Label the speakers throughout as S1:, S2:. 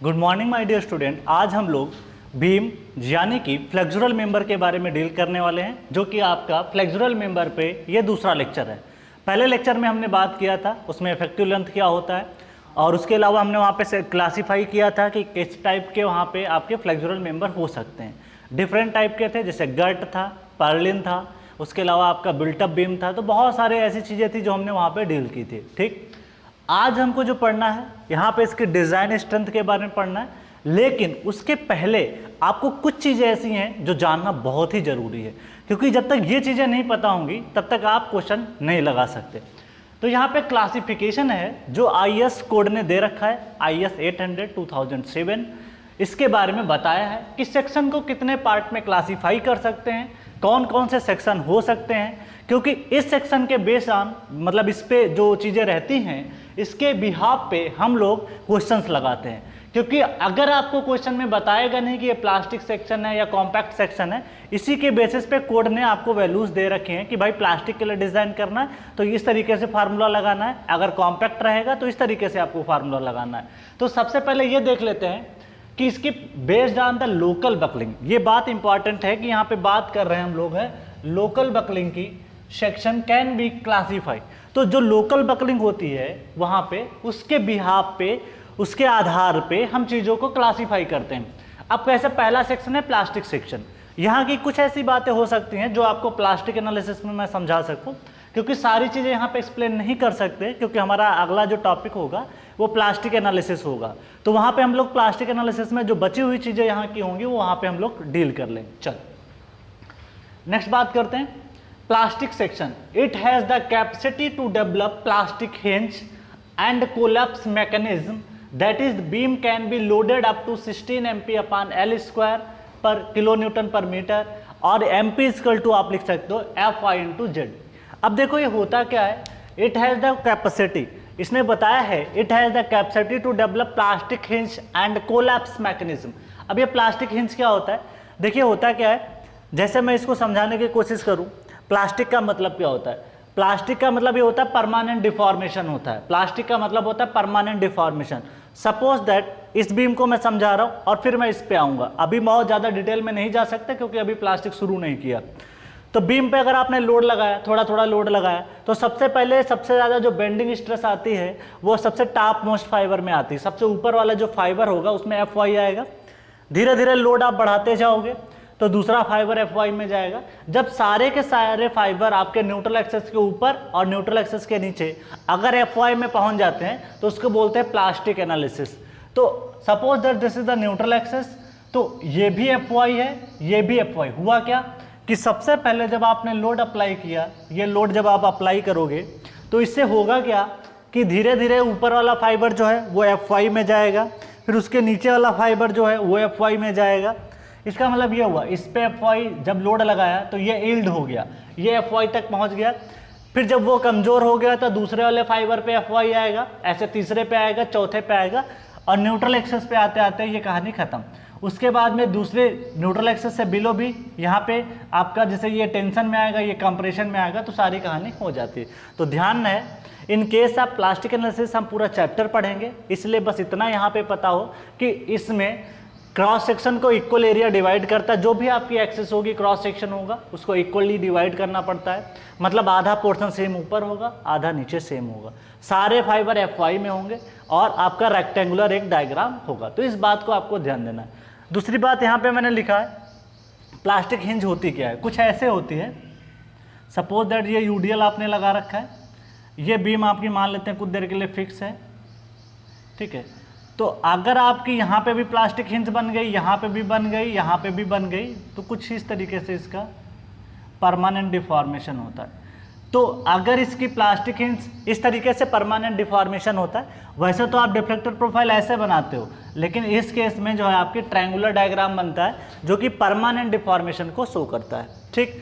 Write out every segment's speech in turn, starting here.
S1: Good morning my dear student. आज हम लोग बीम यानी कि फ्लेक्सुरल मेंबर के बारे में डील करने वाले हैं, जो कि आपका फ्लेक्सुरल मेंबर पे ये दूसरा लेक्चर है। पहले लेक्चर में हमने बात किया था उसमें इफेक्टिव लेंथ क्या होता है, और उसके अलावा हमने वहाँ पे क्लासीफाई किया था कि किस टाइप के वहाँ पे आपके फ्लेक्सुरल मेंबर हो सकते हैं। डिफरेंट टाइप के थे, जैसे गर्ट था, पर्लिन था, उसके अलावा आपका बिल्टअप बीम था। तो बहुत सारे ऐसी चीज़ें थी जो हमने वहाँ पे डील की थी। ठीक, आज हमको जो पढ़ना है यहाँ पे इसके डिज़ाइन स्ट्रेंथ के बारे में पढ़ना है, लेकिन उसके पहले आपको कुछ चीज़ें ऐसी हैं जो जानना बहुत ही ज़रूरी है, क्योंकि जब तक ये चीज़ें नहीं पता होंगी तब तक आप क्वेश्चन नहीं लगा सकते। तो यहाँ पे क्लासिफिकेशन है जो IS कोड ने दे रखा है, IS 800 2007। इसके बारे में बताया है कि सेक्शन को कितने पार्ट में क्लासीफाई कर सकते हैं, कौन कौन से सेक्शन हो सकते हैं, क्योंकि इस सेक्शन के बेस ऑन मतलब इस पे जो चीज़ें रहती हैं इसके बिहाफ पे हम लोग क्वेश्चंस लगाते हैं। क्योंकि अगर आपको क्वेश्चन में बताएगा नहीं कि ये प्लास्टिक सेक्शन है या कॉम्पैक्ट सेक्शन है, इसी के बेसिस पे कोड ने आपको वैल्यूज दे रखे हैं कि भाई प्लास्टिक के लिए डिज़ाइन करना है तो इस तरीके से फार्मूला लगाना है, अगर कॉम्पैक्ट रहेगा तो इस तरीके से आपको फार्मूला लगाना है। तो सबसे पहले ये देख लेते हैं कि इसकी based on the local buckling, ये बात इंपॉर्टेंट है कि यहाँ पे बात कर रहे हैं हम लोग है लोकल बकलिंग की, सेक्शन कैन बी क्लासीफाई। तो जो लोकल बकलिंग होती है वहाँ पे उसके बिहाफ पे, उसके आधार पे हम चीज़ों को क्लासीफाई करते हैं। अब कैसे, पहला सेक्शन है प्लास्टिक सेक्शन। यहाँ की कुछ ऐसी बातें हो सकती हैं जो आपको प्लास्टिक एनालिसिस में मैं समझा सकूँ, क्योंकि सारी चीज़ें यहाँ पे एक्सप्लेन नहीं कर सकते, क्योंकि हमारा अगला जो टॉपिक होगा वो प्लास्टिक एनालिसिस होगा। तो वहाँ पे हम लोग प्लास्टिक एनालिसिस में जो बची हुई चीज़ें यहाँ की होंगी वो वहाँ पे हम लोग डील कर लेंगे। चल नेक्स्ट बात करते हैं plastic section. It has the capacity to develop plastic hinge and collapse mechanism, that is beam can be loaded up to 16 MP upon L square per kilo newton per metre, और MP equal to आप लिख सकते हो FI into Z। अब देखो ये होता क्या है, इट हैज़ द कैपेसिटी, इसने बताया है it has the capacity to develop plastic hinge and collapse mechanism. अब ये प्लास्टिक हिंज क्या होता है, देखिए होता क्या है, जैसे मैं इसको समझाने की कोशिश करूं, प्लास्टिक का मतलब क्या होता है, प्लास्टिक का मतलब ये होता है परमानेंट डिफॉर्मेशन होता है। प्लास्टिक का मतलब होता है परमानेंट डिफॉर्मेशन। सपोज दैट इस बीम को मैं समझा रहा हूं और फिर मैं इस पे आऊंगा, अभी बहुत ज़्यादा डिटेल में नहीं जा सकते क्योंकि अभी प्लास्टिक शुरू नहीं किया। तो बीम पे अगर आपने लोड लगाया, थोड़ा थोड़ा लोड लगाया, तो सबसे पहले सबसे ज़्यादा जो बेंडिंग स्ट्रेस आती है वो सबसे टॉप मोस्ट फाइबर में आती है। सबसे ऊपर वाला जो फाइबर होगा उसमें FY आएगा। धीरे धीरे लोड आप बढ़ाते जाओगे तो दूसरा फाइबर FY में जाएगा। जब सारे के सारे फाइबर आपके न्यूट्रल एक्सेस के ऊपर और न्यूट्रल एक्सेस के नीचे अगर FY में पहुंच जाते हैं तो उसको बोलते हैं प्लास्टिक एनालिसिस। तो suppose that this is the neutral axis, तो ये भी FY है, ये भी FY। हुआ क्या कि सबसे पहले जब आपने लोड अप्लाई किया, ये लोड जब आप अप्लाई करोगे तो इससे होगा क्या कि धीरे धीरे ऊपर वाला फाइबर जो है वो FY में जाएगा, फिर उसके नीचे वाला फाइबर जो है वो FY में जाएगा। इसका मतलब ये हुआ, इस पे FY जब लोड लगाया तो ये यील्ड हो गया, ये FY तक पहुंच गया। फिर जब वो कमज़ोर हो गया तो दूसरे वाले फाइबर पे FY आएगा, ऐसे तीसरे पे आएगा, चौथे पे आएगा, और न्यूट्रल एक्सेस पे आते आते ये कहानी ख़त्म। उसके बाद में दूसरे न्यूट्रल एक्सेस से बिलो भी यहाँ पे आपका जैसे ये टेंशन में आएगा, ये कंप्रेशन में आएगा, तो सारी कहानी हो जाती है। तो ध्यान है, इन केस आप प्लास्टिक एनालिसिस हम पूरा चैप्टर पढ़ेंगे, इसलिए बस इतना यहाँ पे पता हो कि इसमें क्रॉस सेक्शन को इक्वल एरिया डिवाइड करता है। जो भी आपकी एक्सेस होगी, क्रॉस सेक्शन होगा, उसको इक्वली डिवाइड करना पड़ता है। मतलब आधा पोर्शन सेम ऊपर होगा, आधा नीचे सेम होगा, सारे फाइबर FY में होंगे और आपका रेक्टेंगुलर एक डायग्राम होगा। तो इस बात को आपको ध्यान देना है। दूसरी बात यहाँ पे मैंने लिखा है प्लास्टिक हिंज होती क्या है, कुछ ऐसे होती है। सपोज दैट ये UDL आपने लगा रखा है, ये बीम आपकी मान लेते हैं कुछ देर के लिए फिक्स है, ठीक है। तो अगर आपकी यहाँ पे भी प्लास्टिक हिंज बन गई, यहाँ पे भी बन गई, यहाँ पे भी बन गई, तो कुछ इस तरीके से इसका परमानेंट डिफॉर्मेशन होता है। तो अगर इसकी प्लास्टिक हिंज इस तरीके से परमानेंट डिफॉर्मेशन होता है, वैसे तो आप डिफ्लेक्टर प्रोफाइल ऐसे बनाते हो, लेकिन इस केस में जो है आपकी ट्रायंगुलर डायग्राम बनता है जो कि परमानेंट डिफॉर्मेशन को शो करता है। ठीक,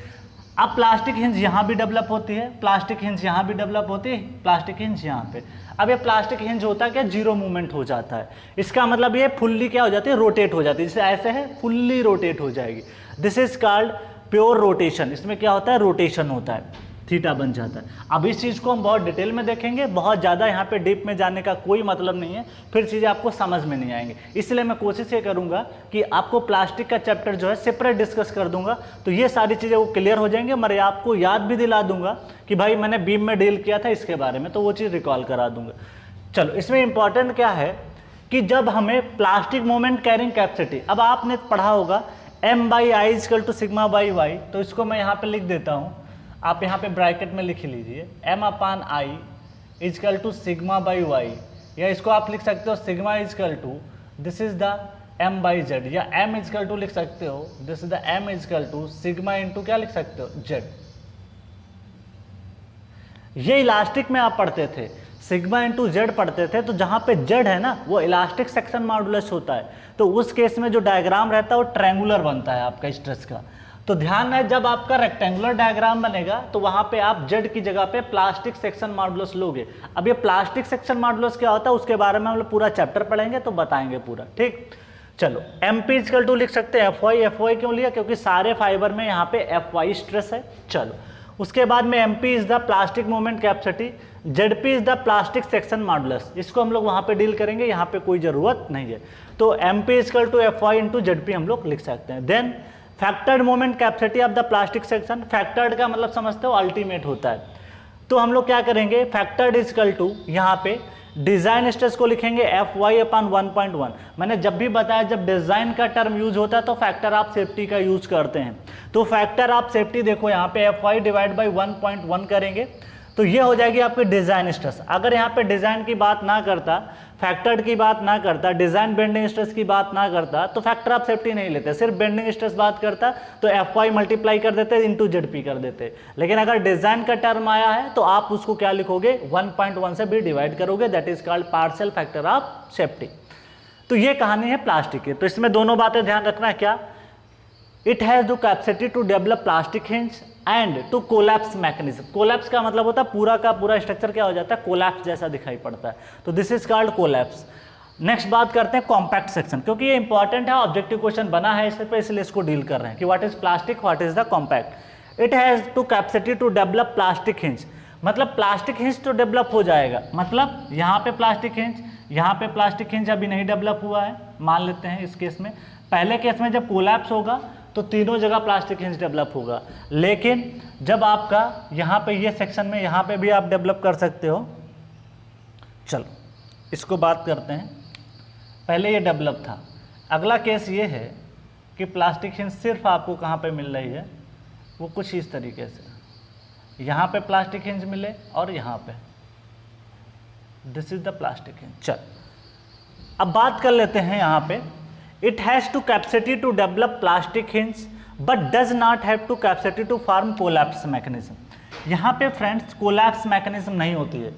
S1: अब प्लास्टिक हिंज यहाँ भी डेवलप होती है, प्लास्टिक हिंज यहाँ भी डेवलप होती है, प्लास्टिक हिंज यहाँ पे। अब ये प्लास्टिक हिंज होता है क्या, जीरो मूवमेंट हो जाता है। इसका मतलब ये फुल्ली क्या हो जाती है, रोटेट हो जाती है। जैसे ऐसे है, फुल्ली रोटेट हो जाएगी। This is called pure rotation. इसमें क्या होता है, रोटेशन होता है। थीटा बन जाता है। अब इस चीज़ को हम बहुत डिटेल में देखेंगे, बहुत ज़्यादा यहाँ पे डीप में जाने का कोई मतलब नहीं है, फिर चीज़ें आपको समझ में नहीं आएंगे। इसलिए मैं कोशिश ये करूँगा कि आपको प्लास्टिक का चैप्टर जो है सेपरेट डिस्कस कर दूंगा, तो ये सारी चीज़ें वो क्लियर हो जाएंगे। मैं आपको याद भी दिला दूंगा कि भाई मैंने बीम में डील किया था इसके बारे में, तो वो चीज़ रिकॉल करा दूंगा। चलो, इसमें इंपॉर्टेंट क्या है कि जब हमें प्लास्टिक मोमेंट कैरिंग कैपेसिटी, अब आपने पढ़ा होगा M/I equal to sigma by Y, तो इसको मैं यहाँ पे लिख देता हूँ, आप यहाँ पे ब्रैकेट में लिख लीजिए M/I equal to sigma by Y, या इसको आप लिख सकते हो sigma equal to this is the M/Z, या M इक्वल टू लिख सकते हो this is the M equal to sigma into क्या लिख सकते हो Z। ये इलास्टिक में आप पढ़ते थे, सिग्मा इंटू जेड पढ़ते थे, तो जहाँ पे जेड है ना वो इलास्टिक सेक्शन मॉडुलस होता है, तो उस केस में जो डायग्राम रहता है वो ट्रायंगुलर बनता है आपका स्ट्रेस का। तो ध्यान है, जब आपका रेक्टेंगुलर डायग्राम बनेगा तो वहाँ पे आप जेड की जगह पे प्लास्टिक सेक्शन मॉडुलस लोगे। अब ये प्लास्टिक सेक्शन मॉडुलस क्या होता है उसके बारे में हम लोग पूरा चैप्टर पढ़ेंगे तो बताएंगे पूरा, ठीक। चलो, MP इक्वल टू लिख सकते हैं FY क्यों लिया, क्योंकि सारे फाइबर में यहाँ पे FY स्ट्रेस है। चलो, उसके बाद में MP is the plastic moment capacity, ZP is the plastic section modulus, इसको हम लोग वहाँ पे डील करेंगे, यहाँ पे कोई ज़रूरत नहीं है। तो MP equal to FY into ZP हम लोग लिख सकते हैं। Then factored moment capacity of the plastic section, factored का मतलब समझते हो अल्टीमेट होता है, तो हम लोग क्या करेंगे, फैक्टर्ड इक्वल टू यहाँ पे डिजाइन स्ट्रेस को लिखेंगे FY/1.1। मैंने जब भी बताया जब डिजाइन का टर्म यूज होता है तो फैक्टर ऑफ सेफ्टी का यूज करते हैं, तो फैक्टर ऑफ सेफ्टी देखो यहाँ पे FY/1.1 करेंगे तो ये हो जाएगी आपकी डिजाइन स्ट्रेस। अगर यहाँ पे डिजाइन की बात ना करता, फैक्टर्ड की बात ना करता, डिजाइन बेंडिंग स्ट्रेस की बात ना करता, तो फैक्टर ऑफ सेफ्टी नहीं लेते, सिर्फ बेंडिंग स्ट्रेस बात करता तो FY मल्टीप्लाई कर देते इंटू ZP कर देते। लेकिन अगर डिजाइन का टर्म आया है तो आप उसको क्या लिखोगे, 1.1 से भी डिवाइड करोगे, that is called partial factor of safety. तो ये कहानी है प्लास्टिक की। तो इसमें दोनों बातें ध्यान रखना, क्या, it has the capacity to develop plastic hinge and to collapse mechanism. Collapse का मतलब होता है पूरा का पूरा स्ट्रक्चर क्या हो जाता है, कोलैप्स जैसा दिखाई पड़ता है, तो this is called collapse. Next बात करते हैं कॉम्पैक्ट सेक्शन, क्योंकि ये इंपॉर्टेंट है, ऑब्जेक्टिव क्वेश्चन बना है इस पे, इसलिए इसको डील कर रहे हैं कि what is plastic, what is the compact. It has to capacity to develop plastic hinge, मतलब प्लास्टिक हिंज तो डेवलप हो जाएगा, मतलब यहाँ पे प्लास्टिक हिंज, यहाँ पे प्लास्टिक हिंज अभी नहीं डेवलप हुआ है, मान लेते हैं इस केस में। पहले केस में जब कोलैप्स होगा तो तीनों जगह प्लास्टिक हिंज डेवलप होगा, लेकिन जब आपका यहाँ पे ये सेक्शन में यहाँ पे भी आप डेवलप कर सकते हो। चलो इसको बात करते हैं, पहले ये डेवलप था। अगला केस ये है कि प्लास्टिक हिंज सिर्फ आपको कहाँ पे मिल रही है, वो कुछ इस तरीके से, यहाँ पे प्लास्टिक हिंज मिले और यहाँ पे, this is the plastic hinge. चल अब बात कर लेते हैं यहाँ पे, it has to capacity to develop plastic hinge but does not have to capacity to form collapse mechanism. यहाँ पे फ्रेंड्स कोलैप्स मैकेनिज्म नहीं होती है।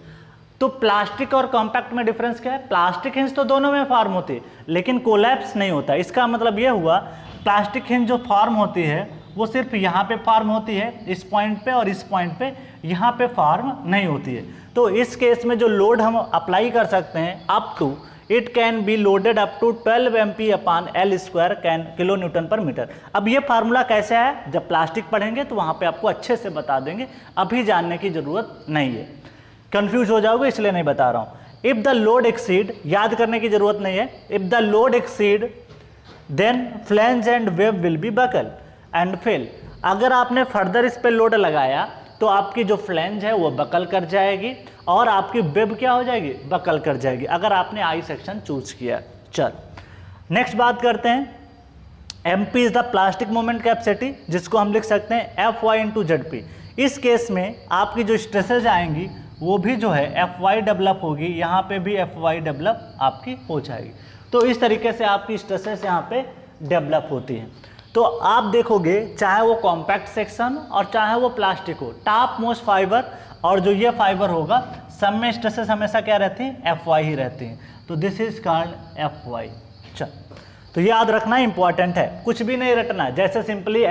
S1: तो प्लास्टिक और कॉम्पैक्ट में डिफरेंस क्या है, प्लास्टिक हिंज तो दोनों में फॉर्म होती है लेकिन कोलैप्स नहीं होता। इसका मतलब ये हुआ प्लास्टिक हिंज जो फॉर्म होती है वो सिर्फ यहाँ पे फॉर्म होती है, इस पॉइंट पे और इस पॉइंट पे, यहाँ पे फॉर्म नहीं होती है। तो इस केस में जो लोड हम अप्लाई कर सकते हैं up to, it can be loaded up to 12 MP upon L square kilo newton per metre. अब ये फार्मूला कैसे है, जब प्लास्टिक पढ़ेंगे तो वहाँ पे आपको अच्छे से बता देंगे, अभी जानने की जरूरत नहीं है, कंफ्यूज हो जाओगे इसलिए नहीं बता रहा हूँ। इफ द लोड एक्सीड, याद करने की जरूरत नहीं है, if the load exceed then flange and web will be buckle and fail. अगर आपने फर्दर इस पे लोड लगाया तो आपकी जो फ्लैंज है वो बकल कर जाएगी और आपकी वेब क्या हो जाएगी, बकल कर जाएगी, अगर आपने आई सेक्शन चूज किया। चल नेक्स्ट बात करते हैं, MP is the plastic moment capacity, जिसको हम लिख सकते हैं FY इंटू ZP। इस केस में आपकी जो स्ट्रेसेज आएंगी वो भी जो है FY डेवलप होगी, यहाँ पे भी FY डेवलप आपकी हो जाएगी। तो इस तरीके से आपकी स्ट्रेसेस यहाँ पे डेवलप होती हैं। तो आप देखोगे चाहे वो कॉम्पैक्ट सेक्शन और चाहे वो प्लास्टिक हो, टॉप मोस्ट फाइबर और जो ये फाइबर होगा सब में स्ट्रेसेस हमेशा क्या रहती हैं, FY ही रहती हैं। तो दिस इज कॉल्ड FY। चल तो याद रखना इंपॉर्टेंट है, कुछ भी नहीं रटना है। जैसे सिंपली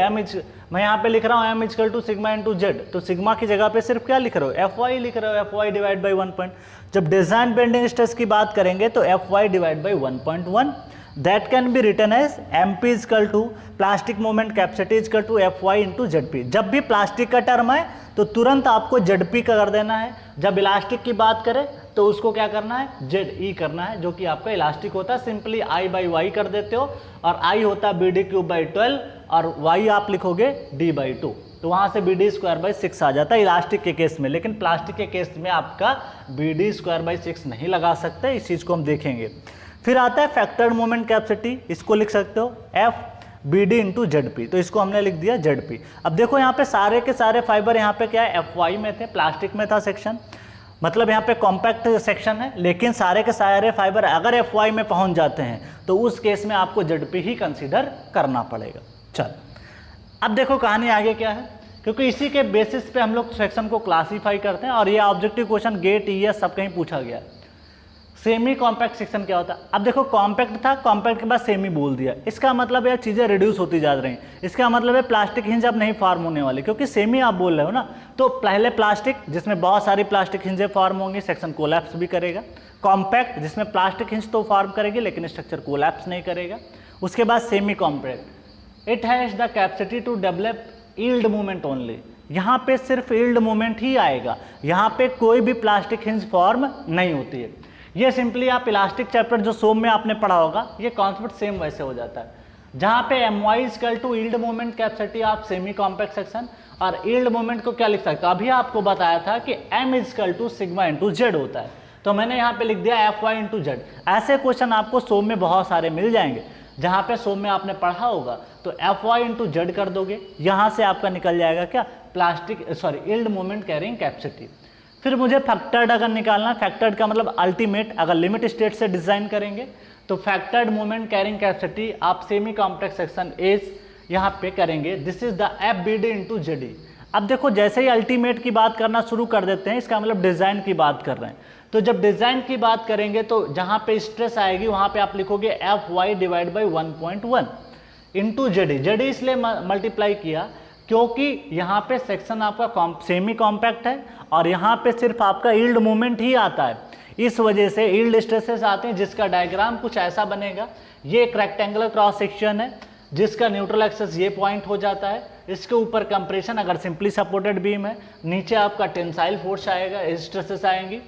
S1: मैं यहाँ पे लिख रहा हूँ M equal to sigma into Z, तो सिग्मा की जगह पे सिर्फ क्या लिख रहे हो, FY लिख रहे हो, FY डिवाइड बाई 1 पॉइंट। जब डिजाइन बेंडिंग स्ट्रेस की बात करेंगे तो FY divide by 1.1। That can be written as MP equal to plastic moment capacity equal to FY into ZP। जब भी प्लास्टिक का टर्म है तो तुरंत आपको ZP का कर देना है, जब इलास्टिक की बात करें तो उसको क्या करना है, ZE करना है, जो कि आपका इलास्टिक होता है, सिंपली I/Y कर देते हो, और I होता है BD³/12 और Y आप लिखोगे D/2, तो वहाँ से BD²/6 आ जाता है इलास्टिक के केस में। लेकिन प्लास्टिक के केस में आपका BD²/6 नहीं लगा सकते, इस चीज़ को हम देखेंगे। फिर आता है फैक्टर्ड मोमेंट कैपेसिटी, इसको लिख सकते हो FBD इंटू ZP, तो इसको हमने लिख दिया ZP। अब देखो यहाँ पे सारे के सारे फाइबर यहाँ पे क्या है, FY में थे, प्लास्टिक में था सेक्शन, मतलब यहाँ पे कॉम्पैक्ट सेक्शन है, लेकिन सारे के सारे फाइबर अगर FY में पहुँच जाते हैं तो उस केस में आपको ZP ही कंसिडर करना पड़ेगा। चल अब देखो कहानी आगे क्या है, क्योंकि इसी के बेसिस पे हम लोग सेक्शन को क्लासीफाई करते हैं, और ये ऑब्जेक्टिव क्वेश्चन गेट ES सब कहीं पूछा गया है। सेमी कॉम्पैक्ट सेक्शन क्या होता है, अब देखो कॉम्पैक्ट था, कॉम्पैक्ट के बाद सेमी बोल दिया, इसका मतलब है चीज़ें रिड्यूस होती जा रही हैं, इसका मतलब है प्लास्टिक हिंज अब नहीं फॉर्म होने वाली, क्योंकि सेमी आप बोल रहे हो ना, तो पहले प्लास्टिक जिसमें बहुत सारी प्लास्टिक हिंजें फॉर्म होंगी, सेक्शन कोलैप्स भी करेगा। कॉम्पैक्ट जिसमें प्लास्टिक हिंज तो फॉर्म करेगी लेकिन स्ट्रक्चर कोलैप्स नहीं करेगा। उसके बाद semi compact, it has the capacity to develop yield movement only, यहाँ पे सिर्फ यील्ड मूवमेंट ही आएगा, यहाँ पे कोई भी प्लास्टिक हिंज फॉर्म नहीं होती है। ये सिंपली आप इलास्टिक चैप्टर जो सोम में आपने पढ़ा होगा, ये कॉन्सेप्ट सेम वैसे हो जाता है, जहाँ पे My equal to yield movement capacity आप सेमी कॉम्पैक्ट सेक्शन, और यील्ड मूवमेंट को क्या लिख सकते हो, अभी आपको बताया था कि M equal to sigma into Z होता है, तो मैंने यहाँ पे लिख दिया FY इंटू Z। ऐसे क्वेश्चन आपको सोम में बहुत सारे मिल जाएंगे, जहाँ पे सोम में आपने पढ़ा होगा तो FY इंटू Z कर दोगे, यहाँ से आपका निकल जाएगा क्या, यील्ड मूवमेंट कैरिंग कैपेसिटी। फिर मुझे फैक्टर्ड अगर निकालना, फैक्टर्ड का मतलब अल्टीमेट, अगर लिमिट स्टेट से डिजाइन करेंगे तो फैक्टर्ड मोमेंट कैरिंग कैपेसिटी आप सेमी कॉम्प्लेक्स सेक्शन एज यहाँ पे करेंगे, this is the FBD into ZE। अब देखो जैसे ही अल्टीमेट की बात करना शुरू कर देते हैं, इसका मतलब डिजाइन की बात कर रहे हैं, तो जब डिजाइन की बात करेंगे तो जहाँ पे स्ट्रेस आएगी वहाँ पे आप लिखोगे FY/1.1 इंटू ZE इसलिए मल्टीप्लाई किया क्योंकि यहाँ पे सेक्शन आपका सेमी कॉम्पैक्ट है और यहाँ पे सिर्फ आपका यील्ड मूवमेंट ही आता है, इस वजह से यील्ड स्ट्रेसेस आते हैं, जिसका डायग्राम कुछ ऐसा बनेगा। ये एक रेक्टेंगुलर क्रॉस सेक्शन है जिसका न्यूट्रल एक्सेस ये पॉइंट हो जाता है, इसके ऊपर कंप्रेशन अगर सिंपली सपोर्टेड बीम है, नीचे आपका टेंसाइल फोर्स आएगा, स्ट्रेसेस आएंगी,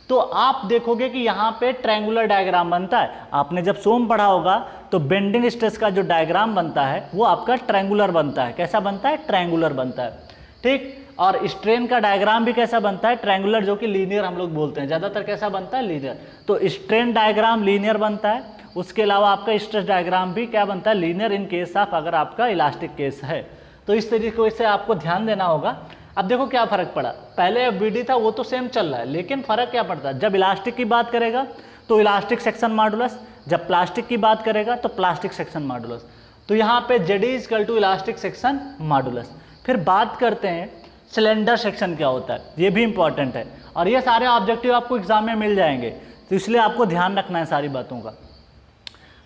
S1: तो आप देखोगे कि यहाँ पे ट्रायंगुलर डायग्राम बनता है। आपने जब सोम पढ़ा होगा तो बेंडिंग स्ट्रेस का जो डायग्राम बनता है वो आपका ट्रायंगुलर बनता है। कैसा बनता है, ट्रायंगुलर बनता है, ठीक। और स्ट्रेन का डायग्राम भी कैसा बनता है, ट्रायंगुलर, जो कि लीनियर हम लोग बोलते हैं, ज़्यादातर कैसा बनता है, लीनियर। तो स्ट्रेन डायग्राम लीनियर बनता है, उसके अलावा आपका स्ट्रेस डायग्राम भी क्या बनता है, लीनियर, इन केस ऑफ अगर आपका इलास्टिक केस है। तो इस तरीके से आपको ध्यान देना होगा। अब देखो क्या फर्क पड़ा, पहले FBD था वो तो सेम चल रहा है, लेकिन फर्क क्या पड़ता है, जब इलास्टिक की बात करेगा तो इलास्टिक सेक्शन मॉडुलस, जब प्लास्टिक की बात करेगा तो प्लास्टिक सेक्शन मॉडुलस। तो यहाँ पे ZE equal to elastic section modulus. फिर बात करते हैं सिलेंडर सेक्शन क्या होता है, ये भी इंपॉर्टेंट है और ये सारे ऑब्जेक्टिव आपको एग्जाम में मिल जाएंगे, तो इसलिए आपको ध्यान रखना है सारी बातों का।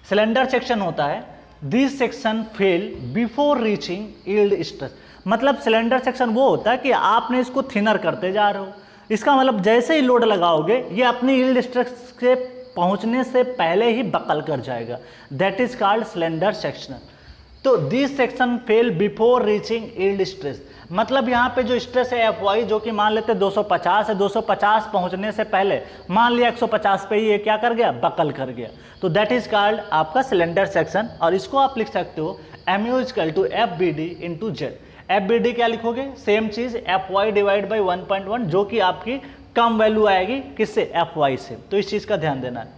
S1: सिलेंडर सेक्शन होता है this section fail before reaching yield stress, मतलब सिलेंडर सेक्शन वो होता है कि आपने इसको थिनर करते जा रहे हो, इसका मतलब जैसे ही लोड लगाओगे ये अपनी यील्ड स्ट्रेस के पहुंचने से पहले ही बकल कर जाएगा, that is called slender section. तो this section fail before reaching yield stress, मतलब यहाँ पे जो स्ट्रेस है FY, जो कि मान लेते 250 है, 250 पहुँचने से पहले मान लिया 150 पे ही ये क्या कर गया, बकल कर गया, तो दैट इज कॉल्ड आपका सिलेंडर सेक्शन। और इसको आप लिख सकते हो MU equal to FBD into Z। FBD क्या लिखोगे, सेम चीज़ FY/1.1, जो कि आपकी कम वैल्यू आएगी किससे, FY से, तो इस चीज़ का ध्यान देना है।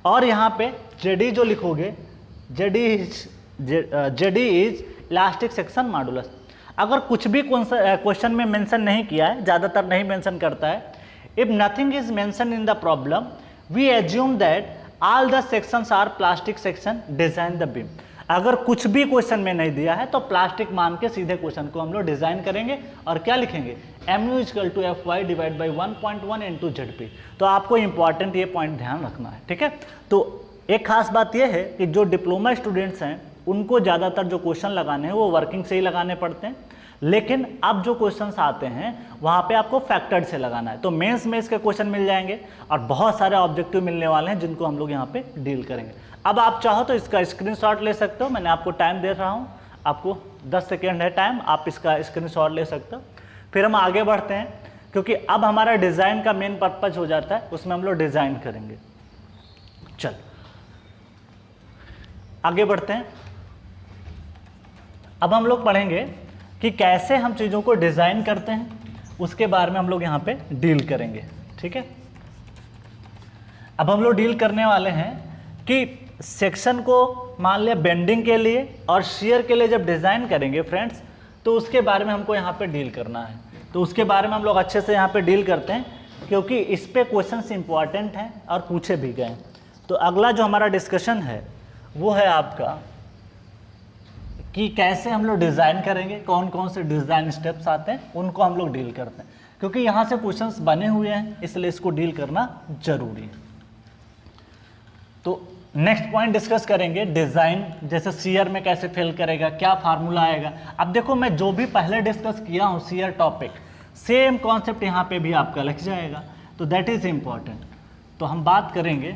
S1: और यहाँ पे ZE जो लिखोगे, ZE is elastic section modulus. अगर कुछ भी क्वेश्चन में मेंशन नहीं किया है, ज़्यादातर नहीं मेंशन करता है, if nothing is mention in the problem we assume that all the sections are plastic section design the beam. अगर कुछ भी क्वेश्चन में नहीं दिया है तो प्लास्टिक मान के सीधे क्वेश्चन को हम लोग डिजाइन करेंगे और क्या लिखेंगे, MU equal to FY/1.1 into ZP। तो आपको इंपॉर्टेंट ये पॉइंट ध्यान रखना है, ठीक है। तो एक खास बात यह है कि जो डिप्लोमा स्टूडेंट्स हैं उनको ज़्यादातर जो क्वेश्चन लगाने हैं वो वर्किंग से ही लगाने पड़ते हैं, लेकिन अब जो क्वेश्चंस आते हैं वहाँ पे आपको फैक्टर्ड से लगाना है। तो मेंस में इसके क्वेश्चन मिल जाएंगे और बहुत सारे ऑब्जेक्टिव मिलने वाले हैं जिनको हम लोग यहाँ पे डील करेंगे। अब आप चाहो तो इसका स्क्रीनशॉट ले सकते हो, मैंने आपको टाइम दे रहा हूँ, आपको 10 सेकेंड है टाइम, आप इसका स्क्रीनशॉट ले सकते हो। फिर हम आगे बढ़ते हैं, क्योंकि अब हमारा डिज़ाइन का मेन पर्पज हो जाता है, उसमें हम लोग डिज़ाइन करेंगे। चल आगे बढ़ते हैं। अब हम लोग पढ़ेंगे कि कैसे हम चीज़ों को डिज़ाइन करते हैं, उसके बारे में हम लोग यहाँ पे डील करेंगे। ठीक है, अब हम लोग डील करने वाले हैं कि सेक्शन को मान लिया बेंडिंग के लिए और शियर के लिए जब डिज़ाइन करेंगे फ्रेंड्स, तो उसके बारे में हमको यहाँ पे डील करना है। तो उसके बारे में हम लोग अच्छे से यहाँ पे डील करते हैं, क्योंकि इस पे क्वेश्चंस इंपॉर्टेंट हैं और पूछे भी गए। तो अगला जो हमारा डिस्कशन है वो है आपका कि कैसे हम लोग डिज़ाइन करेंगे, कौन कौन से डिज़ाइन स्टेप्स आते हैं उनको हम लोग डील करते हैं, क्योंकि यहाँ से क्वेश्चंस बने हुए हैं इसलिए इसको डील करना जरूरी है। तो नेक्स्ट पॉइंट डिस्कस करेंगे डिज़ाइन, जैसे शियर में कैसे फेल करेगा, क्या फार्मूला आएगा। अब देखो मैं जो भी पहले डिस्कस किया हूँ शियर टॉपिक, सेम कॉन्सेप्ट यहाँ पे भी आपका लग जाएगा, तो दैट इज इम्पॉर्टेंट। तो हम बात करेंगे,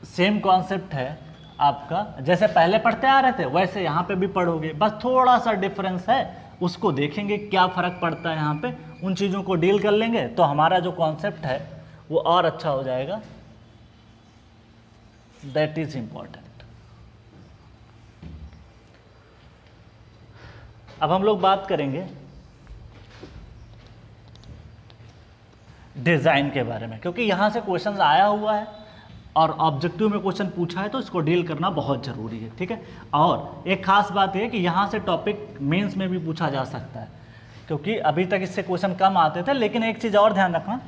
S1: सेम कॉन्सेप्ट है आपका, जैसे पहले पढ़ते आ रहे थे वैसे यहाँ पे भी पढ़ोगे, बस थोड़ा सा डिफरेंस है, उसको देखेंगे क्या फ़र्क पड़ता है यहाँ पे, उन चीज़ों को डील कर लेंगे तो हमारा जो कॉन्सेप्ट है वो और अच्छा हो जाएगा। That is important. अब हम लोग बात करेंगे डिज़ाइन के बारे में, क्योंकि यहाँ से क्वेश्चन आया हुआ है और ऑब्जेक्टिव में क्वेश्चन पूछा है, तो इसको डील करना बहुत ज़रूरी है। ठीक है, और एक खास बात है कि यहाँ से टॉपिक मेंस में भी पूछा जा सकता है, क्योंकि अभी तक इससे क्वेश्चन कम आते थे। लेकिन एक चीज़ और ध्यान रखना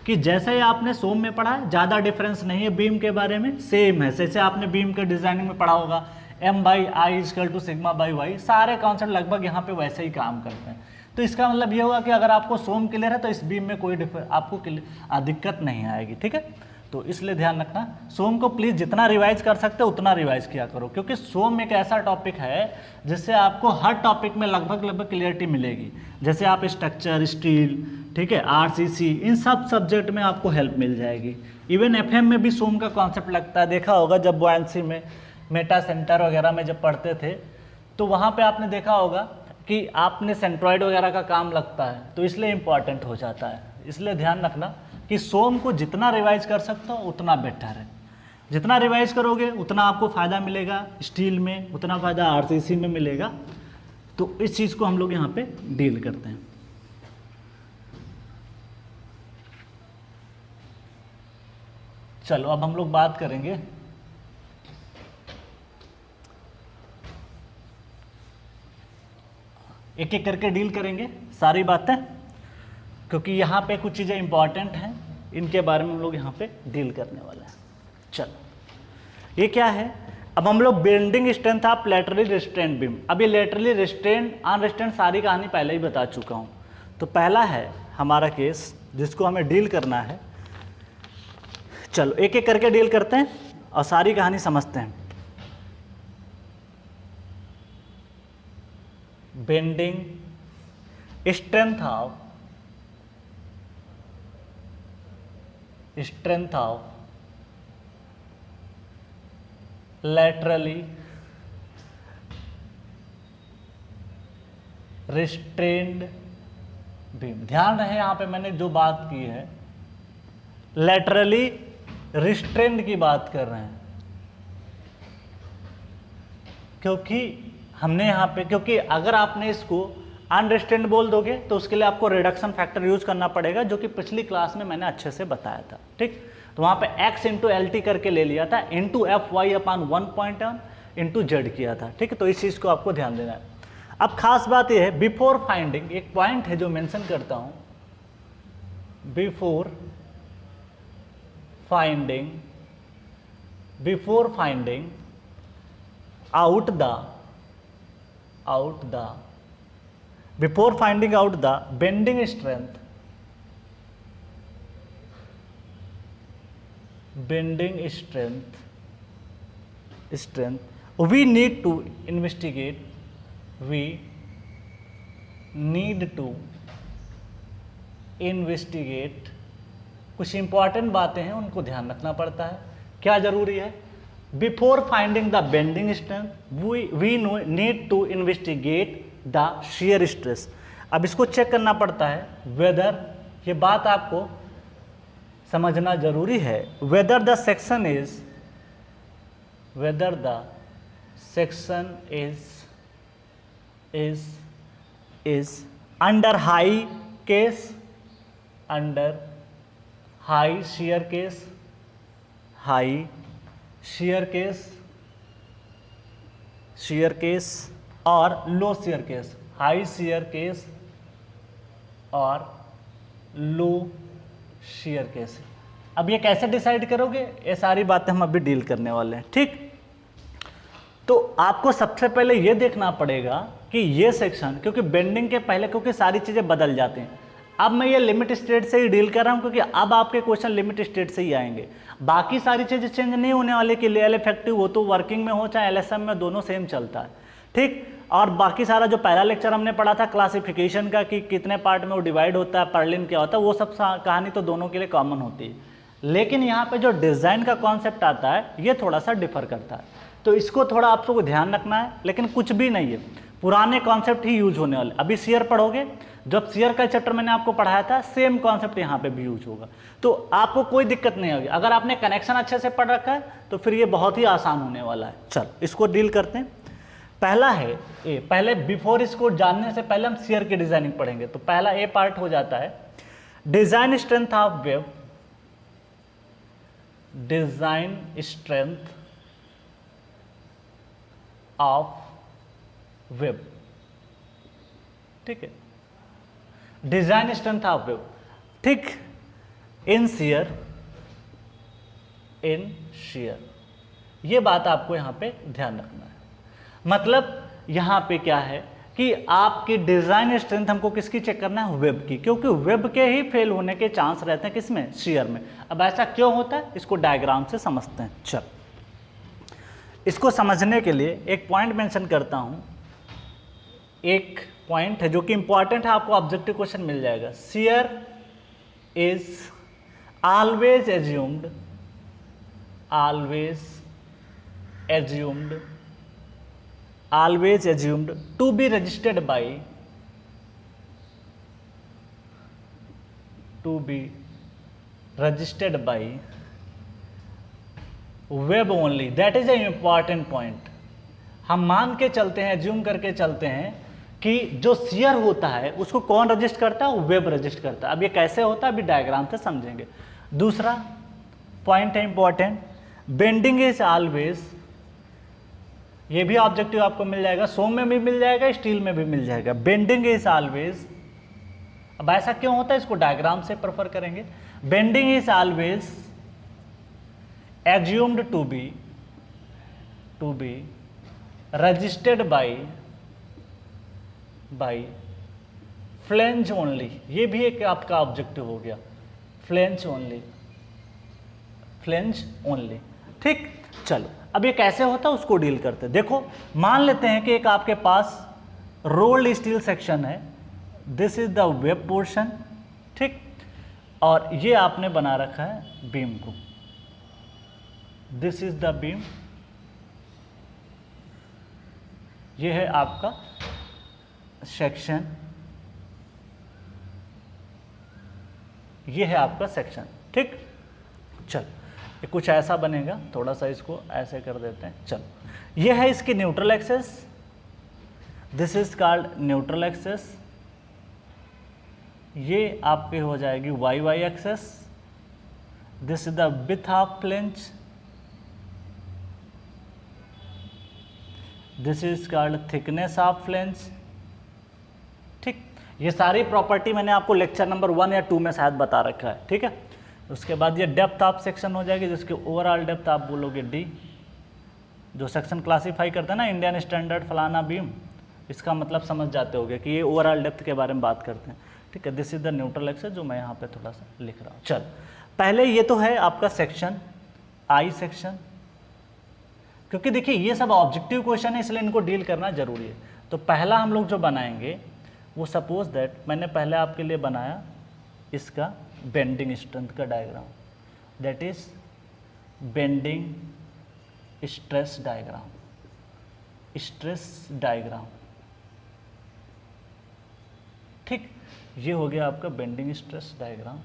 S1: कि जैसे ही आपने सोम में पढ़ा है, ज़्यादा डिफरेंस नहीं है बीम के बारे में, सेम है। जैसे आपने बीम के डिजाइनिंग में पढ़ा होगा M/I=σ/y, सारे कॉन्सेप्ट लगभग यहाँ पे वैसे ही काम करते हैं। तो इसका मतलब ये होगा कि अगर आपको सोम क्लियर है तो इस बीम में कोई आपको दिक्कत नहीं आएगी। ठीक है, तो इसलिए ध्यान रखना, सोम को प्लीज़ जितना रिवाइज कर सकते हो उतना रिवाइज किया करो, क्योंकि सोम एक ऐसा टॉपिक है जिससे आपको हर टॉपिक में लगभग क्लियरिटी मिलेगी। जैसे आप स्ट्रक्चर, स्टील, ठीक है, RCC, इन सब सब्जेक्ट में आपको हेल्प मिल जाएगी। इवन FM में भी सोम का कॉन्सेप्ट लगता है, देखा होगा जब बुआयंसी में, मेटा सेंटर वगैरह में जब पढ़ते थे तो वहाँ पे आपने देखा होगा कि आपने सेंट्रॉइड वगैरह का काम लगता है, तो इसलिए इम्पॉर्टेंट हो जाता है। इसलिए ध्यान रखना कि सोम को जितना रिवाइज कर सकते हो उतना बेटर है, जितना रिवाइज करोगे उतना आपको फ़ायदा मिलेगा, स्टील में उतना फ़ायदा RCC में मिलेगा। तो इस चीज़ को हम लोग यहाँ पे डील करते हैं। चलो अब हम लोग बात करेंगे एक एक करके डील करेंगे सारी बातें, क्योंकि यहाँ पे कुछ चीज़ें इंपॉर्टेंट हैं, इनके बारे में हम लोग यहाँ पे डील करने वाले हैं। चलो ये क्या है, अब हम लोग bending strength of laterally restraint beam. अब ये लैटरली रिस्ट्रेंट अनरिस्ट्रेंट सारी कहानी पहले ही बता चुका हूँ। तो पहला है हमारा केस जिसको हमें डील करना है। चलो एक एक करके डील करते हैं और सारी कहानी समझते हैं। Bending strength of laterally restrained beam. ध्यान रहे यहाँ पे मैंने जो बात की है लैटरली रिस्ट्रेन्ड की बात कर रहे हैं, क्योंकि हमने यहाँ पे, क्योंकि अगर आपने इसको अनरिस्ट्रेन्ड बोल दोगे तो उसके लिए आपको रिडक्शन फैक्टर यूज करना पड़ेगा, जो कि पिछली क्लास में मैंने अच्छे से बताया था। ठीक, तो वहाँ पे x इंटू LT करके ले लिया था, इंटू FY/1.1 इंटू Z किया था। ठीक है, तो इस चीज़ को आपको ध्यान देना है। अब खास बात यह है, बिफोर फाइंडिंग एक पॉइंट है जो मेंशन करता हूँ, before finding out the bending strength, we need to investigate we need to investigate, कुछ इंपॉर्टेंट बातें हैं उनको ध्यान रखना पड़ता है। क्या जरूरी है? Before finding the bending strength we need to investigate the shear stress. अब इसको चेक करना पड़ता है वेदर, ये बात आपको समझना जरूरी है, whether the section is under high case, under high shear case, high shear case और low shear case, high shear case और लो शियर केस। अब ये कैसे डिसाइड करोगे, ये सारी बातें हम अभी डील करने वाले हैं। ठीक, तो आपको सबसे पहले ये देखना पड़ेगा कि ये सेक्शन, क्योंकि बेंडिंग के पहले क्योंकि सारी चीज़ें बदल जाती हैं। अब मैं ये लिमिट स्टेट से ही डील कर रहा हूँ क्योंकि अब आपके क्वेश्चन लिमिट स्टेट से ही आएंगे, बाकी सारी चीज़ें चेंज नहीं होने वाली कि एल इफेक्टिव हो तो वर्किंग में हो चाहे एलएसएम में, दोनों सेम चलता है। ठीक, और बाकी सारा जो पहला लेक्चर हमने पढ़ा था क्लासिफिकेशन का कि कितने पार्ट में वो डिवाइड होता है, पर्लिन क्या होता है, वो सब कहानी तो दोनों के लिए कॉमन होती है। लेकिन यहाँ पे जो डिज़ाइन का कॉन्सेप्ट आता है ये थोड़ा सा डिफर करता है, तो इसको थोड़ा आप सबको ध्यान रखना है। लेकिन कुछ भी नहीं है, पुराने कॉन्सेप्ट ही यूज होने वाले। अभी शेयर पढ़ोगे, जब शेयर का चैप्टर मैंने आपको पढ़ाया था सेम कॉन्सेप्ट यहाँ पे भी यूज होगा, तो आपको कोई दिक्कत नहीं होगी। अगर आपने कनेक्शन अच्छे से पढ़ रखा है तो फिर ये बहुत ही आसान होने वाला है। चल इसको डील करते हैं। पहला है ए, पहले बिफोर इसको जानने से पहले हम शेयर की डिजाइनिंग पढ़ेंगे। तो पहला ए पार्ट हो जाता है design strength of web, design strength of web. ठीक है, डिजाइन स्ट्रेंथ ऑफ वेब। ठीक, इन शेयर, ये बात आपको यहां पे ध्यान रखना है। मतलब यहां पे क्या है कि आपकी डिजाइन स्ट्रेंथ हमको किसकी चेक करना है, वेब की, क्योंकि वेब के ही फेल होने के चांस रहते हैं किसमें, शेयर में। अब ऐसा क्यों होता है इसको डायग्राम से समझते हैं। चल इसको समझने के लिए एक पॉइंट मेंशन करता हूं, एक पॉइंट है जो कि इंपॉर्टेंट है, आपको ऑब्जेक्टिव क्वेश्चन मिल जाएगा। Share is always assumed to be registered by web only. That is an important point. हम मान के चलते हैं, एज्यूम करके चलते हैं कि जो शेयर होता है उसको कौन रजिस्टर करता है, वेब रजिस्टर करता है। अब ये कैसे होता है अभी डायग्राम से समझेंगे। दूसरा पॉइंट है इंपॉर्टेंट, बेंडिंग इज ऑलवेज, ये भी ऑब्जेक्टिव आपको मिल जाएगा, सोम में भी मिल जाएगा, स्टील में भी मिल जाएगा। बेंडिंग इज ऑलवेज, अब ऐसा क्यों होता है इसको डायग्राम से प्रेफर करेंगे। Bending is always assumed to be registered by flange only, ये भी एक आपका ऑब्जेक्टिव हो गया, फ्लेंज ओनली। ठीक, चलो अब ये कैसे होता है उसको डील करते हैं। देखो मान लेते हैं कि एक आपके पास रोल्ड स्टील सेक्शन है, this is the web portion. ठीक, और ये आपने बना रखा है बीम को, दिस इज द बीम, ये है आपका सेक्शन, ये है आपका सेक्शन। ठीक, चल ये कुछ ऐसा बनेगा, थोड़ा सा इसको ऐसे कर देते हैं। चल ये है इसकी neutral axis, this is called neutral axis, ये आपके हो जाएगी Y axis, this is the width of flange, this is called thickness of flange. ठीक, ये सारी प्रॉपर्टी मैंने आपको लेक्चर नंबर 1 या 2 में शायद बता रखा है। ठीक है, उसके बाद ये डेप्थ ऑफ सेक्शन हो जाएगी, जिसकी ओवरऑल डेप्थ आप बोलोगे डी, जो सेक्शन क्लासीफाई करते हैं ना इंडियन स्टैंडर्ड फलाना बीम, इसका मतलब समझ जाते होगे कि ये ओवरऑल डेप्थ के बारे में बात करते हैं। ठीक है, this is the neutral axis जो मैं यहाँ पे थोड़ा सा लिख रहा हूँ। चल पहले ये तो है आपका सेक्शन, आई सेक्शन, क्योंकि देखिए ये सब ऑब्जेक्टिव क्वेश्चन है इसलिए इनको डील करना जरूरी है। तो पहला हम लोग जो बनाएंगे वो सपोज दैट मैंने पहले आपके लिए बनाया इसका बेंडिंग स्ट्रेंथ का diagram, that is bending stress diagram, stress diagram. ठीक, ये हो गया आपका बेंडिंग स्ट्रेस डायग्राम।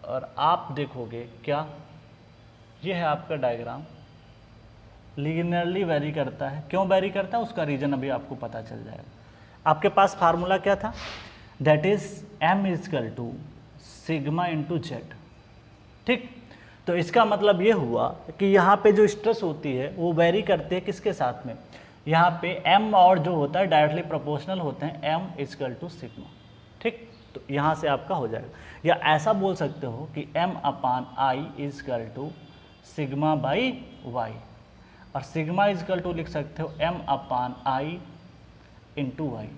S1: और आप देखोगे क्या, ये है आपका डायग्राम, लीनियरली वेरी करता है। क्यों वेरी करता है उसका रीजन अभी आपको पता चल जाएगा। आपके पास फार्मूला क्या था, that is m equal to sigma into Z. ठीक, तो इसका मतलब ये हुआ कि यहाँ पे जो स्ट्रेस होती है वो वेरी करते हैं किसके साथ में, यहाँ पे m और जो होता है डायरेक्टली प्रोपोर्शनल होते हैं m इजकल टू सिग्मा। ठीक, तो यहाँ से आपका हो जाएगा, या ऐसा बोल सकते हो कि m upon I equal to sigma by Y, और सिग्मा इजकल टू लिख सकते हो m upon I into Y.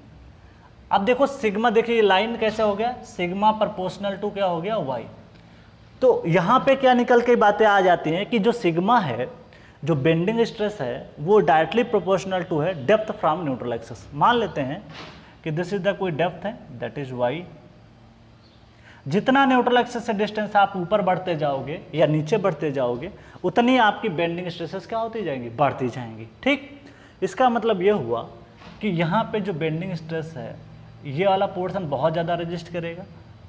S1: अब देखो सिग्मा, देखिए ये लाइन कैसे हो गया, सिग्मा प्रोपोर्शनल टू क्या हो गया वाई। तो यहाँ पे क्या निकल के बातें आ जाती हैं कि जो सिग्मा है, जो बेंडिंग स्ट्रेस है, वो डायरेक्टली प्रोपोर्शनल टू है डेप्थ फ्रॉम न्यूट्रल एक्सिस। मान लेते हैं कि दिस इज द कोई डेप्थ है, दैट इज वाई। जितना न्यूट्रल एक्सिस से डिस्टेंस आप ऊपर बढ़ते जाओगे या नीचे बढ़ते जाओगे, उतनी आपकी बेंडिंग स्ट्रेसेस क्या होती जाएंगी, बढ़ती जाएंगी। ठीक, इसका मतलब ये हुआ कि यहाँ पे जो बेंडिंग स्ट्रेस है, ये वाला पोर्शन बहुत ज़्यादा रजिस्ट करेगा,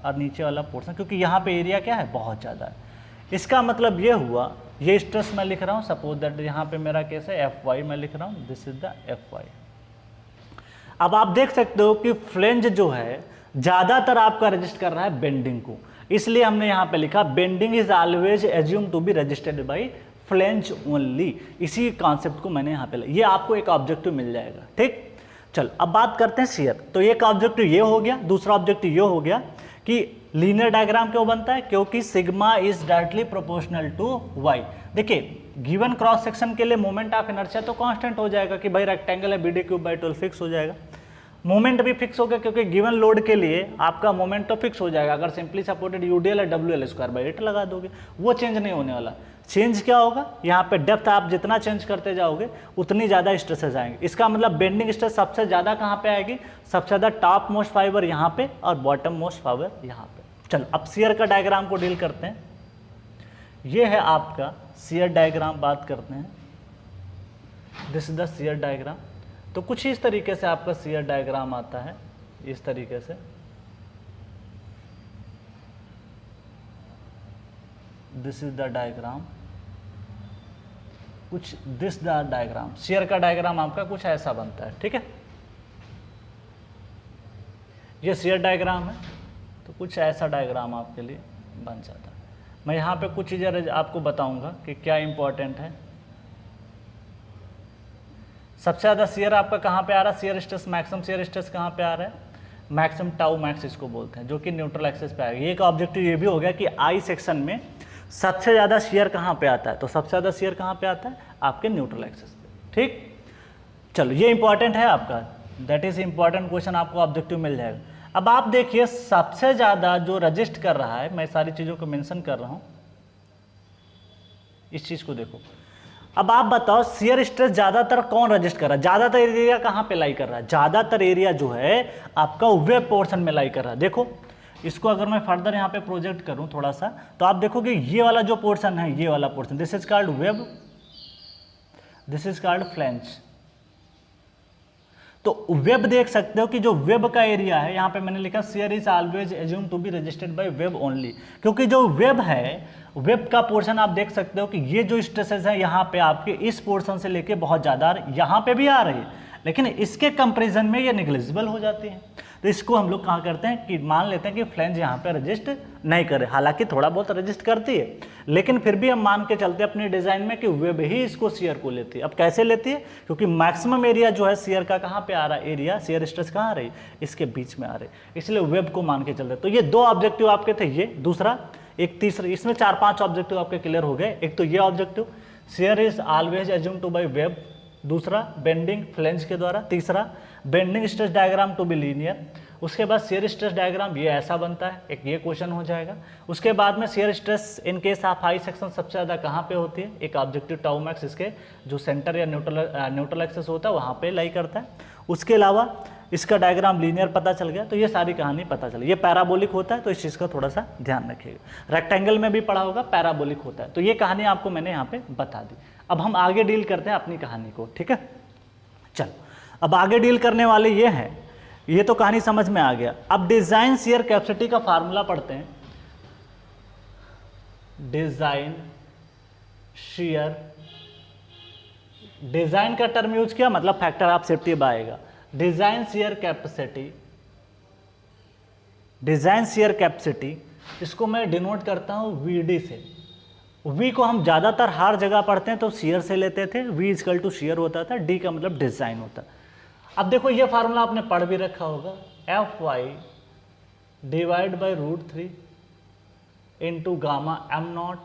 S1: और नीचे वाला पोर्शन, क्योंकि यहाँ पे एरिया क्या है, बहुत ज़्यादा है। इसका मतलब ये हुआ, ये स्ट्रेस मैं लिख रहा हूँ, सपोज दैट यहाँ पे मेरा केस है एफ वाई, मैं लिख रहा हूँ this is the F Y. अब आप देख सकते हो कि फ्लेंज जो है ज़्यादातर आपका रजिस्ट कर रहा है बेंडिंग को, इसलिए हमने यहाँ पे लिखा bending is always assume to be registered by flange only. इसी कॉन्सेप्ट को मैंने यहाँ पे, ये आपको एक ऑब्जेक्टिव मिल जाएगा। ठीक, चल अब बात करते हैं शेयर। तो एक ऑब्जेक्टिव ये हो गया, दूसरा ऑब्जेक्टिव ये हो गया कि लीनियर डायग्राम क्यों बनता है, क्योंकि sigma is directly proportional to Y. देखिए गिवन क्रॉस सेक्शन के लिए मोमेंट ऑफ इनर्शिया तो कांस्टेंट हो जाएगा कि भाई रेक्टेंगल है, बीडी क्यूब बाई 12 फिक्स हो जाएगा। मोमेंट भी फिक्स हो गया क्योंकि गिवन लोड के लिए आपका मोमेंट तो फिक्स हो जाएगा। अगर सिंपली सपोर्टेड यूडीएल है WL स्क्वायर बाई 8 लगा दोगे, वो चेंज नहीं होने वाला। चेंज क्या होगा, यहाँ पे डेप्थ आप जितना चेंज करते जाओगे उतनी ज़्यादा स्ट्रेसेस आएंगे। इसका मतलब बेंडिंग स्ट्रेस सबसे ज़्यादा कहाँ पे आएगी, सबसे ज़्यादा टॉप मोस्ट फाइबर यहाँ पे और बॉटम मोस्ट फाइबर यहाँ पे। चलो अब शेयर का डायग्राम को डील करते हैं। ये है आपका शेयर डायग्राम, बात करते हैं। This is the share diagram. तो कुछ इस तरीके से आपका शेयर डायग्राम आता है, इस तरीके से। दिस इज द डायग्राम, कुछ दिस द डायग्राम, शेयर का डायग्राम आपका कुछ ऐसा बनता है। ठीक है, ये शेयर डायग्राम है, तो कुछ ऐसा डायग्राम आपके लिए बन जाता है। मैं यहाँ पे कुछ चीज़ें आपको बताऊंगा कि क्या इंपॉर्टेंट है। सबसे ज़्यादा शेयर आपका कहाँ पे आ रहा है, shear stress, maximum shear stress कहाँ पे आ रहा है, मैक्सिमम टाउ मैक्स इसको बोलते हैं, जो कि न्यूट्रल एक्सिस पे आएगा। ये का ऑब्जेक्टिव ये भी हो गया कि आई सेक्शन में सबसे ज़्यादा शेयर कहाँ पे आता है, तो सबसे ज़्यादा शेयर कहाँ पे आता है, आपके न्यूट्रल एक्सिस पे। ठीक, चलो ये इंपॉर्टेंट है आपका, दैट इज इंपॉर्टेंट क्वेश्चन, आपको ऑब्जेक्टिव मिल जाएगा। अब आप देखिए सबसे ज़्यादा जो रजिस्ट कर रहा है, मैं सारी चीज़ों को मेंशन कर रहा हूँ, इस चीज़ को देखो। अब आप बताओ शेयर स्ट्रेस ज़्यादातर कौन रजिस्ट कर रहा है, ज़्यादातर एरिया कहाँ पे लाई कर रहा है, ज़्यादातर एरिया जो है आपका वेब पोर्शन में लाई कर रहा है। देखो इसको अगर मैं फर्दर यहाँ पे प्रोजेक्ट करूँ थोड़ा सा, तो आप देखोगे ये वाला जो पोर्शन है, ये वाला portion, this is called web, this is called flange. तो वेब देख सकते हो कि जो वेब का एरिया है, यहाँ पे मैंने लिखा shear is always assume to be registered by web only, क्योंकि जो वेब है, वेब का पोर्शन आप देख सकते हो कि ये जो स्ट्रेसेस है यहाँ पे आपके इस पोर्शन से लेके बहुत ज़्यादा यहाँ पे भी आ रही है, लेकिन इसके कंपेरिजन में ये निग्लिजिबल हो जाती है। तो इसको हम लोग कहाँ करते हैं कि मान लेते हैं कि फ्लेंज यहाँ पे रजिस्ट नहीं करे, हालांकि थोड़ा बहुत रजिस्ट करती है, लेकिन फिर भी हम मान के चलते हैं अपने डिज़ाइन में कि वेब ही इसको शेयर को लेती है। अब कैसे लेती है, क्योंकि मैक्सिमम एरिया जो है शेयर का कहाँ पे आ रहा है, एरिया शेयर स्ट्रेस कहाँ आ रही है, इसके बीच में आ रही है, इसलिए वेब को मान के चलते। तो ये दो ऑब्जेक्टिव आपके थे, ये दूसरा, एक तीसरा, इसमें 4-5 ऑब्जेक्टिव आपके क्लियर हो गए। एक तो ये objective shear is always assume to by web, दूसरा बेंडिंग फ्लेंज के द्वारा, तीसरा bending stress diagram to be linear, उसके बाद शियर स्ट्रेस डायग्राम ये ऐसा बनता है, एक ये क्वेश्चन हो जाएगा। उसके बाद में shear stress in case of high section सबसे ज़्यादा कहाँ पे होती है, एक ऑब्जेक्टिव टाउ मैक्स इसके जो सेंटर या न्यूट्रल एक्सेस होता है वहाँ पे लाई करता है। उसके अलावा इसका डायग्राम लीनियर पता चल गया, तो ये सारी कहानी पता चल गई। ये पैराबोलिक होता है तो इस चीज़ का थोड़ा सा ध्यान रखिएगा। रेक्टेंगल में भी पढ़ा होगा, पैराबोलिक होता है। तो ये कहानी आपको मैंने यहाँ पे बता दी। अब हम आगे डील करते हैं अपनी कहानी को, ठीक है। चलो अब आगे डील करने वाले ये हैं, ये तो कहानी समझ में आ गया। अब डिजाइन शियर कैपेसिटी का फार्मूला पढ़ते हैं। डिजाइन शियर, डिजाइन का टर्म यूज किया मतलब फैक्टर ऑफ सेफ्टी आएगा। Design shear capacity, design shear capacity इसको मैं डिनोट करता हूं वीडी से। वी को हम ज्यादातर हर जगह पढ़ते हैं तो शियर से लेते थे, वी इक्वल टू शियर होता था, डी का मतलब डिजाइन होता। अब देखो ये फार्मूला आपने पढ़ भी रखा होगा, F Y divide by √3 into gamma M naught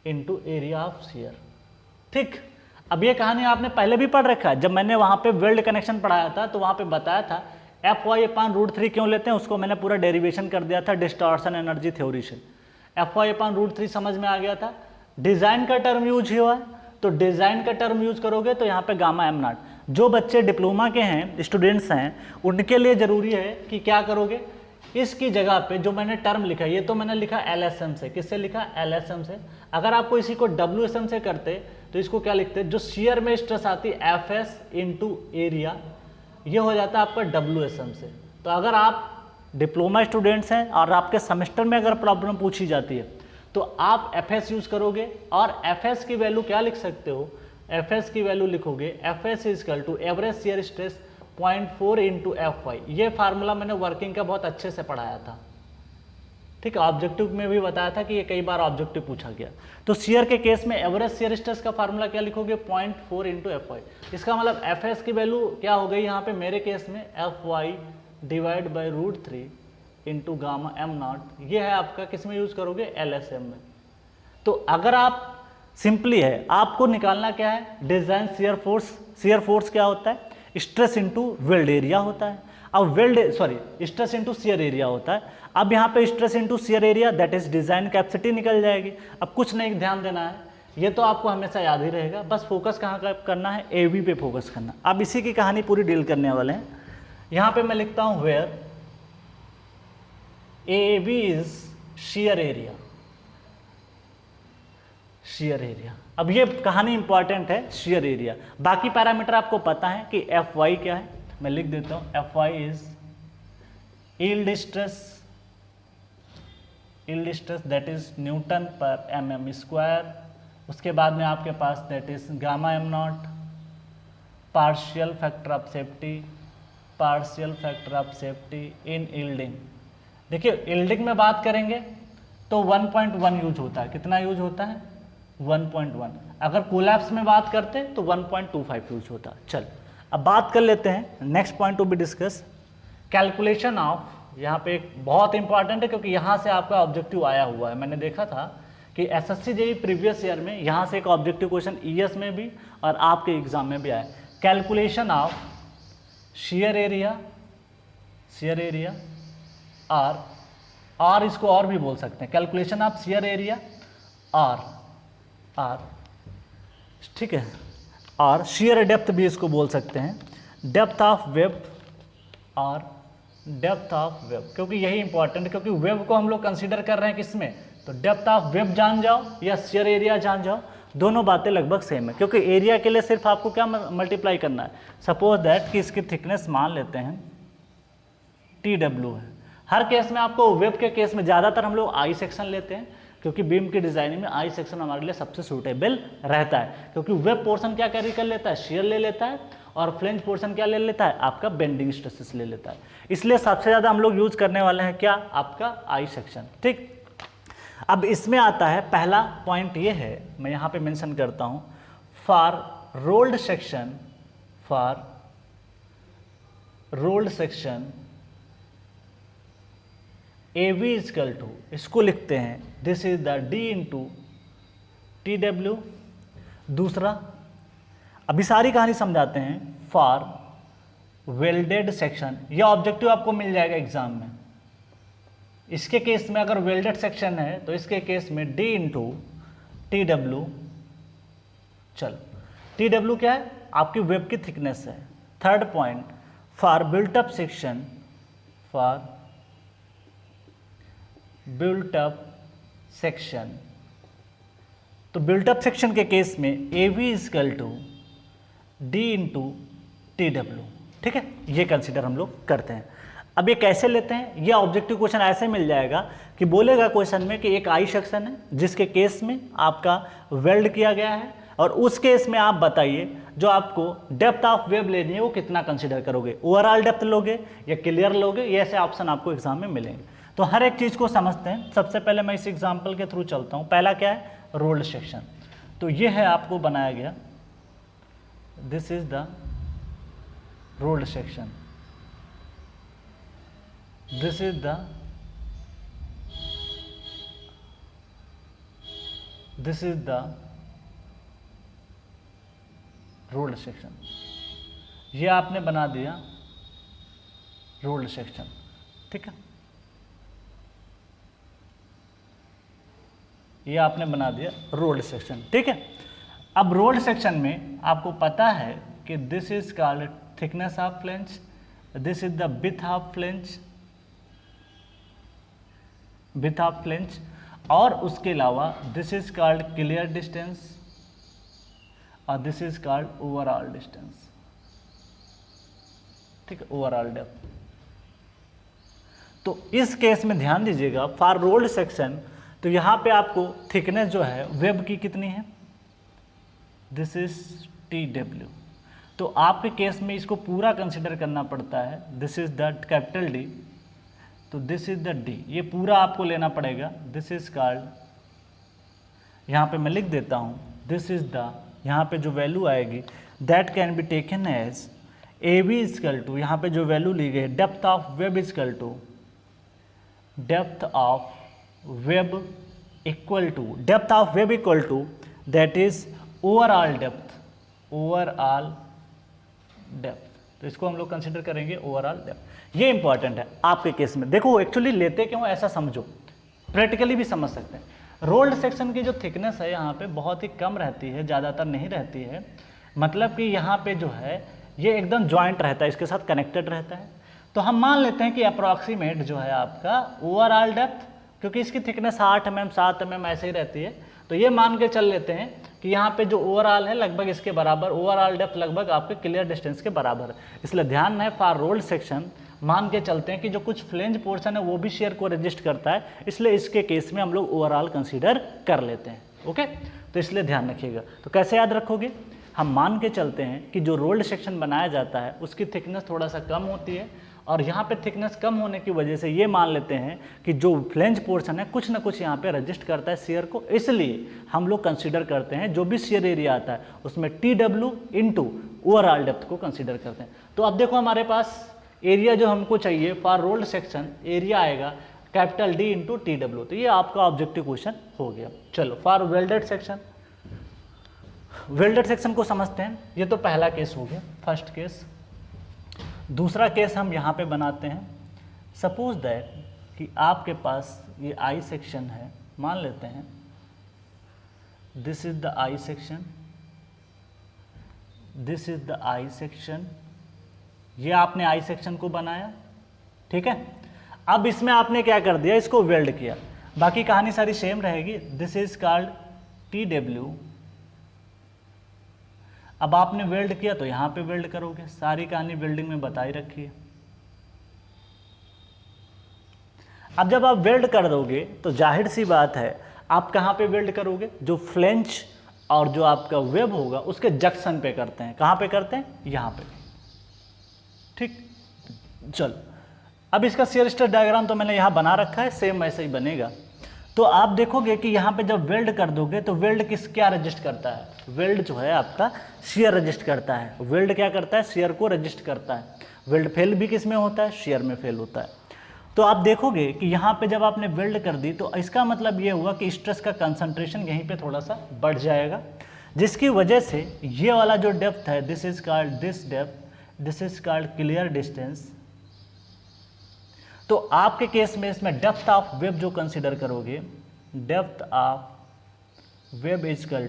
S1: into area of shear. ठीक, अब ये कहानी आपने पहले भी पढ़ रखा है। जब मैंने वहां पे वेल्ड कनेक्शन पढ़ाया था तो वहां पे बताया था एफ वाई अपान √3 क्यों लेते हैं, उसको मैंने पूरा डेरिवेशन कर दिया था डिस्टॉर्शन एनर्जी थ्योरी से। एफ वाई अपान √3 समझ में आ गया था। डिजाइन का टर्म यूज हुआ है तो डिजाइन का टर्म यूज करोगे तो यहाँ पे गामा एम नॉट। जो बच्चे डिप्लोमा के हैं, स्टूडेंट्स हैं, उनके लिए जरूरी है कि क्या करोगे, इसकी जगह पे जो मैंने टर्म लिखा, ये तो मैंने लिखा LSM से। किससे लिखा, LSM से। अगर आपको इसी को WSM से करते तो इसको क्या लिखते, जो शियर में स्ट्रेस आती FS इंटू एरिया, ये हो जाता है आपका WSM से। तो अगर आप डिप्लोमा स्टूडेंट्स हैं और आपके सेमेस्टर में अगर प्रॉब्लम पूछी जाती है तो आप FS यूज करोगे और FS की वैल्यू क्या लिख सकते हो, FS की वैल्यू लिखोगे FS equal to average shear stress 0.4 into FY। ये फार्मूला मैंने वर्किंग का बहुत अच्छे से पढ़ाया था, ठीक है। ऑब्जेक्टिव में भी बताया था कि ये कई बार ऑब्जेक्टिव पूछा गया। तो शियर के केस में एवरेज शियर स्ट्रेस का फार्मूला क्या लिखोगे, 0.4 इंटू FY। इसका मतलब FS की वैल्यू क्या हो गई यहाँ पे मेरे केस में, FY divide by √3 into gamma M not. ये है आपका किस में यूज करोगे, LSM में। तो अगर आप सिंपली है, आपको निकालना क्या है, design shear force. Shear force क्या होता है, स्ट्रेस इंटू वेल्ड एरिया होता है। अब स्ट्रेस इंटू शियर एरिया होता है। अब यहाँ पे stress into shear area that is design capacity निकल जाएगी। अब कुछ नहीं ध्यान देना है, ये तो आपको हमेशा याद ही रहेगा, बस फोकस कहाँ का करना है, AB पे फोकस करना। अब इसी की कहानी पूरी डील करने वाले हैं। यहाँ पे मैं लिखता हूँ where AB is shear area, shear area. अब ये कहानी इंपॉर्टेंट है, शियर एरिया। बाकी पैरामीटर आपको पता है कि FY क्या है, मैं लिख देता हूं, FY is yield stress that is newton per mm square. उसके बाद में आपके पास that is gamma M naught, partial factor of safety in yielding. देखिए यील्डिंग में बात करेंगे तो 1.1 यूज होता है। कितना यूज होता है, 1.1। अगर कोलैप्स में बात करते तो 1.25 यूज होता है। चल अब बात कर लेते हैं next point to be discuss, calculation of. यहाँ पे एक बहुत इंपॉर्टेंट है क्योंकि यहाँ से आपका ऑब्जेक्टिव आया हुआ है। मैंने देखा था कि SSC JEE प्रीवियस ईयर में यहाँ से एक ऑब्जेक्टिव क्वेश्चन ES में भी और आपके एग्जाम में भी आया। कैलकुलेशन ऑफ शियर एरिया और इसको और भी बोल सकते हैं, calculation of shear area are, ठीक है, और शियर डेप्थ भी इसको बोल सकते हैं, डेप्थ ऑफ वेब और डेप्थ ऑफ वेब। क्योंकि यही इंपॉर्टेंट है, क्योंकि वेब को हम लोग कंसीडर कर रहे हैं किसमें, तो डेप्थ ऑफ वेब जान जाओ या शियर एरिया जान जाओ, दोनों बातें लगभग सेम है। क्योंकि एरिया के लिए सिर्फ आपको क्या मल्टीप्लाई करना है, सपोज दैट कि इसकी थिकनेस मान लेते हैं TW है। हर केस में आपको वेब के केस में ज़्यादातर हम लोग आई सेक्शन लेते हैं क्योंकि बीम की डिजाइनिंग में आई सेक्शन हमारे लिए सबसे सूटेबल रहता है। क्योंकि वेब पोर्शन क्या कैरी कर लेता है, शेयर ले लेता है, और फ्लेंज पोर्शन क्या ले लेता है, आपका बेंडिंग स्ट्रेसेस ले लेता है। इसलिए सबसे ज़्यादा हम लोग यूज करने वाले हैं क्या, आपका आई सेक्शन। ठीक, अब इसमें आता है पहला पॉइंट ये है, मैं यहाँ पे मेंशन करता हूँ, for rolled section AB equal to, इसको लिखते हैं this is the D into TW। दूसरा, अभी सारी कहानी समझाते हैं, फॉर वेल्डेड सेक्शन, ये ऑब्जेक्टिव आपको मिल जाएगा एग्जाम में। इसके केस में अगर वेल्डेड सेक्शन है तो इसके केस में D इंटू टी डब्ल्यू, चल टी डब्ल्यू क्या है, आपकी वेब की थिकनेस है। Third point, for built up section, for built up section, तो बिल्ट अप सेक्शन के केस में A V equal to D into T W, ठीक है, ये कंसिडर हम लोग करते हैं। अब ये कैसे लेते हैं, ये ऑब्जेक्टिव क्वेश्चन ऐसे मिल जाएगा कि बोलेगा क्वेश्चन में कि एक आई सेक्शन है जिसके केस में आपका वेल्ड किया गया है, और उस केस में आप बताइए जो आपको डेप्थ ऑफ वेब लेनी है वो कितना कंसिडर करोगे, ओवरऑल डेप्थ लोगे या क्लियर लोगे, ये ऐसे ऑप्शन आपको एग्जाम में मिलेंगे। तो हर एक चीज़ को समझते हैं। सबसे पहले मैं इस एग्जाम्पल के थ्रू चलता हूँ। पहला क्या है, रोल्ड सेक्शन। तो ये है आपको बनाया गया, this is the rolled section, this is the rolled section. ये आपने बना दिया रोल्ड सेक्शन, ठीक है, ये आपने बना दिया रोल्ड सेक्शन, ठीक है। अब रोल्ड सेक्शन में आपको पता है कि this is called thickness of flange, this is the width of flange, width of flange, और उसके अलावा this is called clear distance और this is called overall distance, ठीक है, ओवरऑल डेप्थ। तो इस केस में ध्यान दीजिएगा, फॉर रोल्ड सेक्शन, तो यहाँ पे आपको थिकनेस जो है वेब की कितनी है, दिस इज टी डब्ल्यू। तो आपके केस में इसको पूरा कंसिडर करना पड़ता है, this is the capital D, तो दिस इज द डी, ये पूरा आपको लेना पड़ेगा। दिस इज कॉल्ड, यहाँ पे मैं लिख देता हूँ, दिस इज द, यहाँ पे जो वैल्यू आएगी that can be taken as A B equal to, यहाँ पे जो वैल्यू ली गई depth of web equal to, depth of web equal to, depth of web equal to that is overall depth, overall depth. तो इसको हम लोग consider करेंगे ओवरऑल डेप्थ। ये इंपॉर्टेंट है आपके केस में। देखो एक्चुअली लेते क्यों ऐसा समझो, प्रैक्टिकली भी समझ सकते हैं। रोल्ड सेक्शन की जो थिकनेस है यहाँ पे बहुत ही कम रहती है, ज़्यादातर नहीं रहती है, मतलब कि यहाँ पे जो है ये एकदम जॉइंट रहता है, इसके साथ कनेक्टेड रहता है। तो हम मान लेते हैं कि अप्रॉक्सीमेट जो है आपका ओवरऑल डेप्थ, क्योंकि इसकी थिकनेस 8 mm 7 mm ऐसे ही रहती है, तो ये मान के चल लेते हैं कि यहाँ पे जो ओवरऑल है लगभग इसके बराबर, ओवरऑल डेप्थ लगभग आपके क्लियर डिस्टेंस के बराबर है। इसलिए ध्यान है, फॉर रोल्ड सेक्शन मान के चलते हैं कि जो कुछ फ्लेंज पोर्शन है वो भी शेयर को रजिस्ट करता है, इसलिए इसके केस में हम लोग ओवरऑल कंसीडर कर लेते हैं। ओके, तो इसलिए ध्यान रखिएगा। तो कैसे याद रखोगे, हम मान के चलते हैं कि जो रोल्ड सेक्शन बनाया जाता है उसकी थिकनेस थोड़ा सा कम होती है, और यहाँ पे थिकनेस कम होने की वजह से ये मान लेते हैं कि जो फ्लेंज पोर्शन है कुछ ना कुछ यहाँ पे रजिस्ट करता है शेयर को, इसलिए हम लोग कंसीडर करते हैं जो भी शेयर एरिया आता है उसमें T W into overall depth को कंसीडर करते हैं। तो अब देखो हमारे पास एरिया जो हमको चाहिए फॉर रोल्ड सेक्शन, एरिया आएगा capital D into T W. तो ये आपका ऑब्जेक्टिव क्वेश्चन हो गया। चलो for welded section, welded section को समझते हैं। ये तो पहला केस हो गया, फर्स्ट केस। दूसरा केस हम यहाँ पे बनाते हैं। सपोज दैट कि आपके पास ये आई सेक्शन है, मान लेते हैं this is the I section, this is the I section. ये आपने आई सेक्शन को बनाया, ठीक है। अब इसमें आपने क्या कर दिया, इसको वेल्ड किया, बाकी कहानी सारी सेम रहेगी। This is called T W. अब आपने वेल्ड किया तो यहाँ पे वेल्ड करोगे, सारी कहानी वेल्डिंग में बताई रखी है। अब जब आप वेल्ड कर दोगे तो जाहिर सी बात है आप कहाँ पे वेल्ड करोगे, जो फ्लेंज और जो आपका वेब होगा उसके जंक्शन पे करते हैं। कहाँ पे करते हैं, यहाँ पे, ठीक। चल अब इसका शेयर स्ट्रेस डायग्राम तो मैंने यहाँ बना रखा है, सेम ऐसे ही बनेगा। तो आप देखोगे कि यहाँ पे जब वेल्ड कर दोगे तो वेल्ड क्या रजिस्ट करता है, वेल्ड जो है आपका शेयर रजिस्ट करता है। वेल्ड क्या करता है, शेयर को रजिस्ट करता है। वेल्ड फेल भी किस में होता है, शेयर में फेल होता है। तो आप देखोगे कि यहाँ पे जब आपने वेल्ड कर दी तो इसका मतलब ये हुआ कि स्ट्रेस का कंसंट्रेशन यहीं पे थोड़ा सा बढ़ जाएगा, जिसकी वजह से ये वाला जो डेप्थ है, this is called this depth, this is called clear distance. तो आपके केस में इसमें डेप्थ ऑफ वेब जो कंसीडर करोगे, depth of web equal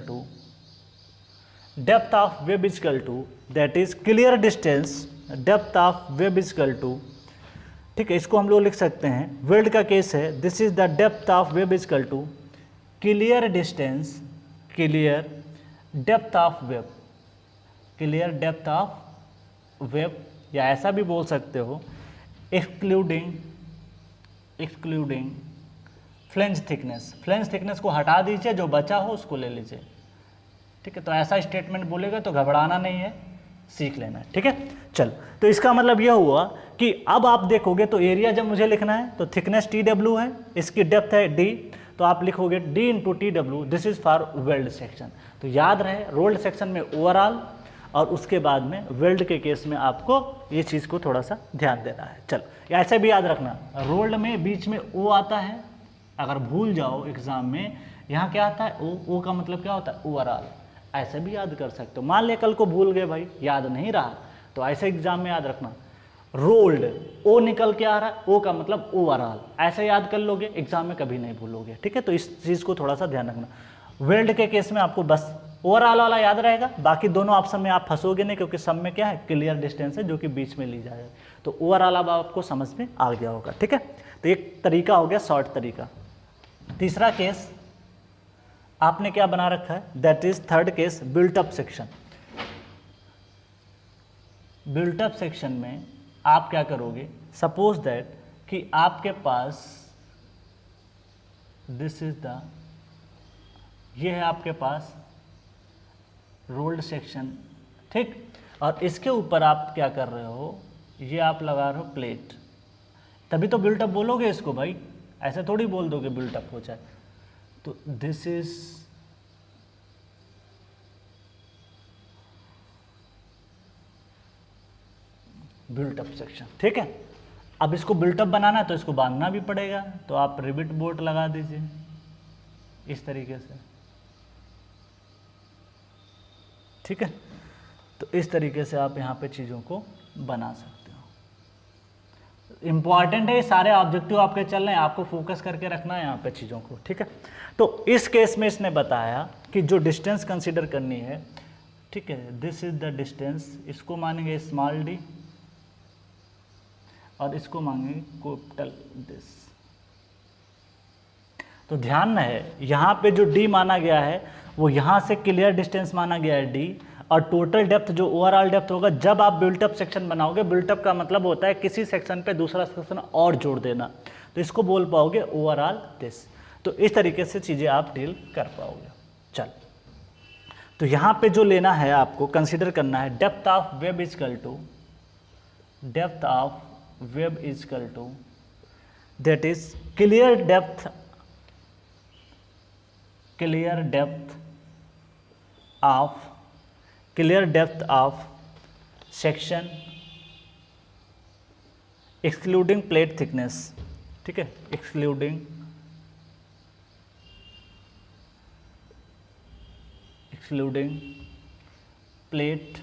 S1: to that is clear distance, depth of web equal to, ठीक है, इसको हम लोग लिख सकते हैं, वेल्ड का केस है, this is the depth of web equal to clear distance, clear depth of web, clear depth of web, या ऐसा भी बोल सकते हो excluding flange thickness, flange thickness को हटा दीजिए, जो बचा हो उसको ले लीजिए, ठीक है। तो ऐसा स्टेटमेंट बोलेगा तो घबराना नहीं है, सीख लेना है, ठीक है। चल, तो इसका मतलब यह हुआ कि अब आप देखोगे तो एरिया जब मुझे लिखना है तो थिकनेस TW है, इसकी डेप्थ है D, तो आप लिखोगे D into TW, this is for weld section. तो याद रहे रोल्ड सेक्शन में ओवरऑल, और उसके बाद में वेल्ड के केस में आपको ये चीज़ को थोड़ा सा ध्यान देना है। चलो, ऐसे भी याद रखना, रोल्ड में बीच में O आता है, अगर भूल जाओ एग्जाम में, यहाँ क्या आता है O का मतलब क्या होता है ओवरऑल, ऐसे भी याद कर सकते हो। मान लिया कल को भूल गए भाई, याद नहीं रहा, तो ऐसे एग्जाम में याद रखना, रोल्ड O निकल के आ रहा है, O का मतलब ओवरऑल, ऐसे याद कर लोगे, एग्जाम में कभी नहीं भूलोगे, ठीक है। तो इस चीज़ को थोड़ा सा ध्यान रखना। वेल्ड के केस में आपको बस ओवरऑल वाला याद रहेगा, बाकी दोनों ऑप्शन में आप फंसोगे नहीं, क्योंकि सब में क्या है क्लियर डिस्टेंस है जो कि बीच में ली जाए, तो ओवरऑल अब आपको समझ में आ गया होगा, ठीक है। तो एक तरीका हो गया शॉर्ट तरीका। तीसरा केस आपने क्या बना रखा है, that is third case built up section. Built up section में आप क्या करोगे, सपोज दैट कि आपके पास दिस इज द, ये है आपके पास रोल्ड सेक्शन, ठीक, और इसके ऊपर आप क्या कर रहे हो, ये आप लगा रहे हो प्लेट, तभी तो बिल्ट अप बोलोगे इसको भाई, ऐसे थोड़ी बोल दोगे बिल्ट अप हो जाए। तो this is built up section, ठीक है। अब इसको बिल्ट अप बनाना है तो इसको बांधना भी पड़ेगा, तो आप रिबिट बोल्ट लगा दीजिए इस तरीके से, ठीक है। तो इस तरीके से आप यहाँ पे चीज़ों को बना सकते हो। इंपॉर्टेंट है, ये सारे ऑब्जेक्टिव आपके चल रहे हैं, आपको फोकस करके रखना है यहाँ पे चीज़ों को, ठीक है। तो इस केस में इसने बताया कि जो डिस्टेंस कंसीडर करनी है, ठीक है, दिस इज द डिस्टेंस, इसको मानेंगे स्मॉल d और इसको मांगेंगे कैपिटल दिस। तो ध्यान है यहाँ पे जो d माना गया है वो यहाँ से क्लियर डिस्टेंस माना गया है d, और टोटल डेप्थ जो ओवरऑल डेप्थ होगा, जब आप बिल्टअप सेक्शन बनाओगे, बिल्टअप का मतलब होता है किसी सेक्शन पे दूसरा सेक्शन और जोड़ देना, तो इसको बोल पाओगे ओवरऑल दिस। तो इस तरीके से चीज़ें आप डील कर पाओगे। चल, तो यहाँ पे जो लेना है आपको कंसीडर करना है, depth of web equal to, depth of web equal to that is clear depth of section excluding plate thickness, ठीक है, एक्सक्लूडिंग प्लेट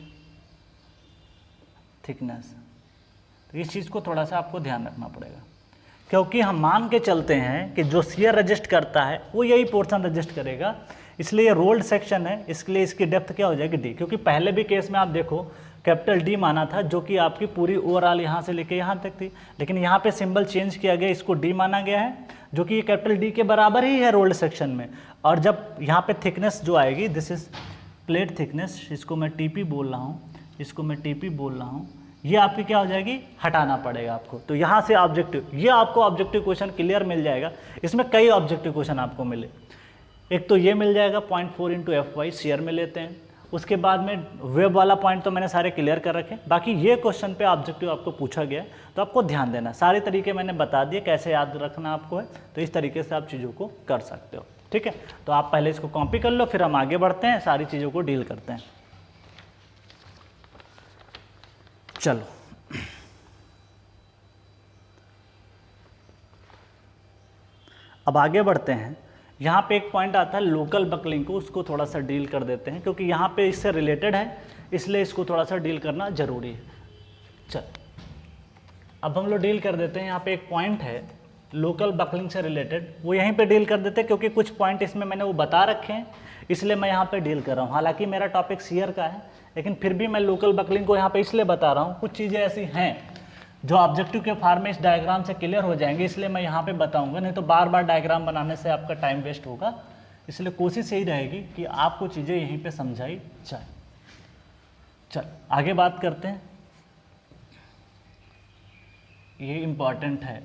S1: थिकनेस। तो इस चीज़ को थोड़ा सा आपको ध्यान रखना पड़ेगा, क्योंकि हम मान के चलते हैं कि जो शियर रजिस्ट करता है वो यही पोर्शन रजिस्ट करेगा, इसलिए रोल्ड सेक्शन है, इसके लिए इसकी डेप्थ क्या हो जाएगी d, क्योंकि पहले भी केस में आप देखो कैपिटल D माना था, जो कि आपकी पूरी ओवरऑल यहाँ से लेके यहाँ तक थी, लेकिन यहाँ पे सिंबल चेंज किया गया, इसको D माना गया है, जो कि ये कैपिटल D के बराबर ही है रोल्ड सेक्शन में। और जब यहाँ पे थिकनेस जो आएगी, दिस इज प्लेट थिकनेस, इसको मैं TP बोल रहा हूँ, इसको मैं TP बोल रहा हूँ, ये आपकी क्या हो जाएगी, हटाना पड़ेगा आपको। तो यहाँ से ऑब्जेक्टिव, ये आपको ऑब्जेक्टिव क्वेश्चन क्लियर मिल जाएगा। इसमें कई ऑब्जेक्टिव क्वेश्चन आपको मिले, एक तो ये मिल जाएगा 0.4 इंटू FY शेयर में लेते हैं, उसके बाद में वेब वाला पॉइंट तो मैंने सारे क्लियर कर रखे, बाकी ये क्वेश्चन पे ऑब्जेक्टिव आपको पूछा गया, तो आपको ध्यान देना, सारे तरीके मैंने बता दिए कैसे याद रखना आपको है, तो इस तरीके से आप चीज़ों को कर सकते हो, ठीक है। तो आप पहले इसको कॉपी कर लो, फिर हम आगे बढ़ते हैं, सारी चीज़ों को डील करते हैं। चलो, अब आगे बढ़ते हैं। यहाँ पे एक पॉइंट आता है लोकल बकलिंग को, उसको थोड़ा सा डील कर देते हैं, क्योंकि यहाँ पे इससे रिलेटेड है, इसलिए इसको थोड़ा सा डील करना जरूरी है। चल, अब हम लोग डील कर देते हैं, यहाँ पे एक पॉइंट है लोकल बकलिंग से रिलेटेड, वो यहीं पे डील कर देते हैं क्योंकि कुछ पॉइंट इसमें मैंने वो बता रखे हैं, इसलिए मैं यहाँ पे डील कर रहा हूँ। हालांकि मेरा टॉपिक सीयर का है, लेकिन फिर भी मैं लोकल बकलिंग को यहाँ पे इसलिए बता रहा हूँ, कुछ चीज़ें ऐसी हैं जो ऑब्जेक्टिव के फॉर्म में इस डायग्राम से क्लियर हो जाएंगे, इसलिए मैं यहाँ पे बताऊँगा, नहीं तो बार बार डायग्राम बनाने से आपका टाइम वेस्ट होगा। इसलिए कोशिश यही रहेगी कि आपको चीज़ें यहीं पर समझाई जाए। चल आगे बात करते हैं, ये इम्पॉर्टेंट है,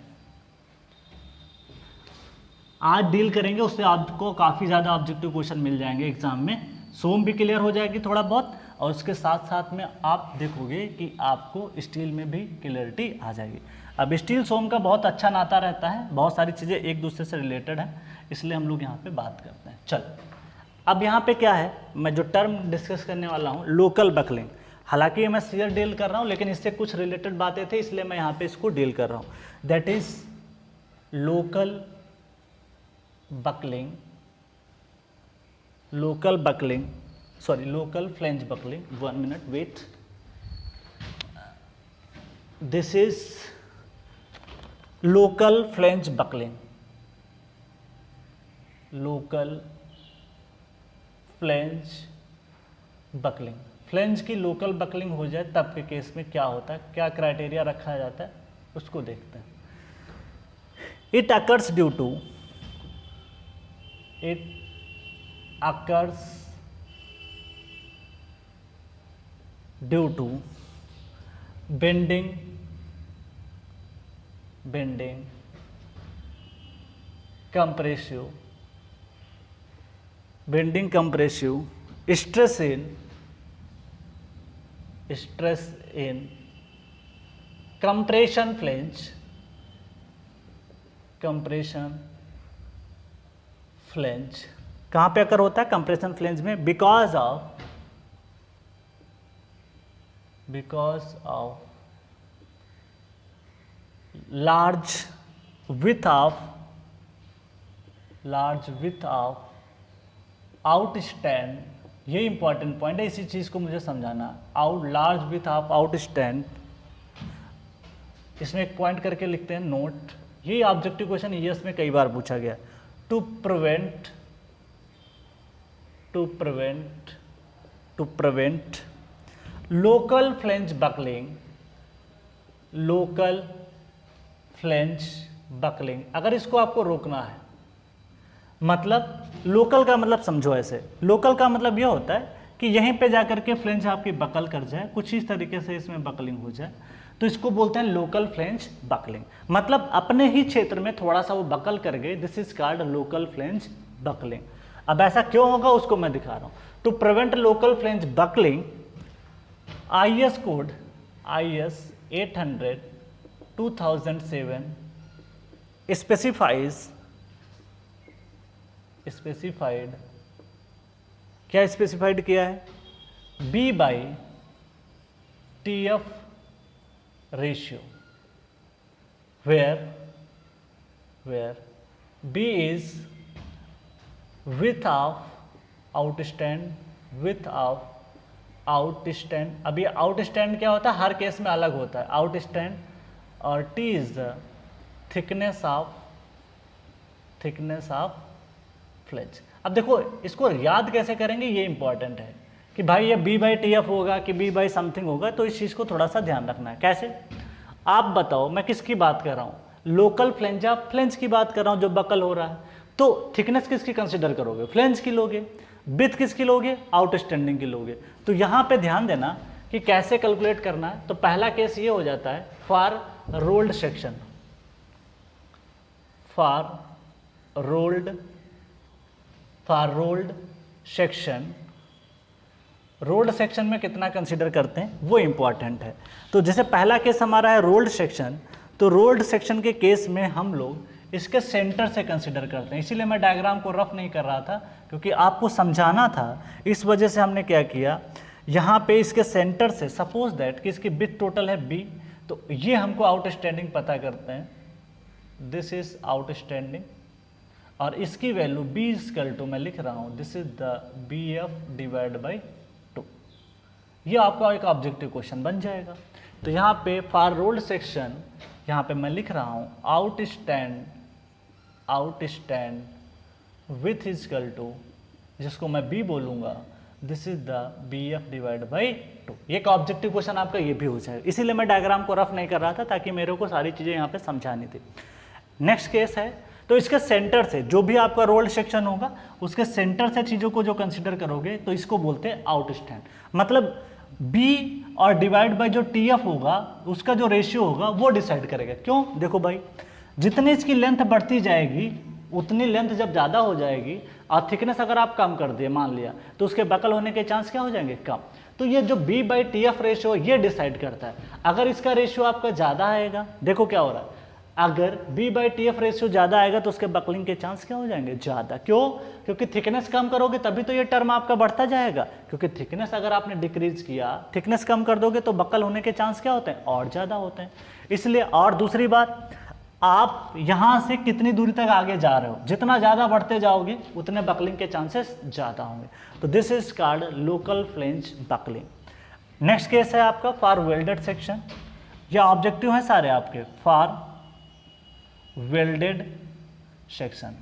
S1: आज डील करेंगे, उससे आपको काफ़ी ज़्यादा ऑब्जेक्टिव क्वेश्चन मिल जाएंगे एग्जाम में, सोम भी क्लियर हो जाएगी थोड़ा बहुत, और उसके साथ साथ में आप देखोगे कि आपको स्टील में भी क्लियरिटी आ जाएगी। अब स्टील सोम का बहुत अच्छा नाता रहता है, बहुत सारी चीज़ें एक दूसरे से रिलेटेड हैं, इसलिए हम लोग यहाँ पे बात करते हैं। चल, अब यहाँ पे क्या है, मैं जो टर्म डिस्कस करने वाला हूँ लोकल बकलिंग, हालांकि मैं सीयर डील कर रहा हूँ, लेकिन इससे कुछ रिलेटेड बातें थे, इसलिए मैं यहाँ पे इसको डील कर रहा हूँ। That is local buckling, local flange buckling. 1 minute, wait. This is local flange buckling, local flange buckling. Flange की लोकल बकलिंग हो जाए तब के केस में क्या होता है, क्या क्राइटेरिया रखा जाता है, उसको देखते हैं। It occurs due to, it occurs due to bending, compressive, stress in compression flange. कहाँ पे अकर होता है, कंप्रेशन फ्लेंज में, because of large width of outstand. ये इंपॉर्टेंट पॉइंट है, इसी चीज को मुझे समझाना। लार्ज विथ ऑफ आउटस्टैंड, इसमें एक पॉइंट करके लिखते हैं नोट। ये ऑब्जेक्टिव क्वेश्चन ईएस में कई बार पूछा गया। to prevent local flange buckling, अगर इसको आपको रोकना है, मतलब लोकल का मतलब समझो ऐसे, लोकल का मतलब यह होता है कि यहीं पे जाकर के फ्लेंज आपकी बकल कर जाए, कुछ इस तरीके से इसमें बकलिंग हो जाए, तो इसको बोलते हैं लोकल फ्लेंज बकलिंग। मतलब अपने ही क्षेत्र में थोड़ा सा वो बकल कर गए, this is called local flange buckling. अब ऐसा क्यों होगा उसको मैं दिखा रहा हूं। To prevent local flange buckling, IS code IS 800/2007 specified, क्या स्पेसिफाइड किया है, B/TF ratio, where B is width of outstand। अब ये आउटस्टैंड क्या होता है, हर केस में अलग होता है आउटस्टैंड, और T is the thickness of flange. अब देखो इसको याद कैसे करेंगे, ये इंपॉर्टेंट है कि भाई ये B/TF होगा कि B/ समथिंग होगा, तो इस चीज़ को थोड़ा सा ध्यान रखना है। कैसे, आप बताओ, मैं किसकी बात कर रहा हूँ, लोकल फ्लेंज या फ्लेंज की बात कर रहा हूँ जो बकल हो रहा है, तो थिकनेस किसकी कंसिडर करोगे, फ्लेंज की लोगे, विड्थ किसकी लोगे, आउटस्टैंडिंग की लोगे। तो यहाँ पे ध्यान देना कि कैसे कैलकुलेट करना है। तो पहला केस ये हो जाता है for rolled section, rolled section में कितना कंसीडर करते हैं वो इंपॉर्टेंट है। तो जैसे पहला केस हमारा है रोल्ड सेक्शन, तो रोल्ड सेक्शन के केस में हम लोग इसके सेंटर से कंसीडर करते हैं। इसीलिए मैं डायग्राम को रफ नहीं कर रहा था, क्योंकि आपको समझाना था, इस वजह से हमने क्या किया, यहाँ पे इसके सेंटर से, सपोज दैट कि इसकी विड्थ टोटल है B, तो ये हमको आउटस्टैंडिंग पता करते हैं, दिस इज आउटस्टैंडिंग, और इसकी वैल्यू B इक्वल टू, मैं लिख रहा हूँ, दिस इज द BF/2। ये आपका एक ऑब्जेक्टिव क्वेश्चन बन जाएगा। तो यहाँ पे फॉर रोल्ड सेक्शन, यहाँ पे मैं लिख रहा हूँ outstand width is equal to, जिसको मैं बी बोलूँगा, this is the B F divide by 2। एक ऑब्जेक्टिव क्वेश्चन आपका ये भी हो जाएगा, इसीलिए मैं डायग्राम को रफ नहीं कर रहा था ताकि मेरे को सारी चीज़ें यहाँ पे समझानी थी। नेक्स्ट केस है, तो इसके सेंटर से जो भी आपका रोल्ड सेक्शन होगा उसके सेंटर से चीज़ों को जो कंसिडर करोगे तो इसको बोलते हैं आउटस्टैंड। मतलब बी और डिवाइड बाई जो टी एफ होगा उसका जो रेशियो होगा वो डिसाइड करेगा। क्यों? देखो भाई, जितनी इसकी लेंथ बढ़ती जाएगी उतनी लेंथ जब ज़्यादा हो जाएगी और थिकनेस अगर आप कम कर दिए मान लिया, तो उसके बकल होने के चांस क्या हो जाएंगे? कम। तो ये जो B by T F ratio ये डिसाइड करता है। अगर इसका रेशियो आपका ज़्यादा आएगा, देखो क्या हो रहा है, अगर b by T F ratio ज़्यादा आएगा तो उसके बकलिंग के चांस क्या हो जाएंगे? ज़्यादा। क्यों? क्योंकि थिकनेस कम करोगे तभी तो ये टर्म आपका बढ़ता जाएगा, क्योंकि थिकनेस अगर आपने डिक्रीज किया, थिकनेस कम कर दोगे तो बकल होने के चांस क्या होते हैं? और ज़्यादा होते हैं। इसलिए, और दूसरी बात, आप यहाँ से कितनी दूरी तक आगे जा रहे हो, जितना ज़्यादा बढ़ते जाओगे उतने बकलिंग के चांसेस ज़्यादा होंगे। तो this is called local flange buckling. Next case है आपका फॉर वेल्डेड सेक्शन, या ऑब्जेक्टिव है सारे आपके for welded section.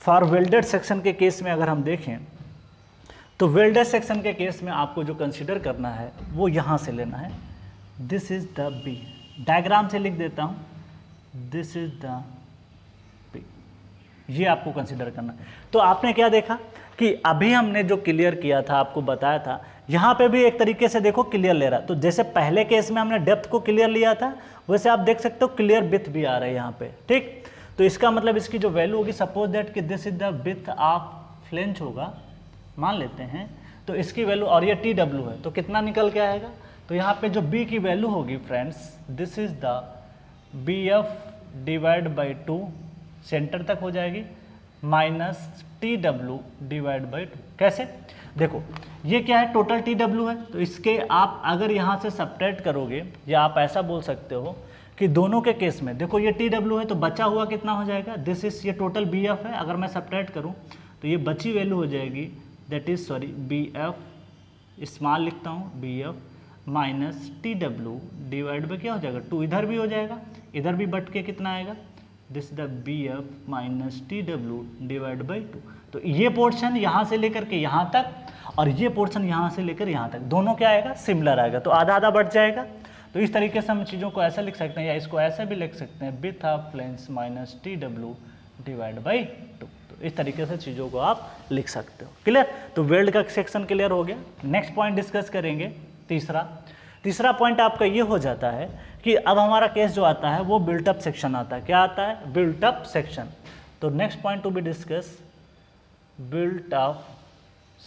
S1: For welded section के केस में अगर हम देखें तो वेल्डेड सेक्शन के केस में आपको जो कंसीडर करना है वो यहाँ से लेना है, this is the B. Diagram से लिख देता हूँ, दिस इज द बी, ये आपको कंसीडर करना है। तो आपने क्या देखा कि अभी हमने जो क्लियर किया था, आपको बताया था, यहाँ पे भी एक तरीके से देखो क्लियर ले रहा। तो जैसे पहले केस में हमने डेप्थ को क्लियर लिया था, वैसे आप देख सकते हो क्लियर विथ भी आ रहा है यहाँ पे, ठीक। तो इसका मतलब इसकी जो वैल्यू होगी, सपोज दैट कि this is the width of flange होगा, मान लेते हैं, तो इसकी वैल्यू, और ये टी डब्ल्यू है, तो कितना निकल के आएगा? तो यहाँ पे जो बी की वैल्यू होगी friends, this is the B F divide by 2, centre तक हो जाएगी, minus T W divide by 2। कैसे? देखो ये क्या है, टोटल टी डब्ल्यू है, तो इसके आप अगर यहाँ से सब्ट्रैक्ट करोगे, या आप ऐसा बोल सकते हो कि दोनों के केस में देखो ये टी डब्ल्यू है, तो बचा हुआ कितना हो जाएगा? दिस इज, ये टोटल बी एफ है, अगर मैं सब्ट्रैक्ट करूँ तो ये बची वैल्यू हो जाएगी, that is sorry B F, small लिखता हूँ, B F minus T W divide by क्या हो जाएगा? 2, इधर भी हो जाएगा, इधर भी बट के कितना आएगा? This the B F minus T W divide by 2। तो ये पोर्शन यहाँ से लेकर के यहाँ तक और ये पोर्शन यहाँ से लेकर यहाँ तक, दोनों क्या आएगा? सिमिलर आएगा, तो आधा आधा बढ़ जाएगा। तो इस तरीके से हम चीज़ों को ऐसा लिख सकते हैं, या इसको ऐसे भी लिख सकते हैं, width of flange minus T W divide by 2। तो इस तरीके से चीज़ों को आप लिख सकते हो। क्लियर? तो वेल्ड का सेक्शन क्लियर हो गया। नेक्स्ट पॉइंट डिस्कस करेंगे, तीसरा पॉइंट आपका ये हो जाता है कि अब हमारा केस जो आता है वो बिल्टअप सेक्शन आता है। क्या आता है? Built up section. तो next point to be discuss, built up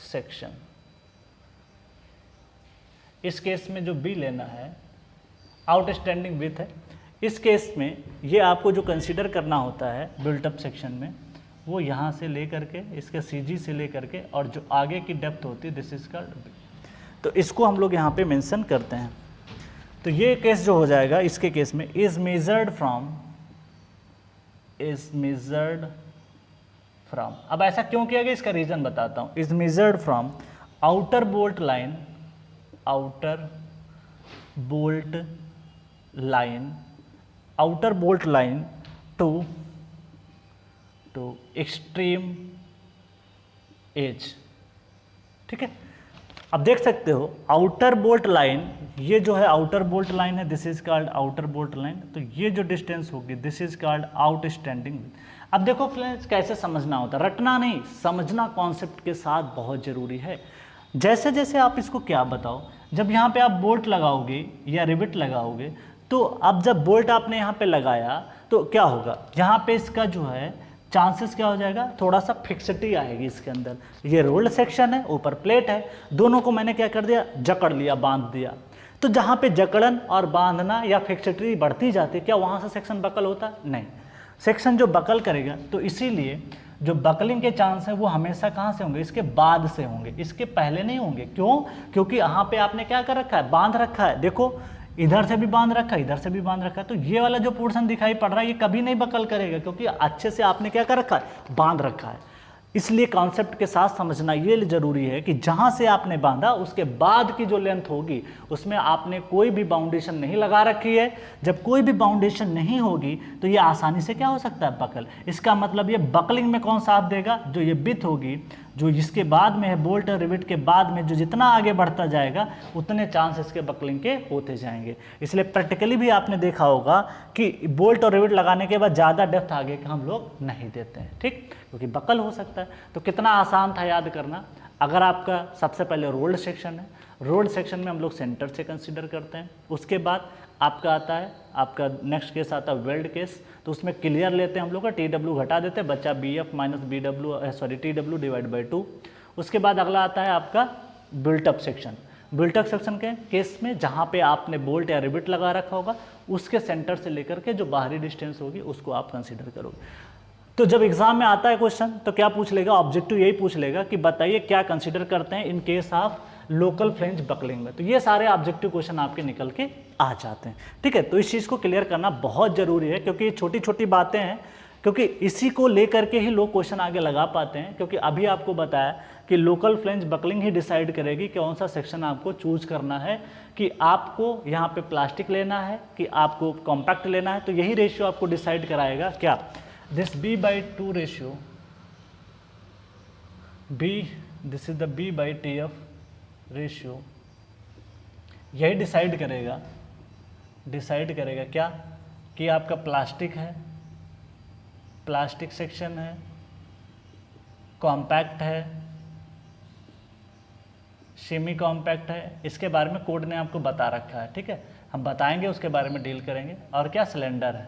S1: section. इस केस में जो बी लेना है, आउटस्टैंडिंग विथ है, इस केस में ये आपको जो कंसीडर करना होता है बिल्टअप सेक्शन में, वो यहाँ से ले करके, इसके सीजी से ले करके, और जो आगे की डेप्थ होती है, दिस इज कॉल्ड बी। तो इसको हम लोग यहाँ पे मेंशन करते हैं। तो ये केस जो हो जाएगा, इसके केस में इज मेजर्ड फ्रॉम, अब ऐसा क्यों किया गया, इसका रीजन बताता हूँ। Is measured from outer bolt line to extreme edge. ठीक है, अब देख सकते हो आउटर बोल्ट लाइन, ये जो है आउटर बोल्ट लाइन है, this is called outer bolt line. तो ये जो डिस्टेंस होगी, दिस इज कॉल्ड आउटस्टैंडिंग। अब देखो फ्रेंड्स, कैसे समझना होता है, रटना नहीं, समझना कॉन्सेप्ट के साथ बहुत जरूरी है। जैसे जैसे आप इसको क्या बताओ, जब यहाँ पे आप बोल्ट लगाओगे या रिविट लगाओगे, तो अब जब बोल्ट आपने यहाँ पे लगाया तो क्या होगा, यहाँ पे इसका जो है चांसेस क्या हो जाएगा, थोड़ा सा फिक्सिटी आएगी इसके अंदर। ये रोल्ड सेक्शन है, ऊपर प्लेट है, दोनों को मैंने क्या कर दिया, जकड़ लिया, बांध दिया। तो जहाँ पे जकड़न और बांधना या फिक्सिटी बढ़ती जाती है, क्या वहाँ से सेक्शन बकल होता? नहीं, सेक्शन जो बकल करेगा। तो इसीलिए जो बकलिंग के चांस है वो हमेशा कहाँ से होंगे, इसके बाद से होंगे, इसके पहले नहीं होंगे। क्यों? क्योंकि यहाँ पे आपने क्या कर रखा है, बांध रखा है। देखो इधर से भी बांध रखा है, इधर से भी बांध रखा है, तो ये वाला जो पोर्शन दिखाई पड़ रहा है ये कभी नहीं बकल करेगा, क्योंकि अच्छे से आपने क्या कर रखा है, बांध रखा है। इसलिए कॉन्सेप्ट के साथ समझना ये जरूरी है कि जहां से आपने बांधा उसके बाद की जो लेंथ होगी उसमें आपने कोई भी बाउंडेशन नहीं लगा रखी है। जब कोई भी बाउंडेशन नहीं होगी तो ये आसानी से क्या हो सकता है, बकल। इसका मतलब ये बकलिंग में कौन साथ देगा, जो ये बिथ होगी, जो इसके बाद में है बोल्ट और रिविट के बाद में जो जितना आगे बढ़ता जाएगा उतने चांस इसके बकलिंग के होते जाएंगे। इसलिए प्रैक्टिकली भी आपने देखा होगा कि बोल्ट और रिविट लगाने के बाद ज़्यादा डेप्थ आगे का हम लोग नहीं देते हैं, ठीक, क्योंकि बकल हो सकता है। तो कितना आसान था याद करना। अगर आपका सबसे पहले रोल्ड सेक्शन है, रोल्ड सेक्शन में हम लोग सेंटर से कंसीडर करते हैं। उसके बाद आपका आता है, आपका नेक्स्ट केस आता है वेल्ड केस, तो उसमें क्लियर लेते हैं हम लोग का, TW घटा देते हैं, बच्चा BF minus TW divide by 2। उसके बाद अगला आता है आपका बिल्टअप सेक्शन। बिल्टअप सेक्शन के केस में जहाँ पे आपने बोल्ट या रिबिट लगा रखा होगा उसके सेंटर से लेकर के जो बाहरी डिस्टेंस होगी उसको आप कंसीडर करोगे। तो जब एग्जाम में आता है क्वेश्चन तो क्या पूछ लेगा, ऑब्जेक्टिव यही पूछ लेगा कि बताइए क्या कंसीडर करते हैं in case of local flange buckling में। तो ये सारे ऑब्जेक्टिव क्वेश्चन आपके निकल के आ जाते हैं, ठीक है। तो इस चीज़ को क्लियर करना बहुत ज़रूरी है क्योंकि ये छोटी छोटी बातें हैं, क्योंकि इसी को लेकर के ही लोग क्वेश्चन आगे लगा पाते हैं। क्योंकि अभी आपको बताया कि लोकल फ्लेंज बकलिंग ही डिसाइड करेगी कि कौन सा सेक्शन आपको चूज करना है, कि आपको यहाँ पे प्लास्टिक लेना है कि आपको कॉम्पैक्ट लेना है। तो यही रेशियो आपको डिसाइड कराएगा क्या, this B/2 ratio, this is the B/TF ratio, यही डिसाइड करेगा क्या कि आपका प्लास्टिक है, प्लास्टिक सेक्शन है, कॉम्पैक्ट है, सेमी कॉम्पैक्ट है। इसके बारे में कोड ने आपको बता रखा है, ठीक है, हम बताएंगे उसके बारे में डील करेंगे। और क्या, सिलेंडर है,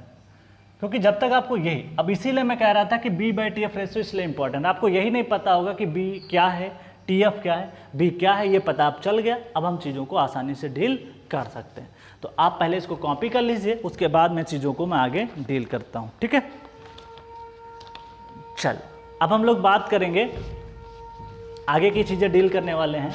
S1: क्योंकि जब तक आपको यही, अब इसीलिए मैं कह रहा था कि B/TF रेशियो इसलिए इंपॉर्टेंट है। आपको यही नहीं पता होगा कि B क्या है, TF क्या है, B क्या है, ये पता आप चल गया, अब हम चीज़ों को आसानी से डील कर सकते हैं। तो आप पहले इसको कॉपी कर लीजिए, उसके बाद में चीज़ों को मैं आगे डील करता हूँ, ठीक है। चल, अब हम लोग बात करेंगे आगे की चीज़ें डील करने वाले हैं।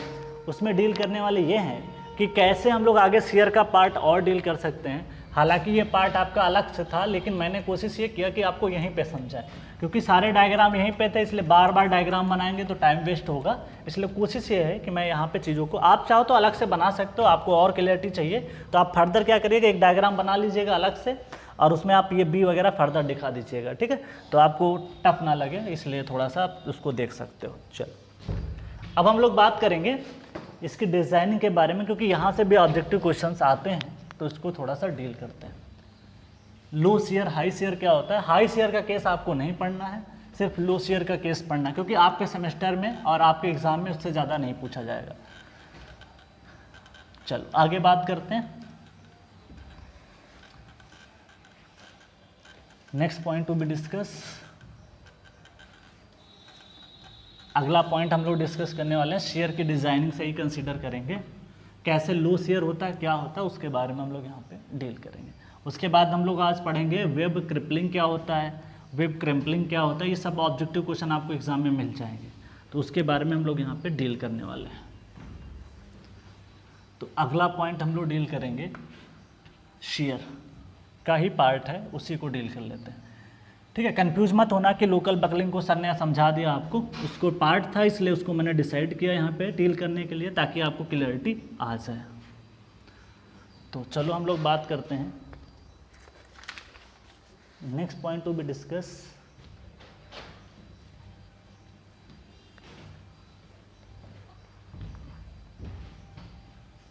S1: उसमें डील करने वाले ये हैं कि कैसे हम लोग आगे शेयर का पार्ट और डील कर सकते हैं। हालांकि ये पार्ट आपका अलग से था, लेकिन मैंने कोशिश ये किया कि आपको यहीं पे समझाएं, क्योंकि सारे डायग्राम यहीं पे थे, इसलिए बार बार डायग्राम बनाएंगे तो टाइम वेस्ट होगा। इसलिए कोशिश ये है कि मैं यहाँ पे चीज़ों को, आप चाहो तो अलग से बना सकते हो, आपको और क्लियरिटी चाहिए तो आप फर्दर क्या करिएगा, एक डायग्राम बना लीजिएगा अलग से और उसमें आप ये B वगैरह फर्दर दिखा दीजिएगा, ठीक है, तो आपको टफ ना लगे, इसलिए थोड़ा सा आप उसको देख सकते हो। चलो, अब हम लोग बात करेंगे इसकी डिज़ाइनिंग के बारे में, क्योंकि यहाँ से भी ऑब्जेक्टिव क्वेश्चंस आते हैं, तो इसको थोड़ा सा डील करते हैं। लो शेयर हाई शेयर क्या होता है, हाई शेयर का केस आपको नहीं पढ़ना है, सिर्फ लो शेयर का केस पढ़ना है, क्योंकि आपके सेमेस्टर में और आपके एग्जाम में उससे ज़्यादा नहीं पूछा जाएगा। चलो आगे बात करते हैं। Next point to be discuss, अगला पॉइंट हम लोग डिस्कस करने वाले हैं शेयर की डिज़ाइनिंग से ही कंसीडर करेंगे, कैसे लो शेयर होता है, क्या होता है, उसके बारे में हम लोग यहाँ पे डील करेंगे। उसके बाद हम लोग आज पढ़ेंगे वेब क्रिपलिंग क्या होता है, वेब क्रैम्पलिंग क्या होता है, ये सब ऑब्जेक्टिव क्वेश्चन आपको एग्जाम में मिल जाएंगे, तो उसके बारे में हम लोग यहाँ पे डील करने वाले हैं। तो अगला पॉइंट हम लोग डील करेंगे शेयर का ही पार्ट है, उसी को डील कर लेते हैं, ठीक है। कंफ्यूज मत होना कि लोकल बकलिंग को सर ने समझा दिया आपको, उसको पार्ट था इसलिए उसको मैंने डिसाइड किया यहाँ पे डील करने के लिए, ताकि आपको क्लियरिटी आ जाए। तो चलो हम लोग बात करते हैं next point to be discuss,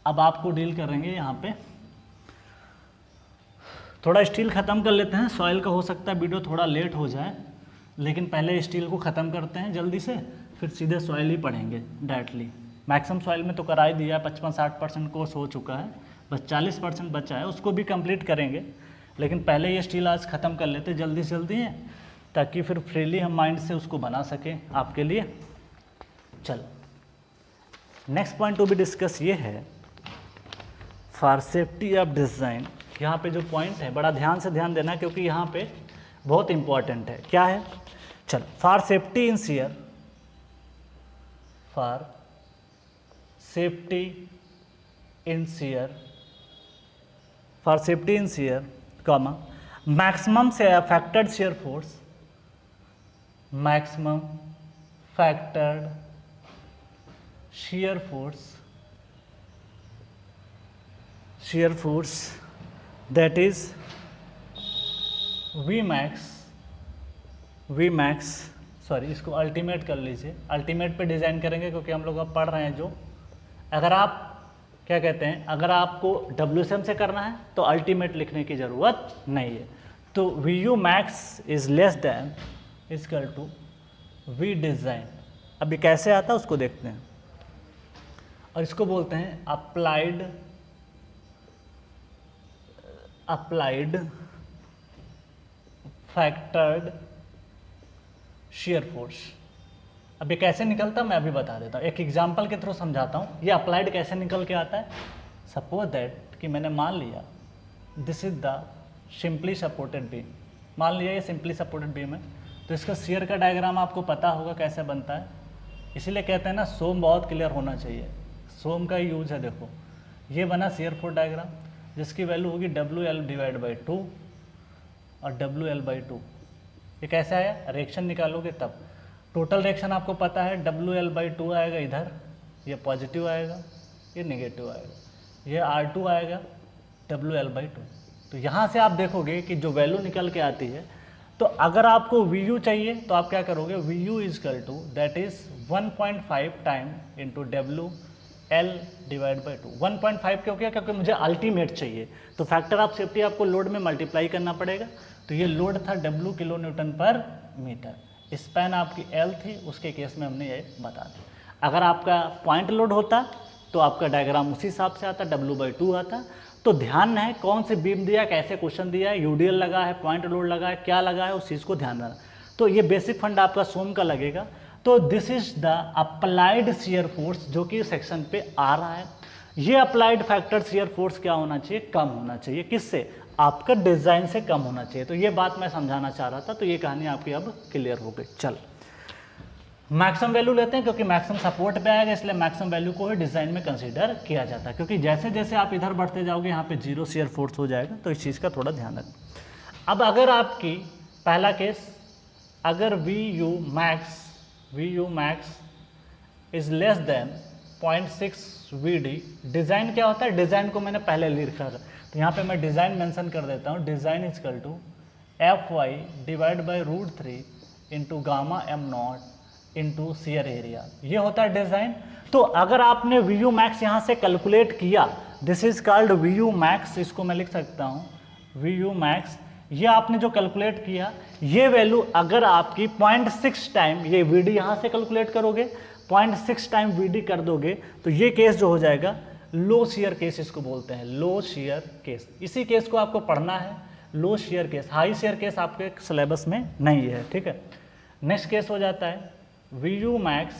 S1: अब आपको डील करेंगे यहाँ पे, थोड़ा स्टील ख़त्म कर लेते हैं, सॉइल का हो सकता है वीडियो थोड़ा लेट हो जाए, लेकिन पहले स्टील को ख़त्म करते हैं जल्दी से, फिर सीधे सॉइल ही पढ़ेंगे डायरेक्टली। मैक्सिमम सॉइल में तो करा ही दिया है, 55-60% कोर्स हो चुका है, बस 40% बचा है, उसको भी कंप्लीट करेंगे, लेकिन पहले ये स्टील आज ख़त्म कर लेते जल्दी से जल्दी है, ताकि फिर फ्रीली हम माइंड से उसको बना सकें आपके लिए। चलो, next point to be discuss ये है फॉर सेफ्टी ऑफ डिज़ाइन। यहाँ पे जो पॉइंट है बड़ा ध्यान से ध्यान देना, क्योंकि यहाँ पे बहुत इंपॉर्टेंट है। क्या है, चलो, for safety in shear, for safety in shear, for safety in shear, comma, maximum से affected shear force, maximum factored shear force that is Vmax, sorry इसको अल्टीमेट कर लीजिए, अल्टीमेट पे डिज़ाइन करेंगे क्योंकि हम लोग अब पढ़ रहे हैं जो, अगर आप क्या कहते हैं, अगर आपको WSM से करना है तो अल्टीमेट लिखने की ज़रूरत नहीं है। तो Vumax is less than equal to V design. अभी कैसे आता है उसको देखते हैं, और इसको बोलते हैं अप्लाइड फैक्टर्ड shear फोर्स। अब ये कैसे निकलता मैं अभी बता देता हूँ, एक एग्जांपल के थ्रू समझाता हूँ ये अप्लाइड कैसे निकल के आता है। सपोज दैट कि मैंने मान लिया this is the simply supported beam, मान लिया ये सिंपली सपोर्टेड बीम है, तो इसका shear का डायग्राम आपको पता होगा कैसे बनता है, इसीलिए कहते हैं ना सोम बहुत क्लियर होना चाहिए, सोम का यूज है। देखो ये बना shear फोर्स डायग्राम जिसकी वैल्यू होगी WL/2 और WL/2। ये कैसे आया, रिएक्शन निकालोगे तब, टोटल रिएक्शन आपको पता है WL/2 आएगा, इधर ये पॉजिटिव आएगा, ये नेगेटिव आएगा, ये R2 आएगा WL/2। तो यहाँ से आप देखोगे कि जो वैल्यू निकल के आती है, तो अगर आपको Vu चाहिए तो आप क्या करोगे, Vu is equal to that is 1.5 time into WL/2। 1.5 क्यों किया, क्योंकि मुझे अल्टीमेट चाहिए, तो फैक्टर ऑफ सेफ्टी आपको लोड में मल्टीप्लाई करना पड़ेगा। तो ये लोड था W kilo newton per metre, span आपकी L थी, उसके केस में हमने ये बता दिया। अगर आपका पॉइंट लोड होता तो आपका डायग्राम उसी हिसाब से आता, W/2 आता। तो ध्यान है कौन से बीम दिया, कैसे क्वेश्चन दिया है, UDL लगा है, पॉइंट लोड लगा है, क्या लगा है, उस चीज़ को ध्यान रखना। तो ये बेसिक फंड आपका सोम का लगेगा। तो this is the applied shear force जो कि सेक्शन पे आ रहा है। ये अप्लाइड फैक्टर shear फोर्स क्या होना चाहिए, कम होना चाहिए, किससे, आपका डिज़ाइन से कम होना चाहिए। तो ये बात मैं समझाना चाह रहा था, तो ये कहानी आपकी अब क्लियर हो गई। चल मैक्सिमम वैल्यू लेते हैं क्योंकि मैक्सिमम सपोर्ट पे आएगा, इसलिए मैक्सिमम वैल्यू को ही डिज़ाइन में कंसीडर किया जाता है, क्योंकि जैसे जैसे आप इधर बढ़ते जाओगे यहाँ पे 0 shear फोर्स हो जाएगा, तो इस चीज़ का थोड़ा ध्यान रखें। अब अगर आपकी पहला केस, अगर Vumax is less then 0.6 VD, design क्या होता है, डिज़ाइन को मैंने पहले लिखा था, तो यहाँ पे मैं डिज़ाइन मेंशन कर देता हूँ, design is equal to FY/√3 into gamma m0 into shear area, ये होता है डिज़ाइन। तो अगर आपने Vumax यहाँ से कैलकुलेट किया, दिस इज कॉल्ड Vumax, इसको मैं लिख सकता हूँ Vumax, ये आपने जो कैलकुलेट किया, ये वैल्यू अगर आपकी 0.6 टाइम, ये VD यहाँ से कैलकुलेट करोगे, 0.6 टाइम VD कर दोगे, तो ये केस जो हो जाएगा लो shear केस, इसको बोलते हैं लो shear केस। इसी केस को आपको पढ़ना है, लो shear case. High shear case आपके सिलेबस में नहीं है, ठीक है। नेक्स्ट केस हो जाता है Vumax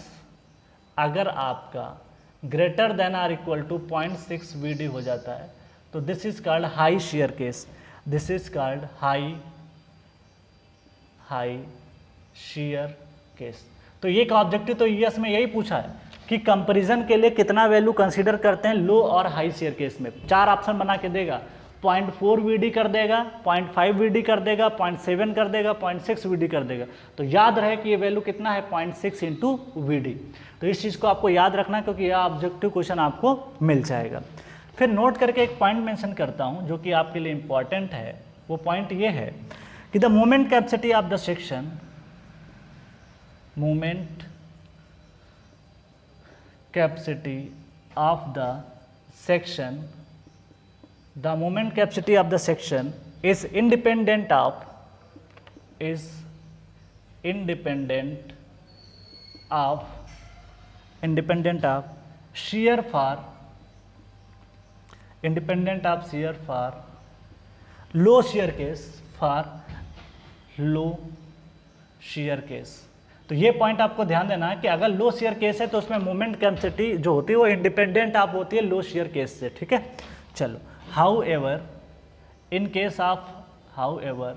S1: अगर आपका greater than or equal to 0.6 VD हो जाता है, तो this is called high shear case, this is called high shear case. तो ये का ऑब्जेक्टिव तो ईएस में यही पूछा है कि कंपैरिजन के लिए कितना वैल्यू कंसीडर करते हैं लो और हाई shear केस में। 4 ऑप्शन बना के देगा, 0.4 VD कर देगा, 0.5 VD कर देगा, 0.7 कर देगा, 0.6 VD कर देगा। तो याद रहे कि ये वैल्यू कितना है, 0.6 इंटू VD। तो इस चीज़ को आपको याद रखना है क्योंकि यह ऑब्जेक्टिव क्वेश्चन आपको मिल जाएगा। फिर नोट करके एक पॉइंट मेंशन करता हूँ जो कि आपके लिए इंपॉर्टेंट है, वो पॉइंट ये है कि the moment capacity of the section, moment capacity of the section, the moment capacity of the section is independent of shear for low shear case, for low shear case। तो ये point आपको ध्यान देना है कि अगर लो shear केस है तो उसमें मोमेंट कैपेसिटी जो होती है वो इंडिपेंडेंट आप होती है लो shear केस से, ठीक है। चलो however in case of, however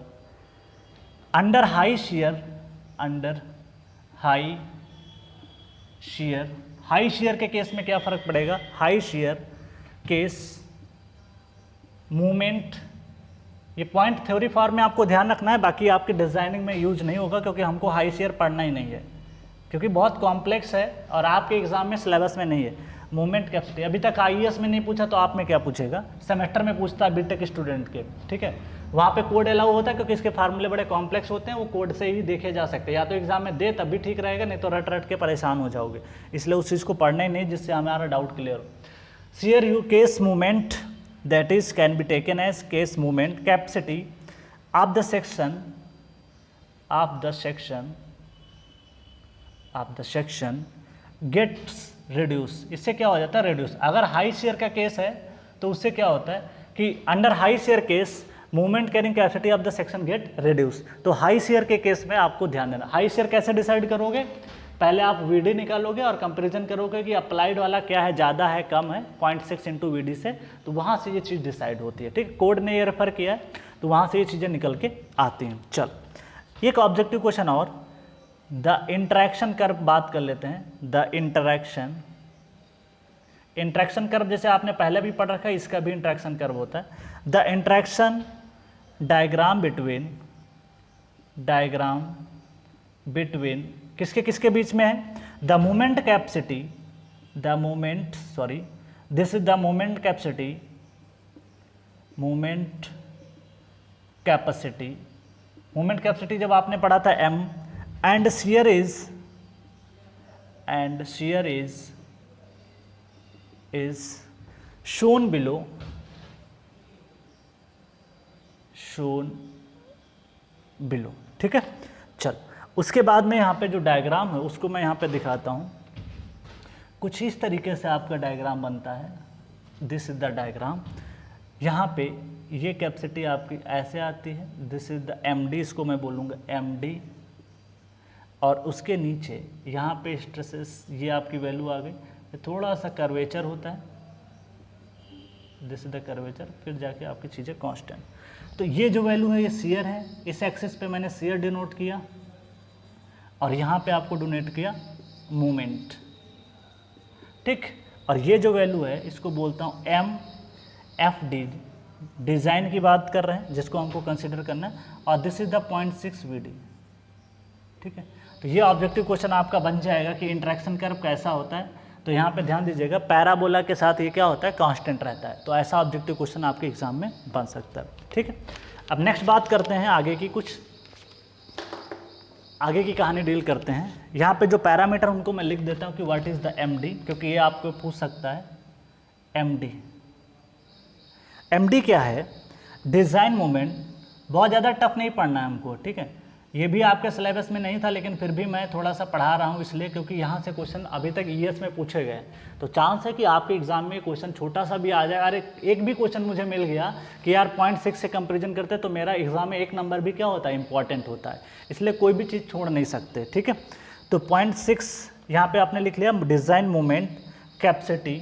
S1: under high shear के केस में क्या फर्क पड़ेगा, हाई shear केस मोमेंट, ये पॉइंट थ्योरी फॉर्म में आपको ध्यान रखना है, बाकी आपके डिजाइनिंग में यूज नहीं होगा क्योंकि हमको हाई shear पढ़ना ही नहीं है, क्योंकि बहुत कॉम्प्लेक्स है और आपके एग्जाम में सिलेबस में नहीं है। मूवमेंट कैपेसिटी अभी तक आईएएस में नहीं पूछा तो आप में क्या पूछेगा, सेमेस्टर में पूछता है बीटेक स्टूडेंट के, ठीक है। वहाँ पे कोड अलाउ होता है क्योंकि इसके फार्मूले बड़े कॉम्प्लेक्स होते हैं, वो कोड से ही देखे जा सकते हैं। या तो एग्जाम में दे तब भी ठीक रहेगा, नहीं तो रट रट के परेशान हो जाओगे, इसलिए उस चीज़ को पढ़ना ही नहीं जिससे हमारा डाउट क्लियर हो। Shear you case movement that is can be taken as case movement capacity of the section gets reduce. इससे क्या हो जाता है, रिड्यूस। अगर हाई शेयर का केस है तो उससे क्या होता है कि under high shear case movement carrying capacity of the section get reduce. तो हाई शेयर के केस में आपको ध्यान देना। हाई शेयर कैसे डिसाइड करोगे, पहले आप वीडी निकालोगे और कंपैरिजन करोगे कि अप्लाइड वाला क्या है, ज़्यादा है कम है, 0.6 इंटू वीडी से, तो वहाँ से ये चीज़ डिसाइड होती है, ठीक। कोड ने ये रेफर किया है तो वहाँ से ये चीज़ें निकल के आती हैं। चल एक ऑब्जेक्टिव क्वेश्चन और, द इंटरेक्शन कर्व बात कर लेते हैं। द इंटरेक्शन कर्व जैसे आपने पहले भी पढ़ रखा है, इसका भी इंटरेक्शन कर्व होता है। द इंटरेक्शन डायग्राम बिटवीन किसके किसके बीच में है, the moment capacity, this is the moment capacity जब आपने पढ़ा था m, and shear is shown below, ठीक है। चल उसके बाद में यहाँ पे जो डायग्राम है उसको मैं यहाँ पे दिखाता हूँ। कुछ इस तरीके से आपका डायग्राम बनता है, दिस इज द डायग्राम। यहाँ पे ये कैपेसिटी आपकी ऐसे आती है, दिस इज द MD, इसको मैं बोलूँगा MD, और उसके नीचे यहाँ पे स्ट्रेसेस, ये आपकी वैल्यू आ गई। थोड़ा सा कर्वेचर होता है, दिस इज द कर्वेचर, फिर जाके आपकी चीज़ें कांस्टेंट। तो ये जो वैल्यू है ये शेयर है, इस एक्सिस पे मैंने शेयर डिनोट किया और यहाँ पे आपको डोनेट किया मूवमेंट, ठीक। और ये जो वैल्यू है इसको बोलता हूँ MFD, डिज़ाइन की बात कर रहे हैं जिसको हमको कंसिडर करना है, और दिस इज द 0.6 VD, ठीक है। तो ये ऑब्जेक्टिव क्वेश्चन आपका बन जाएगा कि इंटरेक्शन कर्व कैसा होता है। तो यहाँ पे ध्यान दीजिएगा, पैराबोला के साथ ये क्या होता है, कांस्टेंट रहता है। तो ऐसा ऑब्जेक्टिव क्वेश्चन आपके एग्जाम में बन सकता है, ठीक है। अब नेक्स्ट बात करते हैं आगे की कहानी डील करते हैं। यहाँ पे जो पैरामीटर उनको मैं लिख देता हूँ कि व्हाट इज़ द MD, क्योंकि ये आपको पूछ सकता है। MD क्या है, डिज़ाइन मोमेंट। बहुत ज़्यादा टफ नहीं पढ़ना है हमको, ठीक है। ये भी आपके सिलेबस में नहीं था लेकिन फिर भी मैं थोड़ा सा पढ़ा रहा हूँ इसलिए क्योंकि यहाँ से क्वेश्चन अभी तक ES में पूछे गए, तो चांस है कि आपके एग्जाम में क्वेश्चन छोटा सा भी आ जाए। अरे एक भी क्वेश्चन मुझे मिल गया कि यार 0.6 से कंपेरिजन करते तो मेरा एग्जाम में 1 नंबर भी क्या होता है, इंपॉर्टेंट होता है। इसलिए कोई भी चीज़ छोड़ नहीं सकते, ठीक है। तो 0.6 यहाँ पर आपने लिख लिया। Design moment capacity,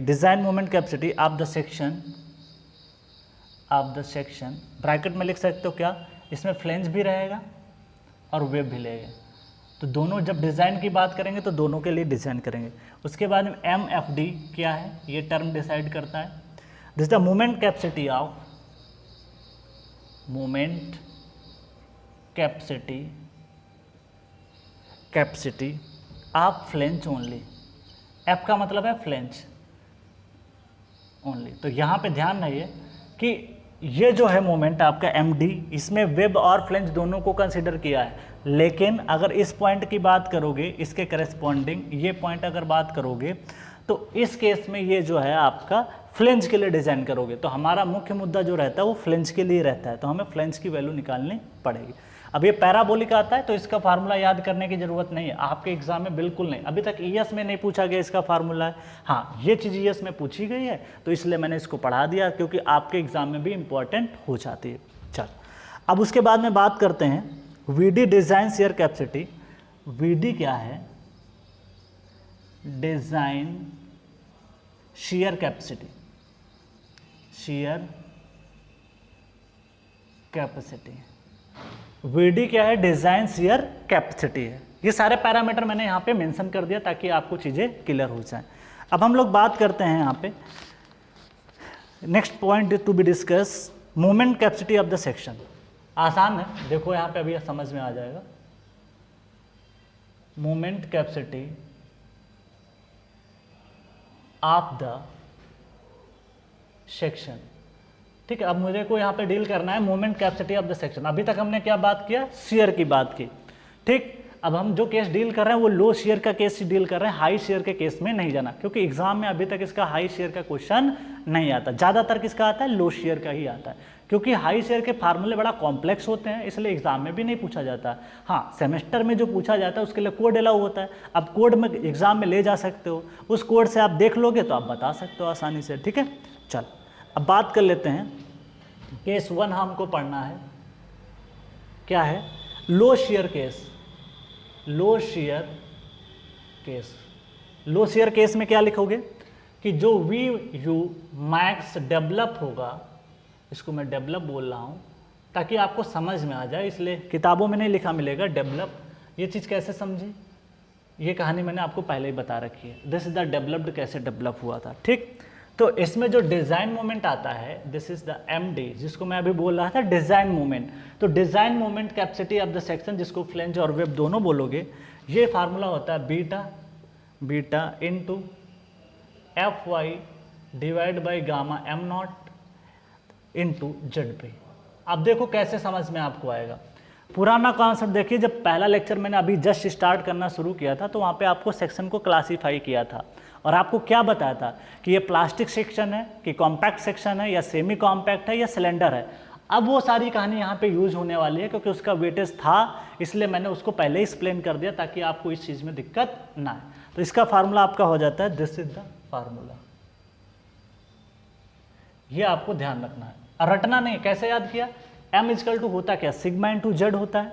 S1: design moment capacity of the section, bracket में लिख सकते हो क्या, इसमें फ्लेंज भी रहेगा और वेब भी रहेगा। तो दोनों जब डिज़ाइन की बात करेंगे तो दोनों के लिए डिज़ाइन करेंगे। उसके बाद में MFD क्या है, ये टर्म डिसाइड करता है। This the moment capacity of flange only. F का मतलब है फ्लेंज ओनली। तो यहाँ पे ध्यान रहिए कि ये जो है मोमेंट आपका MD, इसमें वेब और फ्लेंज दोनों को कंसीडर किया है। लेकिन अगर इस पॉइंट की बात करोगे, इसके करेस्पॉन्डिंग ये पॉइंट अगर बात करोगे तो इस केस में ये जो है आपका फ्लेंज के लिए डिज़ाइन करोगे। तो हमारा मुख्य मुद्दा जो रहता है वो फ्लेंज के लिए रहता है, तो हमें फ्लेंज की वैल्यू निकालनी पड़ेगी। अब ये पैराबोलिक आता है तो इसका फार्मूला याद करने की ज़रूरत नहीं है आपके एग्जाम में, बिल्कुल नहीं। अभी तक ES में नहीं पूछा गया इसका फार्मूला है। हाँ, ये चीज़ ES में पूछी गई है तो इसलिए मैंने इसको पढ़ा दिया क्योंकि आपके एग्जाम में भी इंपॉर्टेंट हो जाती है। चल अब उसके बाद में बात करते हैं VD, design share capacity. VD क्या है, डिज़ाइन शेयर कैपेसिटी, VD क्या है, डिज़ाइन शेयर कैपेसिटी है। ये सारे पैरामीटर मैंने यहाँ पे मेंशन कर दिया ताकि आपको चीज़ें क्लियर हो जाएं। अब हम लोग बात करते हैं यहाँ पे next point to be discuss, moment capacity of the section. आसान है, देखो यहाँ पे अभी समझ में आ जाएगा। Moment capacity of the section, ठीक है। अब मुझे को यहाँ पे डील करना है moment capacity of the section. अभी तक हमने क्या बात किया, शियर की बात की, ठीक। अब हम जो केस डील कर रहे हैं वो लो शेयर का केस डील कर रहे हैं, हाई शेयर के केस में नहीं जाना, क्योंकि एग्जाम में अभी तक इसका हाई शेयर का क्वेश्चन नहीं आता। ज़्यादातर किसका आता है, लो शेयर का ही आता है, क्योंकि हाई शेयर के फार्मूले बड़ा कॉम्प्लेक्स होते हैं, इसलिए एग्जाम में भी नहीं पूछा जाता। हाँ, सेमेस्टर में जो पूछा जाता है उसके लिए कोड अलाउ होता है। अब कोड में एग्जाम में ले जा सकते हो, उस कोड से आप देख लोगे तो आप बता सकते हो आसानी से, ठीक है। चल अब बात कर लेते हैं, केस 1 हमको पढ़ना है, क्या है, लो शेयर केस। लो शेयर केस, लो शेयर केस में क्या लिखोगे कि जो वी यू मैक्स डेवलप होगा, इसको मैं डेवलप बोल रहा हूँ ताकि आपको समझ में आ जाए, इसलिए किताबों में नहीं लिखा मिलेगा डेवलप। ये चीज़ कैसे समझी, ये कहानी मैंने आपको पहले ही बता रखी है। दिस इज द डेवलप्ड, कैसे डेवलप हुआ था, ठीक। तो इसमें जो डिज़ाइन मोमेंट आता है, दिस इज द MD, जिसको मैं अभी बोल रहा था डिज़ाइन मोमेंट। तो design moment capacity of the section, जिसको फ्लेंज और वेब दोनों बोलोगे, ये फार्मूला होता है beta into FY divide by gamma M0 into ZP। अब देखो कैसे समझ में आपको आएगा। पुराना कॉन्सेप्ट देखिए, जब पहला लेक्चर मैंने अभी जस्ट स्टार्ट करना शुरू किया था तो वहाँ पे आपको सेक्शन को क्लासीफाई किया था और आपको क्या बताया था कि ये प्लास्टिक सेक्शन है कि कॉम्पैक्ट सेक्शन है या सेमी कॉम्पैक्ट है या सिलेंडर है। अब वो सारी कहानी यहाँ पे यूज होने वाली है, क्योंकि उसका वेटेज था, इसलिए मैंने उसको पहले ही एक्सप्लेन कर दिया ताकि आपको इस चीज़ में दिक्कत ना आए। तो इसका फार्मूला आपका हो जाता है, दिस इज द फार्मूला। ये आपको ध्यान रखना है और रटना नहीं। कैसे याद किया, M इजकल टू होता क्या, सिग्मा इंटू जेड होता है।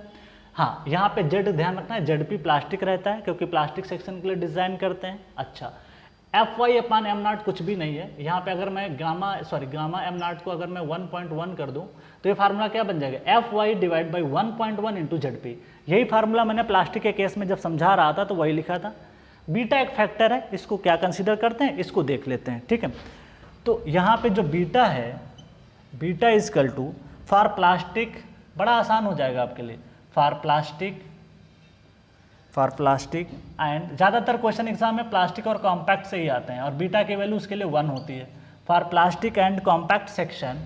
S1: हाँ, यहाँ पे जेड ध्यान रखना है, ZP प्लास्टिक रहता है क्योंकि प्लास्टिक सेक्शन के लिए डिजाइन करते हैं। अच्छा, FY अपान M0 कुछ भी नहीं है। यहाँ पे अगर मैं गामा M0 को अगर मैं 1.1 कर दूँ तो ये फार्मूला क्या बन जाएगा, FY divide by 1.1 into ZP। यही फार्मूला मैंने प्लास्टिक के केस में जब समझा रहा था तो वही लिखा था। बीटा एक फैक्टर है, इसको क्या कंसिडर करते हैं, इसको देख लेते हैं, ठीक है। तो यहाँ पे जो बीटा है, beta is equal to for plastic, बड़ा आसान हो जाएगा आपके लिए, फॉर प्लास्टिक एंड, ज़्यादातर क्वेश्चन एग्जाम में प्लास्टिक और कॉम्पैक्ट से ही आते हैं और बीटा की वैल्यू उसके लिए 1 होती है। For plastic and compact section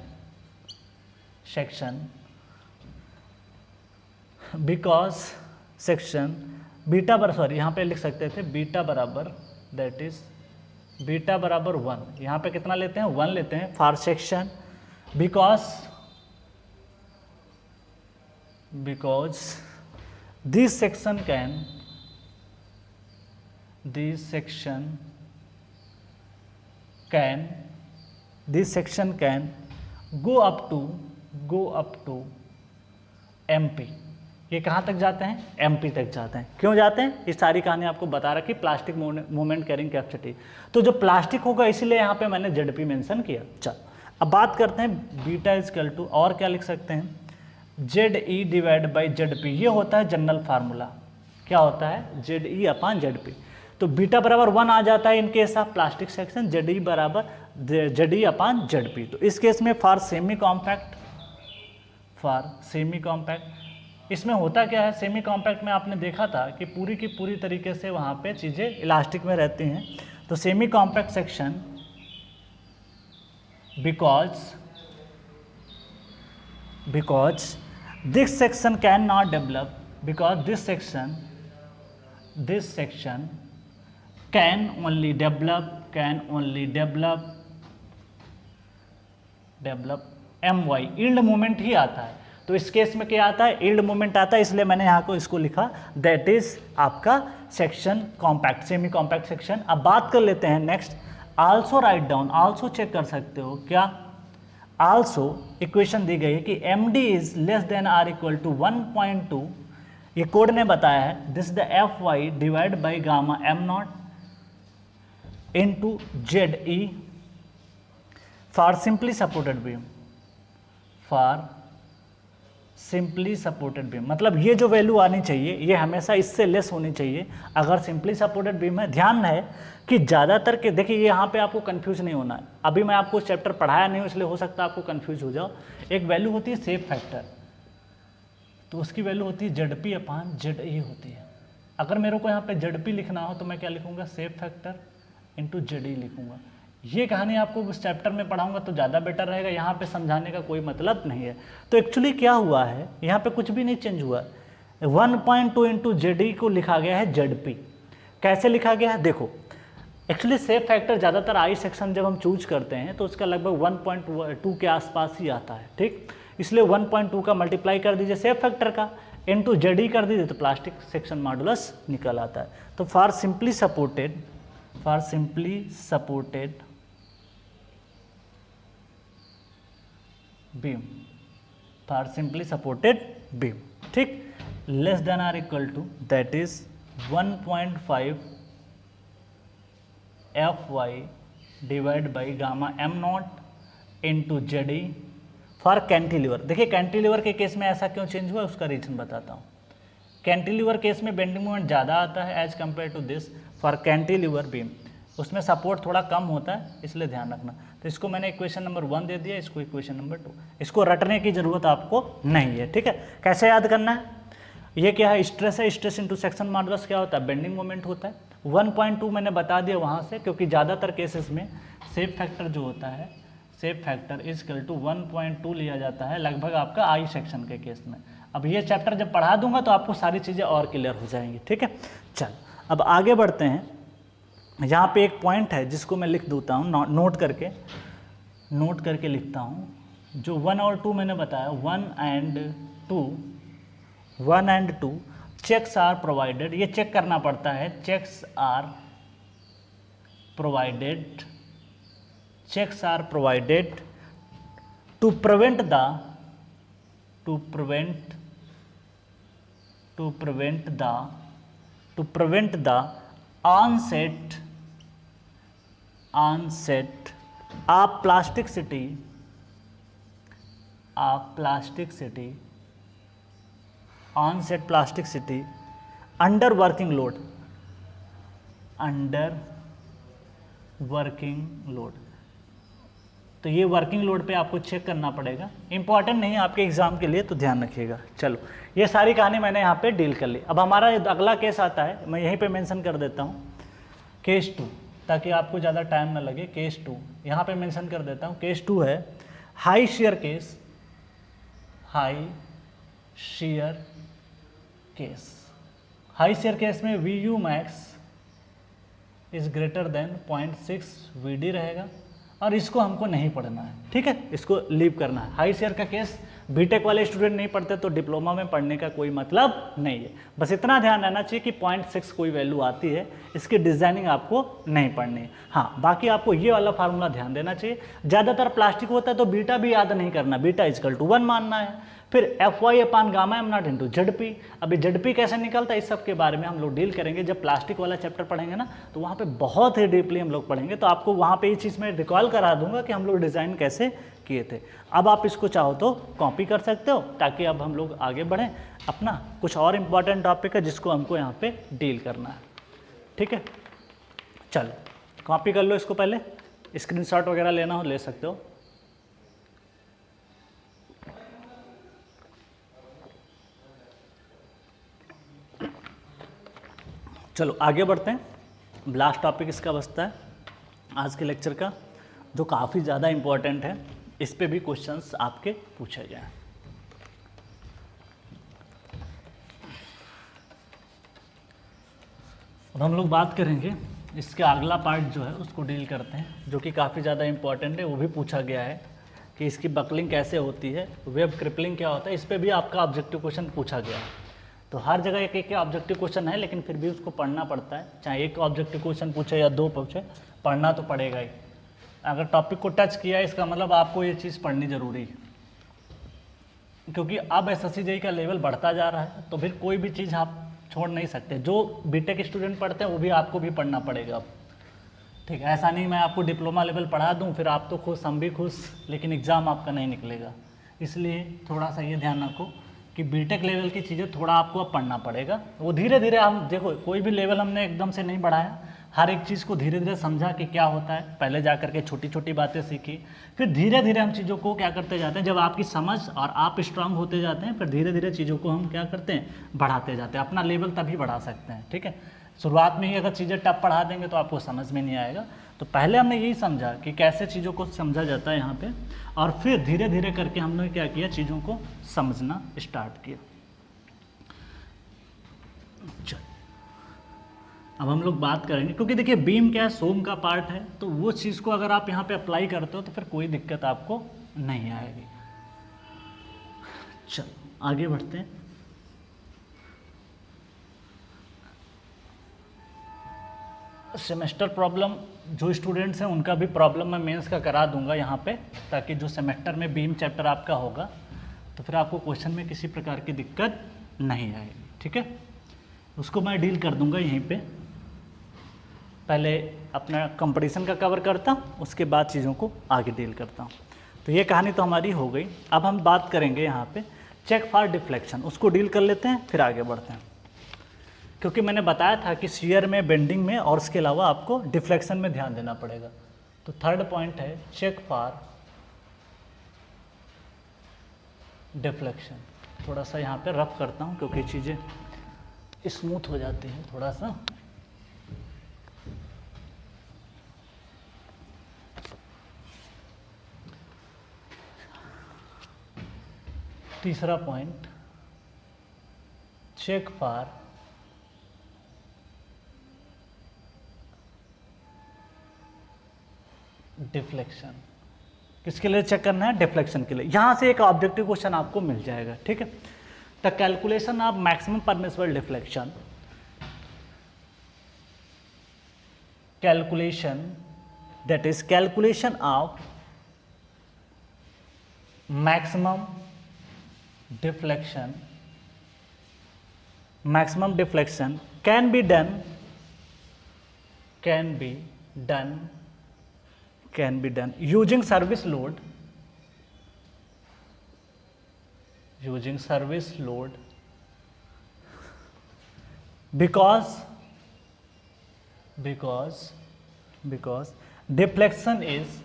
S1: because section beta बराबर, यहाँ पे लिख सकते थे बीटा बराबर, दैट इज बीटा बराबर 1। यहाँ पे कितना लेते हैं, 1 लेते हैं for section, because this section can go up to MP। ये कहाँ तक जाते हैं, MP तक जाते हैं। क्यों जाते हैं, ये सारी कहानी आपको बता रखी, प्लास्टिक मोमेंट कैरिंग कैपेसिटी। तो जो प्लास्टिक होगा इसीलिए यहाँ पे मैंने ZP मेंशन किया। चल अब बात करते हैं बीटा इजकल टू, और क्या लिख सकते हैं, ZE डिवाइड बाई ZP। ये होता है जनरल फार्मूला, क्या होता है, ZE अपान ZP। तो बीटा बराबर 1 आ जाता है in case of plastic section, ZE बराबर ZE अपान ZP। तो इस केस में फॉर सेमी कॉम्पैक्ट, इसमें होता क्या है, सेमी कॉम्पैक्ट में आपने देखा था कि पूरी की पूरी तरीके से वहाँ पे चीज़ें इलास्टिक में रहती हैं। तो semi compact section because this section cannot develop, because this section can only develop MY, yield moment ही आता है। तो इस केस में क्या आता है, यील्ड मोमेंट आता है, इसलिए मैंने यहाँ को इसको लिखा, दैट इज आपका section compact, semi compact section. अब बात कर लेते हैं next, also write down, also check कर सकते हो क्या, आल्सो इक्वेशन दी गई है कि MD is less than or equal to 1.2, ये कोड ने बताया है, this the FY divide by gamma M0 into ZE for simply supported beam, मतलब ये जो वैल्यू आनी चाहिए ये हमेशा इससे लेस होनी चाहिए अगर सिंपली सपोर्टेड बीम है। ध्यान है कि ज़्यादातर के, देखिए यहाँ पे आपको कंफ्यूज नहीं होना है, अभी मैं आपको चैप्टर पढ़ाया नहीं इसलिए हो सकता है आपको कंफ्यूज हो जाओ। एक वैल्यू होती है शेप फैक्टर, तो उसकी वैल्यू होती है ZP अपान ZA होती है। अगर मेरे को यहाँ पे ZP लिखना हो तो मैं क्या लिखूँगा, सेफ फैक्टर इंटू ZE लिखूँगा। ये कहानी आपको उस चैप्टर में पढ़ाऊंगा तो ज़्यादा बेटर रहेगा, यहाँ पे समझाने का कोई मतलब नहीं है। तो एक्चुअली क्या हुआ है, यहाँ पे कुछ भी नहीं चेंज हुआ। 1.2 इंटू ZE को लिखा गया है ZP। कैसे लिखा गया है देखो, एक्चुअली सेफ फैक्टर ज़्यादातर आई सेक्शन जब हम चूज करते हैं तो उसका लगभग 1.2 के आसपास ही आता है, ठीक। इसलिए 1.2 का मल्टीप्लाई कर दीजिए सेफ फैक्टर का, इंटू ZE कर दीजिए तो प्लास्टिक सेक्शन मॉडुलस निकल आता है। तो फॉर सिंपली सपोर्टेड बीम, ठीक, less than or equal to that is 1.5 Fy divide by gamma m naught into ZE for cantilever. देखिए कैंटिलीवर के केस में ऐसा क्यों चेंज हुआ उसका रीजन बताता हूँ। कैंटिलीवर केस में बेंडिंग मोमेंट ज़्यादा आता है as compare to this for cantilever beam, उसमें सपोर्ट थोड़ा कम होता है, इसलिए ध्यान रखना। तो इसको मैंने इक्वेशन नंबर 1 दे दिया, इसको इक्वेशन नंबर 2। इसको रटने की ज़रूरत आपको नहीं है, ठीक है। कैसे याद करना है, ये क्या है, स्ट्रेस है, स्ट्रेस इंटू सेक्शन मॉडुलस क्या होता है, बेंडिंग मोमेंट होता है। 1.2 मैंने बता दिया वहाँ से, क्योंकि ज़्यादातर केसेस में सेफ फैक्टर जो होता है, safe factor is equal to 1.2 लिया जाता है लगभग आपका आई सेक्शन के केस में। अब ये चैप्टर जब पढ़ा दूंगा तो आपको सारी चीज़ें और क्लियर हो जाएंगी, ठीक है। चल अब आगे बढ़ते हैं। यहाँ पे एक पॉइंट है जिसको मैं लिख देता हूँ, नोट करके लिखता हूँ। जो 1 और 2 मैंने बताया, 1 एंड 2 चेक्स आर प्रोवाइडेड, ये चेक करना पड़ता है, checks are provided to prevent the onset of plasticity under working load, तो ये वर्किंग लोड पे आपको चेक करना पड़ेगा। इंपॉर्टेंट नहीं है आपके एग्जाम के लिए, तो ध्यान रखिएगा। चलो ये सारी कहानी मैंने यहाँ पे डील कर ली। अब हमारा अगला केस आता है, मैं यहीं पे मेंशन कर देता हूँ, केस 2, ताकि आपको ज़्यादा टाइम ना लगे। केस 2 यहाँ पे मेंशन कर देता हूँ। केस 2 है high shear case. High shear case में VU max is greater then 0.6 VD रहेगा, और इसको हमको नहीं पढ़ना है, ठीक है, इसको लीव करना है। हाई शेयर का केस बीटेक वाले स्टूडेंट नहीं पढ़ते तो डिप्लोमा में पढ़ने का कोई मतलब नहीं है। बस इतना ध्यान रहना चाहिए कि 0.6 कोई वैल्यू आती है, इसकी डिजाइनिंग आपको नहीं पढ़नी है। हाँ, बाकी आपको ये वाला फार्मूला ध्यान देना चाहिए। ज़्यादातर प्लास्टिक होता है तो बीटा भी याद नहीं करना, बीटा इक्वल टू 1 मानना है। फिर Fy अपान gamma m naught into ZP। अभी ZP कैसे निकलता है इस सब के बारे में हम लोग डील करेंगे जब प्लास्टिक वाला चैप्टर पढ़ेंगे ना, तो वहाँ पे बहुत ही डीपली हम लोग पढ़ेंगे। तो आपको वहाँ पे ये चीज़ मैं रिकॉल करा दूंगा कि हम लोग डिज़ाइन कैसे किए थे। अब आप इसको चाहो तो कॉपी कर सकते हो, ताकि अब हम लोग आगे बढ़ें। अपना कुछ और इम्पॉर्टेंट टॉपिक है जिसको हमको यहाँ पे डील करना है, ठीक है। चलो कॉपी कर लो इसको, पहले स्क्रीनशॉट वगैरह लेना हो ले सकते हो। चलो आगे बढ़ते हैं। लास्ट टॉपिक इसका बचता है आज के लेक्चर का, जो काफ़ी ज़्यादा इम्पोर्टेंट है। इस पे भी क्वेश्चंस आपके पूछे गए हैं। अब हम लोग बात करेंगे इसके अगला पार्ट जो है उसको डील करते हैं, जो कि काफ़ी ज़्यादा इम्पोर्टेंट है। वो भी पूछा गया है कि इसकी बकलिंग कैसे होती है, वेब क्रिपलिंग क्या होता है। इस पर भी आपका ऑब्जेक्टिव क्वेश्चन पूछा गया है। तो हर जगह एक एक ऑब्जेक्टिव क्वेश्चन है, लेकिन फिर भी उसको पढ़ना पड़ता है। चाहे एक ऑब्जेक्टिव क्वेश्चन पूछे या 2 पूछे, पढ़ना तो पड़ेगा ही। अगर टॉपिक को टच किया है इसका मतलब आपको ये चीज़ पढ़नी ज़रूरी है, क्योंकि अब SSC का लेवल बढ़ता जा रहा है, तो फिर कोई भी चीज़ आप छोड़ नहीं सकते। जो बीटेक स्टूडेंट पढ़ते हैं वो भी आपको भी पढ़ना पड़ेगा अब, ठीक है। ऐसा नहीं मैं आपको डिप्लोमा लेवल पढ़ा दूँ फिर आप तो खुश हम भी खुश, लेकिन एग्ज़ाम आपका नहीं निकलेगा। इसलिए थोड़ा सा ये ध्यान रखो कि बीटेक लेवल की चीज़ें थोड़ा आपको अब पढ़ना पड़ेगा। वो धीरे धीरे हम देखो, कोई भी लेवल हमने एकदम से नहीं बढ़ाया, हर एक चीज़ को धीरे धीरे समझा कि क्या होता है, पहले जा करके छोटी छोटी बातें सीखी, फिर धीरे धीरे हम चीज़ों को क्या करते जाते हैं, जब आपकी समझ और आप स्ट्रांग होते जाते हैं फिर धीरे धीरे चीज़ों को हम क्या करते हैं, बढ़ाते जाते हैं। अपना लेवल तभी बढ़ा सकते हैं, ठीक है। शुरुआत में ही अगर चीज़ें टफ पढ़ा देंगे तो आपको समझ में नहीं आएगा। तो पहले हमने यही समझा कि कैसे चीज़ों को समझा जाता है यहाँ पे, और फिर धीरे धीरे करके हमने क्या किया, चीज़ों को समझना स्टार्ट किया। चल अब हम लोग बात करेंगे, क्योंकि देखिए बीम क्या है, सोम का पार्ट है, तो वो चीज़ को अगर आप यहाँ पे अप्लाई करते हो तो फिर कोई दिक्कत आपको नहीं आएगी। चल आगे बढ़ते हैं। सेमेस्टर प्रॉब्लम जो स्टूडेंट्स हैं उनका भी प्रॉब्लम मैं मेंस का करा दूंगा यहाँ पे, ताकि जो सेमेस्टर में बीम चैप्टर आपका होगा तो फिर आपको क्वेश्चन में किसी प्रकार की दिक्कत नहीं आएगी, ठीक है। उसको मैं डील कर दूंगा यहीं पे। पहले अपना कंपटीशन का कवर करता हूँ, उसके बाद चीज़ों को आगे डील करता हूँ। तो ये कहानी तो हमारी हो गई। अब हम बात करेंगे यहाँ पे चेक फॉर डिफ्लेक्शन, उसको डील कर लेते हैं फिर आगे बढ़ते हैं। क्योंकि मैंने बताया था कि शियर में, बेंडिंग में और उसके अलावा आपको डिफ्लेक्शन में ध्यान देना पड़ेगा। तो थर्ड पॉइंट है चेक फॉर डिफ्लेक्शन। थोड़ा सा यहाँ पे रफ करता हूँ क्योंकि चीज़ें स्मूथ हो जाती हैं थोड़ा सा। तीसरा पॉइंट चेक फॉर डिफ्लेक्शन। किसके लिए चेक करना है, डिफ्लेक्शन के लिए। यहां से एक ऑब्जेक्टिव क्वेश्चन आपको मिल जाएगा, ठीक है। The calculation of maximum permissible deflection, calculation that is calculation of maximum deflection, maximum deflection can be done using service load, because deflection is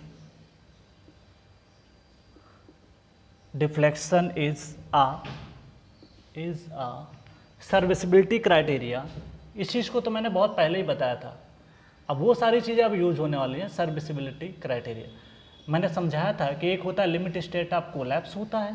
S1: a serviceability criteria. इस चीज़ को तो मैंने बहुत पहले ही बताया था। अब वो सारी चीज़ें अब यूज होने वाली हैं। सर्विसिबिलिटी क्राइटेरिया मैंने समझाया था कि एक होता है लिमिट स्टेट ऑफ कोलैप्स होता है,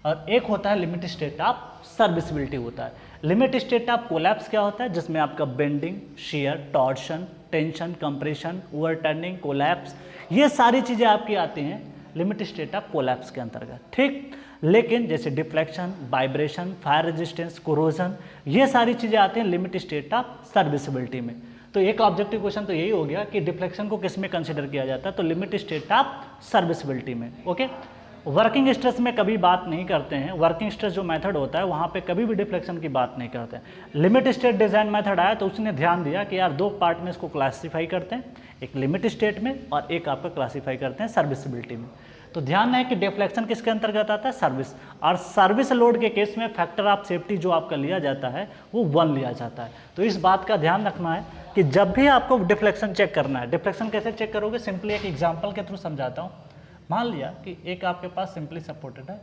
S1: और एक होता है लिमिट स्टेट ऑफ सर्विसिबिलिटी होता है। लिमिट स्टेट ऑफ कोलैप्स क्या होता है, जिसमें आपका bending, shear, torsion, tension, compression, overturning, collapse, ये सारी चीज़ें आपकी आती हैं लिमिट स्टेट ऑफ कोलैप्स के अंतर्गत, ठीक। लेकिन जैसे deflection, vibration, fire resistance, corrosion, ये सारी चीज़ें आती हैं लिमिट स्टेट ऑफ सर्विसिबिलिटी में। तो एक ऑब्जेक्टिव क्वेश्चन तो यही हो गया कि डिफ्लेक्शन को किस में कंसीडर किया जाता है, तो लिमिट स्टेट ऑफ सर्विसिबिलिटी में, ओके। वर्किंग स्ट्रेस में कभी बात नहीं करते हैं। वर्किंग स्ट्रेस जो मेथड होता है वहाँ पे कभी भी डिफ्लेक्शन की बात नहीं करते हैं। लिमिट स्टेट डिज़ाइन मेथड आया तो उसने ध्यान दिया कि यार दो पार्ट में इसको क्लासीफाई करते हैं, एक लिमिट स्टेट में और एक आपका क्लासीफाई करते हैं सर्विसिबिलिटी में। तो ध्यान है कि डिफ्लेक्शन किसके अंतर्गत आता है, सर्विस। और सर्विस लोड के केस में फैक्टर ऑफ सेफ्टी जो आपका लिया जाता है वो 1 लिया जाता है। तो इस बात का ध्यान रखना है कि जब भी आपको डिफ्लेक्शन चेक करना है, डिफ्लेक्शन कैसे चेक करोगे, सिंपली एक एग्जांपल के थ्रू समझाता हूँ। मान लिया कि एक आपके पास सिंपली सपोर्टेड है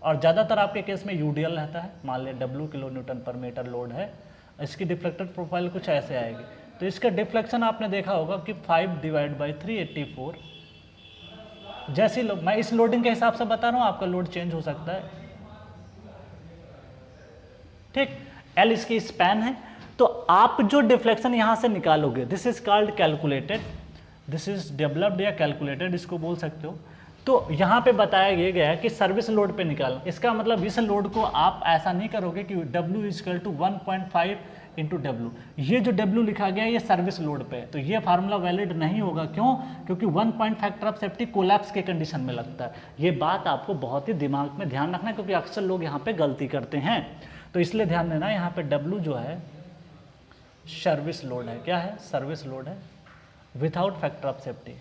S1: और ज़्यादातर आपके केस में यूडीएल रहता है, मान लिया W kilo newton per metre load है, इसकी डिफ्लेक्टेड प्रोफाइल कुछ ऐसे आएगी। तो इसका डिफ्लेक्शन आपने देखा होगा कि 5/384। जैसे मैं इस लोडिंग के हिसाब से बता रहा हूँ, आपका लोड चेंज हो सकता है, ठीक। L इसकी स्पैन है। तो आप जो डिफ्लेक्शन यहाँ से निकालोगे, this is called calculated, this is developed या कैलकुलेटेड इसको बोल सकते हो। तो यहाँ पे बताया गया है कि सर्विस लोड पे निकालना। इसका मतलब इस लोड को आप ऐसा नहीं करोगे कि W = 1.5 × W, ये जो W लिखा गया है ये सर्विस लोड पे है, तो ये फार्मूला वैलिड नहीं होगा। क्यों? क्योंकि 1 point factor of safety collapse के कंडीशन में लगता है। ये बात आपको बहुत ही दिमाग में ध्यान रखना है, क्योंकि अक्सर लोग यहाँ पे गलती करते हैं। तो इसलिए ध्यान देना, यहाँ पे W जो है सर्विस लोड है। क्या है? सर्विस लोड है without factor of safety,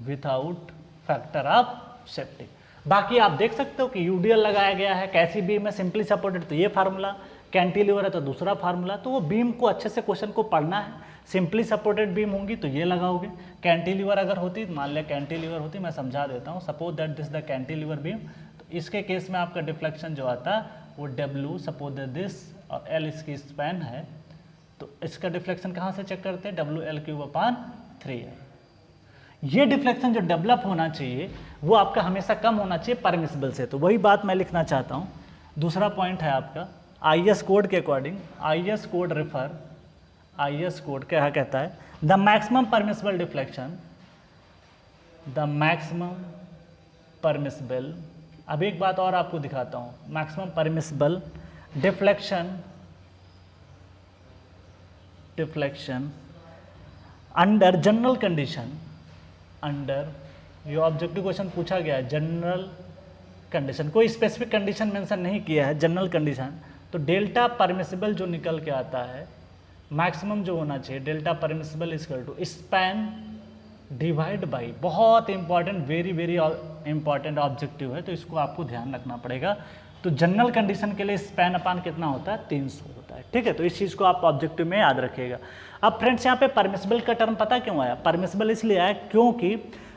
S1: without factor of safety. बाकी आप देख सकते हो कि यूडीएल लगाया गया है, कैसी बीम में सिंपली सपोर्टेड, तो ये फार्मूला, कैंटिलीवर है तो दूसरा फार्मूला। तो वो बीम को अच्छे से क्वेश्चन को पढ़ना है। सिंपली सपोर्टेड बीम होंगी तो ये लगाओगे, कैंटिलीवर अगर होती, मान लिया कैंटिलीवर होती, मैं समझा देता हूँ, suppose that this the cantilever beam, तो इसके केस में आपका डिफ्लेक्शन जो आता है वो डब्ल्यू, सपोज दैट दिस, और एल इसकी स्पैन है, तो इसका डिफ्लेक्शन कहाँ से चेक करते हैं, WL3/3 है। ये डिफ्लेक्शन जो डेवलप होना चाहिए वो आपका हमेशा कम होना चाहिए परमिसिबल से, तो वही बात मैं लिखना चाहता हूँ। दूसरा पॉइंट है आपका IS कोड के according, IS code refer, IS code क्या कहता है, the maximum permissible deflection, the maximum permissible, अब एक बात और आपको दिखाता हूँ, maximum permissible deflection under general condition, under, ये ऑब्जेक्टिव क्वेश्चन पूछा गया है, जनरल कंडीशन, कोई स्पेसिफिक कंडीशन मेंशन नहीं किया है, जनरल कंडीशन, तो डेल्टा परमिसिबल जो निकल के आता है, मैक्सिमम जो होना चाहिए, delta permissible equal to span divide by, बहुत important, very very important objective है, तो इसको आपको ध्यान रखना पड़ेगा। तो जनरल कंडीशन के लिए स्पैन अपान कितना होता है, 300 होता है, ठीक है। तो इस चीज़ को आप ऑब्जेक्टिव में याद रखिएगा। अब फ्रेंड्स यहाँ पे परमिसिबल का टर्म पता क्यों आया, परमिसिबल इसलिए आया क्योंकि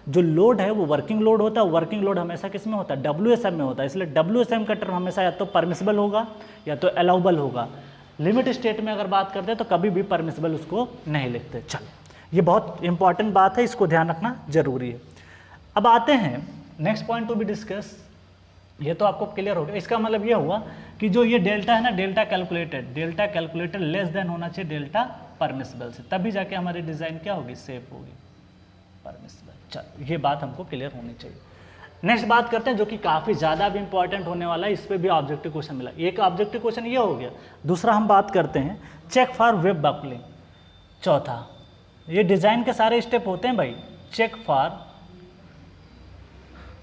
S1: जो लोड है वो वर्किंग लोड होता है, वर्किंग लोड हमेशा किस में होता है, WSM में होता है, इसलिए WSM का टर्म हमेशा या तो परमिसिबल होगा या तो अलाउबल होगा। लिमिट स्टेट में अगर बात करते हैं तो कभी भी परमिसिबल उसको नहीं लिखते। चलो, ये बहुत इंपॉर्टेंट बात है, इसको ध्यान रखना जरूरी है। अब आते हैं next point to be discuss, ये तो आपको क्लियर हो गया। इसका मतलब ये हुआ कि जो ये डेल्टा है ना, डेल्टा कैलकुलेटेड लेस देन होना चाहिए डेल्टा परमिसिबल से, तभी जाके हमारी डिजाइन क्या होगी, सेफ होगी, परमिसिबल। चलो, ये बात हमको क्लियर होनी चाहिए। नेक्स्ट बात करते हैं जो कि काफ़ी ज़्यादा भी इंपॉर्टेंट होने वाला है, इस पर भी ऑब्जेक्टिव क्वेश्चन मिला। एक ऑब्जेक्टिव क्वेश्चन ये हो गया। दूसरा हम बात करते हैं चेक फॉर वेब बकलिंग। चौथा, ये डिज़ाइन के सारे स्टेप होते हैं भाई, चेक फॉर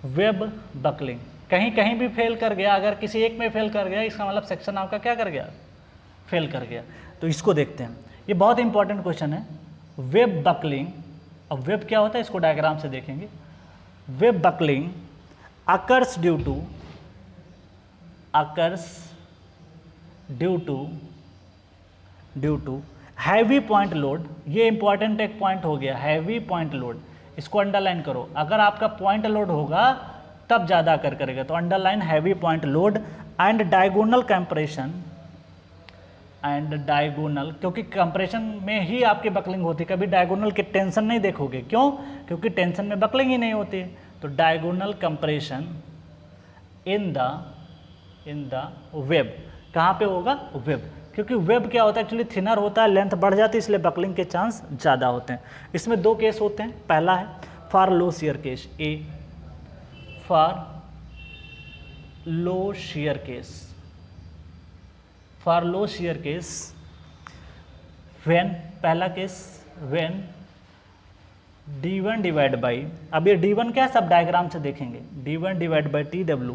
S1: वेब बकलिंग। कहीं कहीं भी फेल कर गया, अगर किसी एक में फेल कर गया, इसका मतलब सेक्शन आपका क्या कर गया, फेल कर गया। तो इसको देखते हैं, ये बहुत इंपॉर्टेंट क्वेश्चन है, वेब बकलिंग। अब वेब क्या होता है इसको डायग्राम से देखेंगे। Web buckling occurs due to heavy point load. ये इंपॉर्टेंट एक पॉइंट हो गया, हैवी पॉइंट लोड, इसको अंडरलाइन करो। अगर आपका पॉइंट लोड होगा तब ज़्यादा अकर करेगा, तो underline heavy point load and diagonal compression, and diagonal, क्योंकि कंप्रेशन में ही आपकी बकलिंग होती है, कभी डायगोनल की टेंशन नहीं देखोगे। क्यों? क्योंकि टेंशन में बकलिंग ही नहीं होती है। तो diagonal compression in the web, कहाँ पे होगा, वेब, क्योंकि वेब क्या होता है, एक्चुअली थिनर होता है, लेंथ बढ़ जाती है, इसलिए बकलिंग के चांस ज़्यादा होते हैं। इसमें दो केस होते हैं, पहला है for low shear case, a for low shear case, for low shear case when, पहला case when d1 divide by, अब ये d1 क्या है सब डायग्राम से देखेंगे, d1 divide by TW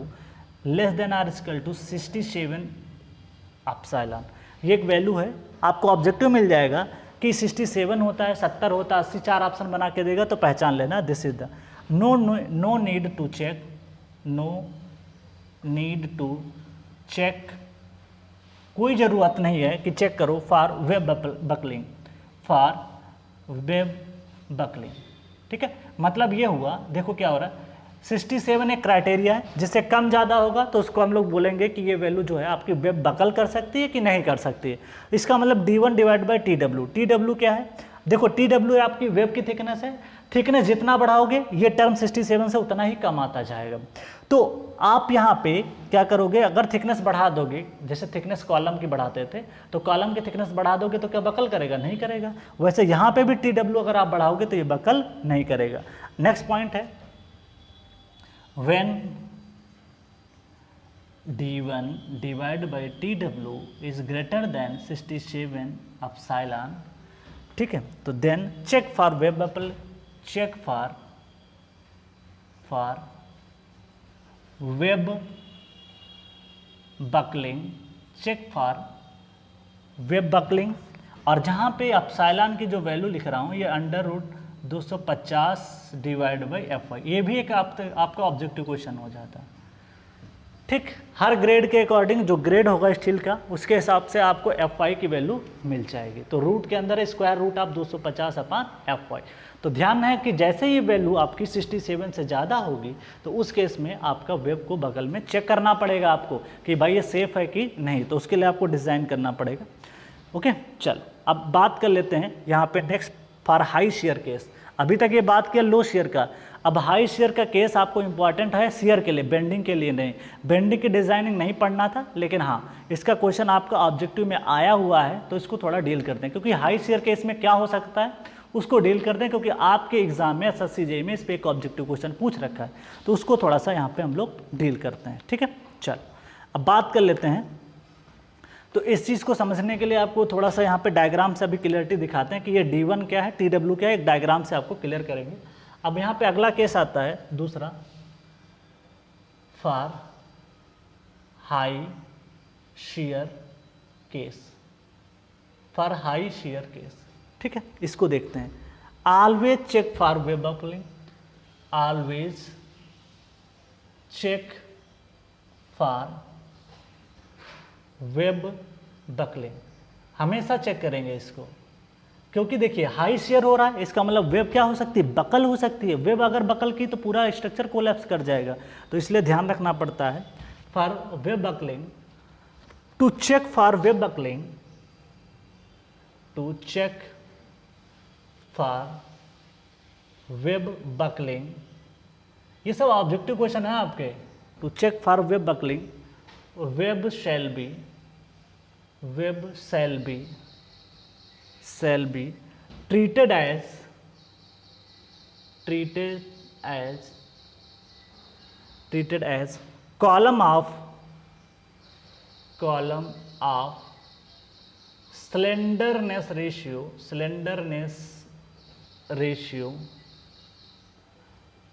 S1: less than or equal to 67 epsilon. ये एक वैल्यू है, आपको ऑब्जेक्टिव मिल जाएगा कि 67 होता है, 70 होता है, 80, 4 ऑप्शन बना के देगा तो पहचान लेना, this is the no need to check, no need to check, कोई ज़रूरत नहीं है कि चेक करो for web buckling, for web buckling, ठीक है। मतलब ये हुआ, देखो क्या हो रहा है, 67 एक क्राइटेरिया है, जिससे कम ज़्यादा होगा तो उसको हम लोग बोलेंगे कि ये वैल्यू जो है आपकी वेब बकल कर सकती है कि नहीं कर सकती है। इसका मतलब d1 divide by TW, TW क्या है, देखो TW आपकी वेब की थिकनेस है, थिकनेस जितना बढ़ाओगे ये टर्म 67 से उतना ही कम आता जाएगा। तो आप यहाँ पे क्या करोगे, अगर थिकनेस बढ़ा दोगे, जैसे थिकनेस कॉलम की बढ़ाते थे, तो कॉलम की थिकनेस बढ़ा दोगे तो क्या बकल करेगा, नहीं करेगा। वैसे यहाँ पे भी TW अगर आप बढ़ाओगे तो ये बकल नहीं करेगा। नेक्स्ट पॉइंट है when d1 divide by TW is greater than 67 epsilon, ठीक है। तो then check for web buckle, check for web buckling, check for web buckling. और जहाँ पे एप्सिलॉन की जो वैल्यू लिख रहा हूँ ये √250 डिवाइड बाई FY, ये भी एक आपका ऑब्जेक्टिव क्वेश्चन हो जाता है। ठीक, हर ग्रेड के अकॉर्डिंग जो ग्रेड होगा स्टील का उसके हिसाब से आपको Fy की वैल्यू मिल जाएगी। तो रूट के अंदर स्क्वायर रूट आप 250/Fy। तो ध्यान है कि जैसे ही वैल्यू आपकी 67 से ज़्यादा होगी तो उस केस में आपका वेब को बगल में चेक करना पड़ेगा आपको कि भाई ये सेफ है कि नहीं, तो उसके लिए आपको डिज़ाइन करना पड़ेगा। ओके, चलो अब बात कर लेते हैं यहाँ पे next for high shear case. अभी तक ये बात किया लो शेयर का, अब हाई शेयर का केस आपको इंपॉर्टेंट है शेयर के लिए, बेंडिंग के लिए नहीं। बेंडिंग की डिजाइनिंग नहीं पढ़ना था, लेकिन हाँ इसका क्वेश्चन आपका ऑब्जेक्टिव में आया हुआ है तो इसको थोड़ा डील करते हैं, क्योंकि हाई शेयर केस में क्या हो सकता है उसको डील करते हैं, क्योंकि आपके एग्जाम में SSC JEE में इस पर एक ऑब्जेक्टिव क्वेश्चन पूछ रखा है, तो उसको थोड़ा सा यहाँ पे हम लोग डील करते हैं। ठीक है, चलो अब बात कर लेते हैं। तो इस चीज़ को समझने के लिए आपको थोड़ा सा यहाँ पे डायग्राम से अभी क्लियरिटी दिखाते हैं कि ये D1 क्या है, TW क्या है, एक डायग्राम से आपको क्लियर करेंगे। अब यहाँ पे अगला केस आता है दूसरा, for high shear case, for high shear case. ठीक है, इसको देखते हैं। Always check for web buckling, always check for web buckling, हमेशा चेक करेंगे इसको, क्योंकि देखिए हाई शेयर हो रहा है, इसका मतलब वेब क्या हो सकती है, बकल हो सकती है। वेब अगर बकल की तो पूरा स्ट्रक्चर कोलैप्स कर जाएगा, तो इसलिए ध्यान रखना पड़ता है। For web buckling, to check for web buckling, to check for web buckling, ये सब ऑब्जेक्टिव क्वेश्चन है आपके। To check for web buckling, web shall be treated as column of slenderness ratio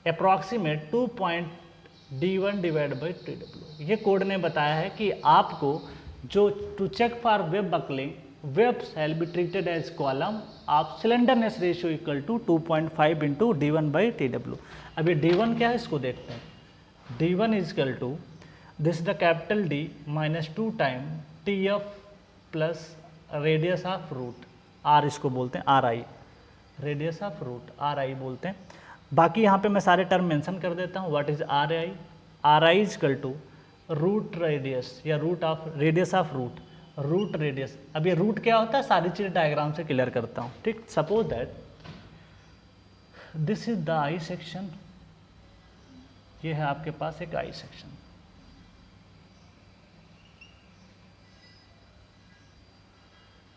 S1: approximate 2.D1 divide by TW। ये code ने बताया है कि आपको जो to check for web buckling, web shall be treated as column of slenderness ratio equal to 2.5 into D1 by TW। अब ये D1 क्या है इसको देखते हैं। D1 is equal to this the capital D minus 2 time TF plus radius of root, R इसको बोलते हैं RI, radius of root RI बोलते हैं। बाकी यहाँ पे मैं सारे टर्म मेंशन कर देता हूँ। What is RI is equal to root radius या root of radius of root radius. अब ये रूट क्या होता है सारी चीज़ डायग्राम से क्लियर करता हूँ। ठीक, suppose that this is the I section, ये है आपके पास एक आई सेक्शन,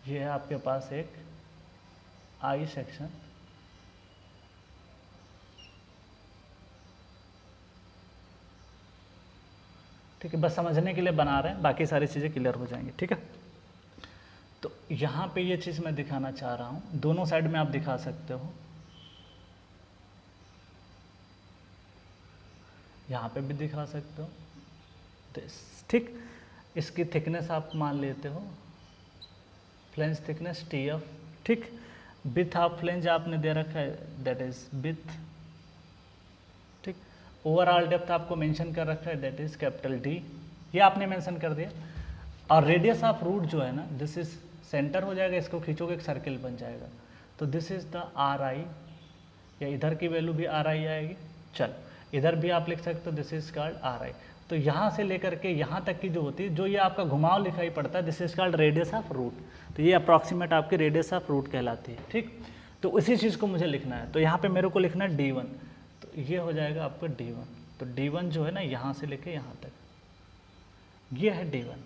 S1: ये है आपके पास एक आई सेक्शन। ठीक है, बस समझने के लिए बना रहे हैं, बाकी सारी चीज़ें क्लियर हो जाएंगी। ठीक है, तो यहाँ पे ये चीज़ मैं दिखाना चाह रहा हूँ, दोनों साइड में आप दिखा सकते हो, यहाँ पे भी दिखा सकते हो। ठीक, इसकी थिकनेस आप मान लेते हो, फ्लेंज थिकनेस TF। ठीक, विथ ऑफ फ्लेंज आपने दे रखा है, दैट इज विथ। ठीक, ओवरऑल डेप्थ आपको मेंशन कर रखा है, दैट इज कैपिटल D, ये आपने मेंशन कर दिया। और रेडियस ऑफ रूट जो है ना, दिस इज सेंटर हो जाएगा, इसको खींचोगे एक सर्किल बन जाएगा, तो दिस इज द RI, या इधर की वैल्यू भी RI आएगी। चल इधर भी आप लिख सकते हो, दिस इज कॉल्ड RI। तो यहाँ से लेकर के यहाँ तक की जो होती है, जो ये आपका घुमाव लिखाई पड़ता है, this is called radius of root. तो ये अप्रॉक्सीमेट आपकी रेडियस ऑफ रूट कहलाती है। ठीक, तो उसी चीज़ को मुझे लिखना है, तो यहाँ पे मेरे को लिखना है D1, तो ये हो जाएगा आपका D1। तो D1 जो है ना, यहाँ से लेके यहाँ तक, ये है D1,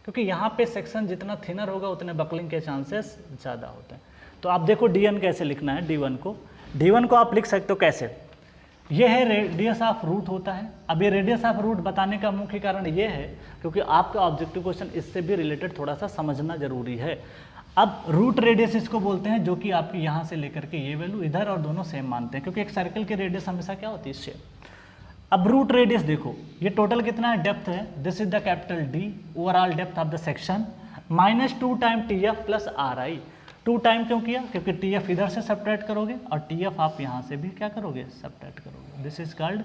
S1: क्योंकि यहाँ पे सेक्शन जितना थिनर होगा उतने बकलिंग के चांसेस ज़्यादा होते हैं। तो आप देखो DN कैसे लिखना है, D1 को आप लिख सकते हो कैसे, ये है रेडियस ऑफ रूट होता है। अब ये रेडियस ऑफ रूट बताने का मुख्य कारण ये है क्योंकि आपका ऑब्जेक्टिव क्वेश्चन इससे भी रिलेटेड थोड़ा सा समझना जरूरी है। अब रूट रेडियस इसको बोलते हैं, जो कि आपकी यहाँ से लेकर के ये वैल्यू इधर और दोनों सेम मानते हैं, क्योंकि एक सर्कल की रेडियस हमेशा क्या होती है, इससे। अब रूट रेडियस देखो, ये टोटल कितना है, डेप्थ है, this is the capital D, overall depth of the section, minus 2 time TF plus RI। 2 time क्यों किया, क्योंकि TF इधर से सब्ट्रैक्ट करोगे और TF आप यहाँ से भी क्या करोगे, सब्ट्रैक्ट करोगे। दिस इज कॉल्ड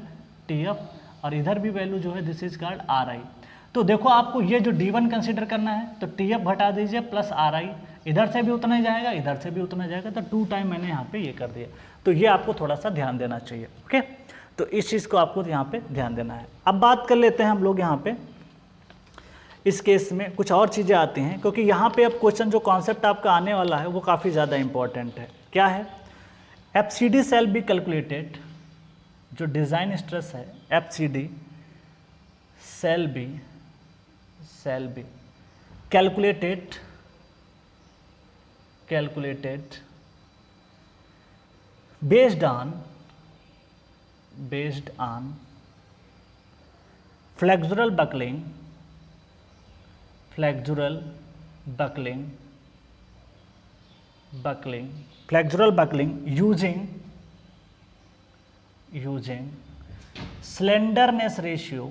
S1: TF, और इधर भी वैल्यू जो है दिस इज कॉल्ड आर आई। तो देखो आपको ये जो D1 कंसीडर करना है तो TF घटा दीजिए प्लस आर आई, इधर से भी उतना ही जाएगा इधर से भी उतना ही जाएगा, तो 2 टाइम मैंने यहाँ पे ये कर दिया। तो ये आपको थोड़ा सा ध्यान देना चाहिए। ओके, तो इस चीज़ को आपको यहाँ पे ध्यान देना है। अब बात कर लेते हैं हम लोग यहाँ पे, इस केस में कुछ और चीज़ें आती हैं, क्योंकि यहाँ पे अब क्वेश्चन जो कॉन्सेप्ट आपका आने वाला है वो काफ़ी ज़्यादा इंपॉर्टेंट है। क्या है? FCD शैल बी कैलकुलेटेड, जो डिज़ाइन स्ट्रेस है FCD shall be calculated based on flexural buckling using slenderness ratio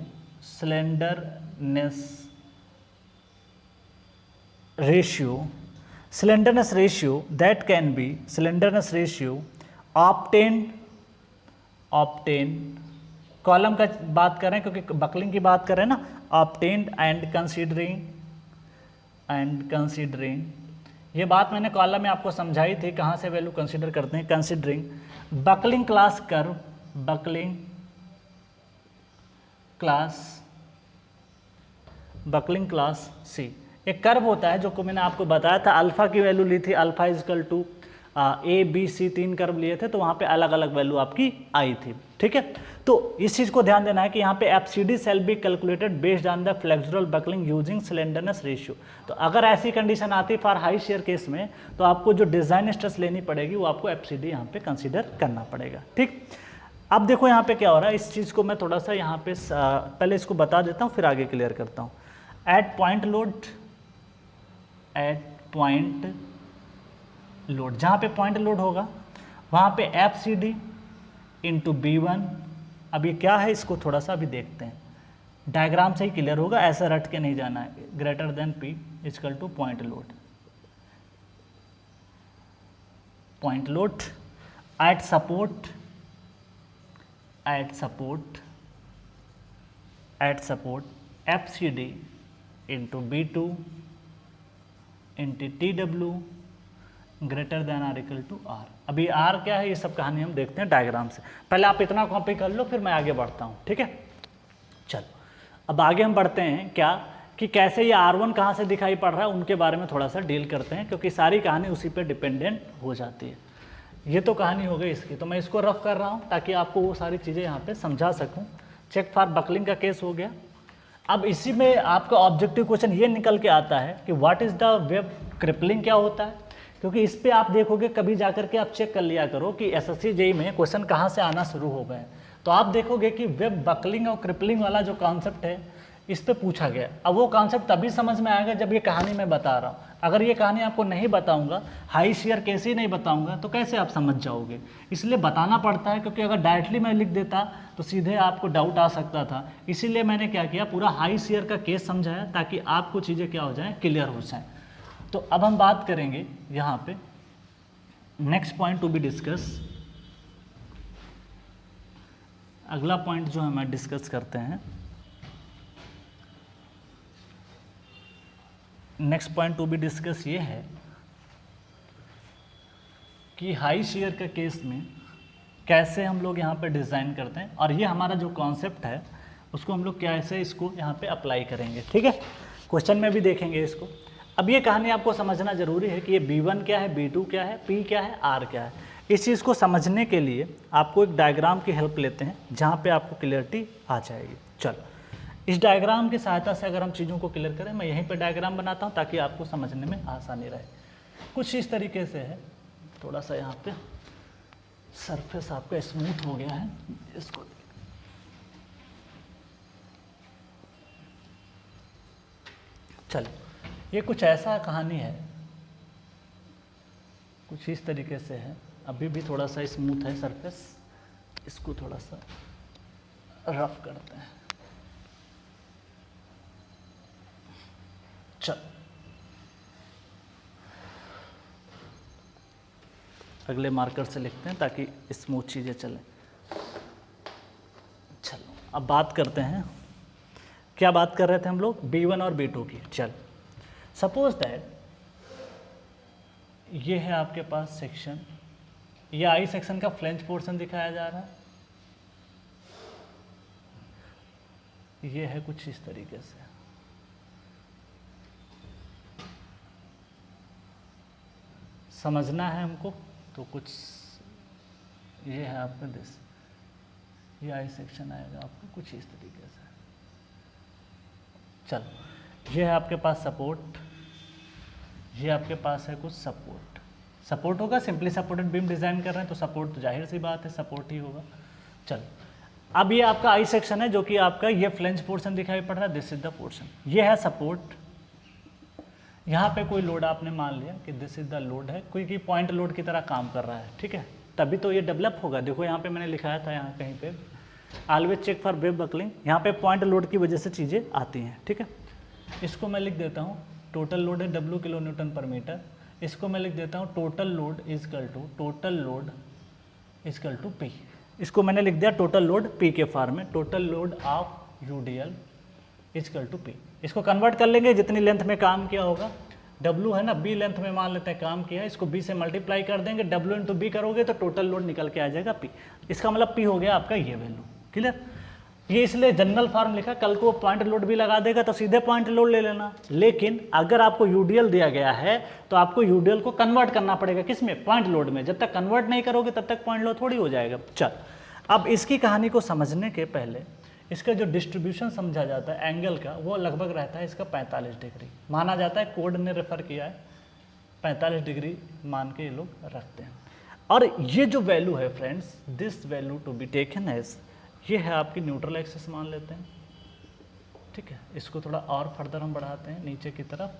S1: that can be obtained column का बात करें क्योंकि बकलिंग की बात करें ना, obtained and considering ये बात मैंने कॉलम में आपको समझाई थी, कहाँ से वैल्यू कंसीडर करते हैं, considering buckling class curve, buckling class C. एक कर्व होता है जो को मैंने आपको बताया था, अल्फा की वैल्यू ली थी, alpha is equal to ABC 3 curve लिए थे, तो वहाँ पे अलग अलग वैल्यू आपकी आई थी। ठीक है, तो इस चीज़ को ध्यान देना है कि यहाँ पे FCD shall be calculated based on the flexural buckling using slenderness ratio. तो अगर ऐसी कंडीशन आती फॉर हाई शेयर केस में, तो आपको जो डिज़ाइन स्ट्रेस लेनी पड़ेगी वो आपको FCD यहाँ पे कंसिडर करना पड़ेगा। ठीक, अब देखो यहाँ पे क्या हो रहा है, इस चीज़ को मैं थोड़ा सा यहाँ पे पहले इसको बता देता हूँ फिर आगे क्लियर करता हूँ। एट पॉइंट लोड, जहाँ पे पॉइंट लोड होगा वहाँ पे FCD इंटू B1। अब ये क्या है इसको थोड़ा सा अभी देखते हैं, डायग्राम से ही क्लियर होगा, ऐसा रट के नहीं जाना है। Greater than P is equal to point load at support FCD into B2 into TW greater than or equal to R. अभी आर क्या है ये सब कहानी हम देखते हैं डायग्राम से, पहले आप इतना कॉपी कर लो फिर मैं आगे बढ़ता हूँ। ठीक है, चलो अब आगे हम बढ़ते हैं क्या कि कैसे ये R1 कहाँ से दिखाई पड़ रहा है उनके बारे में थोड़ा सा डील करते हैं, क्योंकि सारी कहानी उसी पे डिपेंडेंट हो जाती है। ये तो कहानी हो गई इसकी, तो मैं इसको रफ कर रहा हूँ ताकि आपको वो सारी चीज़ें यहाँ पे समझा सकूँ। चेक फॉर बकलिंग का केस हो गया। अब इसी में आपका ऑब्जेक्टिव क्वेश्चन ये निकल के आता है कि what is the web crippling क्या होता है, क्योंकि इस पे आप देखोगे कभी जाकर के आप चेक कर लिया करो कि SSC JEE में क्वेश्चन कहाँ से आना शुरू हो गए, तो आप देखोगे कि वेब बकलिंग और क्रिपलिंग वाला जो कॉन्सेप्ट है इस पे पूछा गया। अब वो कॉन्सेप्ट तभी समझ में आएगा जब ये कहानी मैं बता रहा हूँ। अगर ये कहानी आपको नहीं बताऊंगा, हाई शेयर कैसे ही नहीं बताऊंगा, तो कैसे आप समझ जाओगे। इसलिए बताना पड़ता है, क्योंकि अगर डायरेक्टली मैं लिख देता तो सीधे आपको डाउट आ सकता था। इसीलिए मैंने क्या किया, पूरा हाई शेयर का केस समझाया ताकि आपको चीज़ें क्या हो जाएँ, क्लियर हो जाएँ। तो अब हम बात करेंगे यहाँ पे next point to be discuss. अगला पॉइंट जो हम डिस्कस करते हैं, next point to be discuss ये है कि हाई शेयर के केस में कैसे हम लोग यहाँ पे डिज़ाइन करते हैं, और ये हमारा जो कॉन्सेप्ट है उसको हम लोग कैसे इसको यहाँ पे अप्लाई करेंगे। ठीक है, क्वेश्चन में भी देखेंगे इसको। अब ये कहानी आपको समझना जरूरी है कि ये B1 क्या है, B2 क्या है, P क्या है, R क्या है। इस चीज़ को समझने के लिए आपको एक डायग्राम की हेल्प लेते हैं जहाँ पे आपको क्लियरिटी आ जाएगी। चलो, इस डायग्राम की सहायता से अगर हम चीज़ों को क्लियर करें, मैं यहीं पे डायग्राम बनाता हूँ ताकि आपको समझने में आसानी रहे। कुछ इस तरीके से है, थोड़ा सा यहाँ पे सरफेस आपका स्मूथ हो गया है, इसको चलो, ये कुछ ऐसा कहानी है, कुछ इस तरीके से है। अभी भी थोड़ा सा स्मूथ है सरफेस, इसको थोड़ा सा रफ करते हैं। चलो, अगले मार्कर से लिखते हैं ताकि स्मूथ चीज़ें चलें। चलो, अब बात करते हैं, क्या बात कर रहे थे हम लोग, B1 और B2 की। चल सपोज दैट ये है आपके पास सेक्शन, ये आई सेक्शन का फ्लैंज पोर्शन दिखाया जा रहा है, ये है कुछ इस तरीके से। समझना है हमको तो कुछ ये है आपका दिस, ये आई सेक्शन आएगा आपको कुछ इस तरीके से। चल ये है आपके पास सपोर्ट, ये आपके पास है कुछ सपोर्ट, सपोर्ट होगा, सिंपली सपोर्टेड बीम डिजाइन कर रहे हैं तो सपोर्ट तो जाहिर सी बात है सपोर्ट ही होगा। चल अब ये आपका आई सेक्शन है जो कि आपका ये फ्लैंज पोर्शन दिखाई पड़ रहा है, दिस इज द पोर्शन, ये है सपोर्ट। यहाँ पे कोई लोड आपने मान लिया कि दिस इज द लोड है, कोई की पॉइंट लोड की तरह काम कर रहा है, ठीक है, तभी तो ये डेवलप होगा। देखो यहाँ पे मैंने लिखाया था, यहाँ कहीं पे always check for web buckling, यहाँ पे पॉइंट लोड की वजह से चीज़ें आती हैं, ठीक है। इसको मैं लिख देता हूँ, टोटल लोड है W kilo newton per metre, इसको मैं लिख देता हूँ total load is equal to P, इसको मैंने लिख दिया टोटल लोड P के फॉर्म में, total load of UDL is equal to P। इसको कन्वर्ट कर लेंगे जितनी लेंथ में काम किया होगा, W है ना, B लेंथ में मान लेते हैं काम किया है, इसको B से मल्टीप्लाई कर देंगे, W इंटू B करोगे तो टोटल लोड निकल के आ जाएगा P। इसका मतलब P हो गया आपका ये वैल्यू, क्लियर। ये इसलिए जनरल फॉर्म लिखा, कल को पॉइंट लोड भी लगा देगा तो सीधे पॉइंट लोड ले लेना, लेकिन अगर आपको UDL दिया गया है तो आपको UDL को कन्वर्ट करना पड़ेगा, किसमें, पॉइंट लोड में। जब तक कन्वर्ट नहीं करोगे तब तक पॉइंट लोड थोड़ी हो जाएगा। चल अब इसकी कहानी को समझने के पहले इसका जो डिस्ट्रीब्यूशन समझा जाता है एंगल का, वो लगभग रहता है इसका 45 डिग्री माना जाता है, कोड ने रेफर किया है 45 डिग्री मान के ये लोग रखते हैं। और ये जो वैल्यू है friends, this value to be taken as, ये है आपकी न्यूट्रल एक्सिस मान लेते हैं, ठीक है। इसको थोड़ा और फर्दर हम बढ़ाते हैं नीचे की तरफ,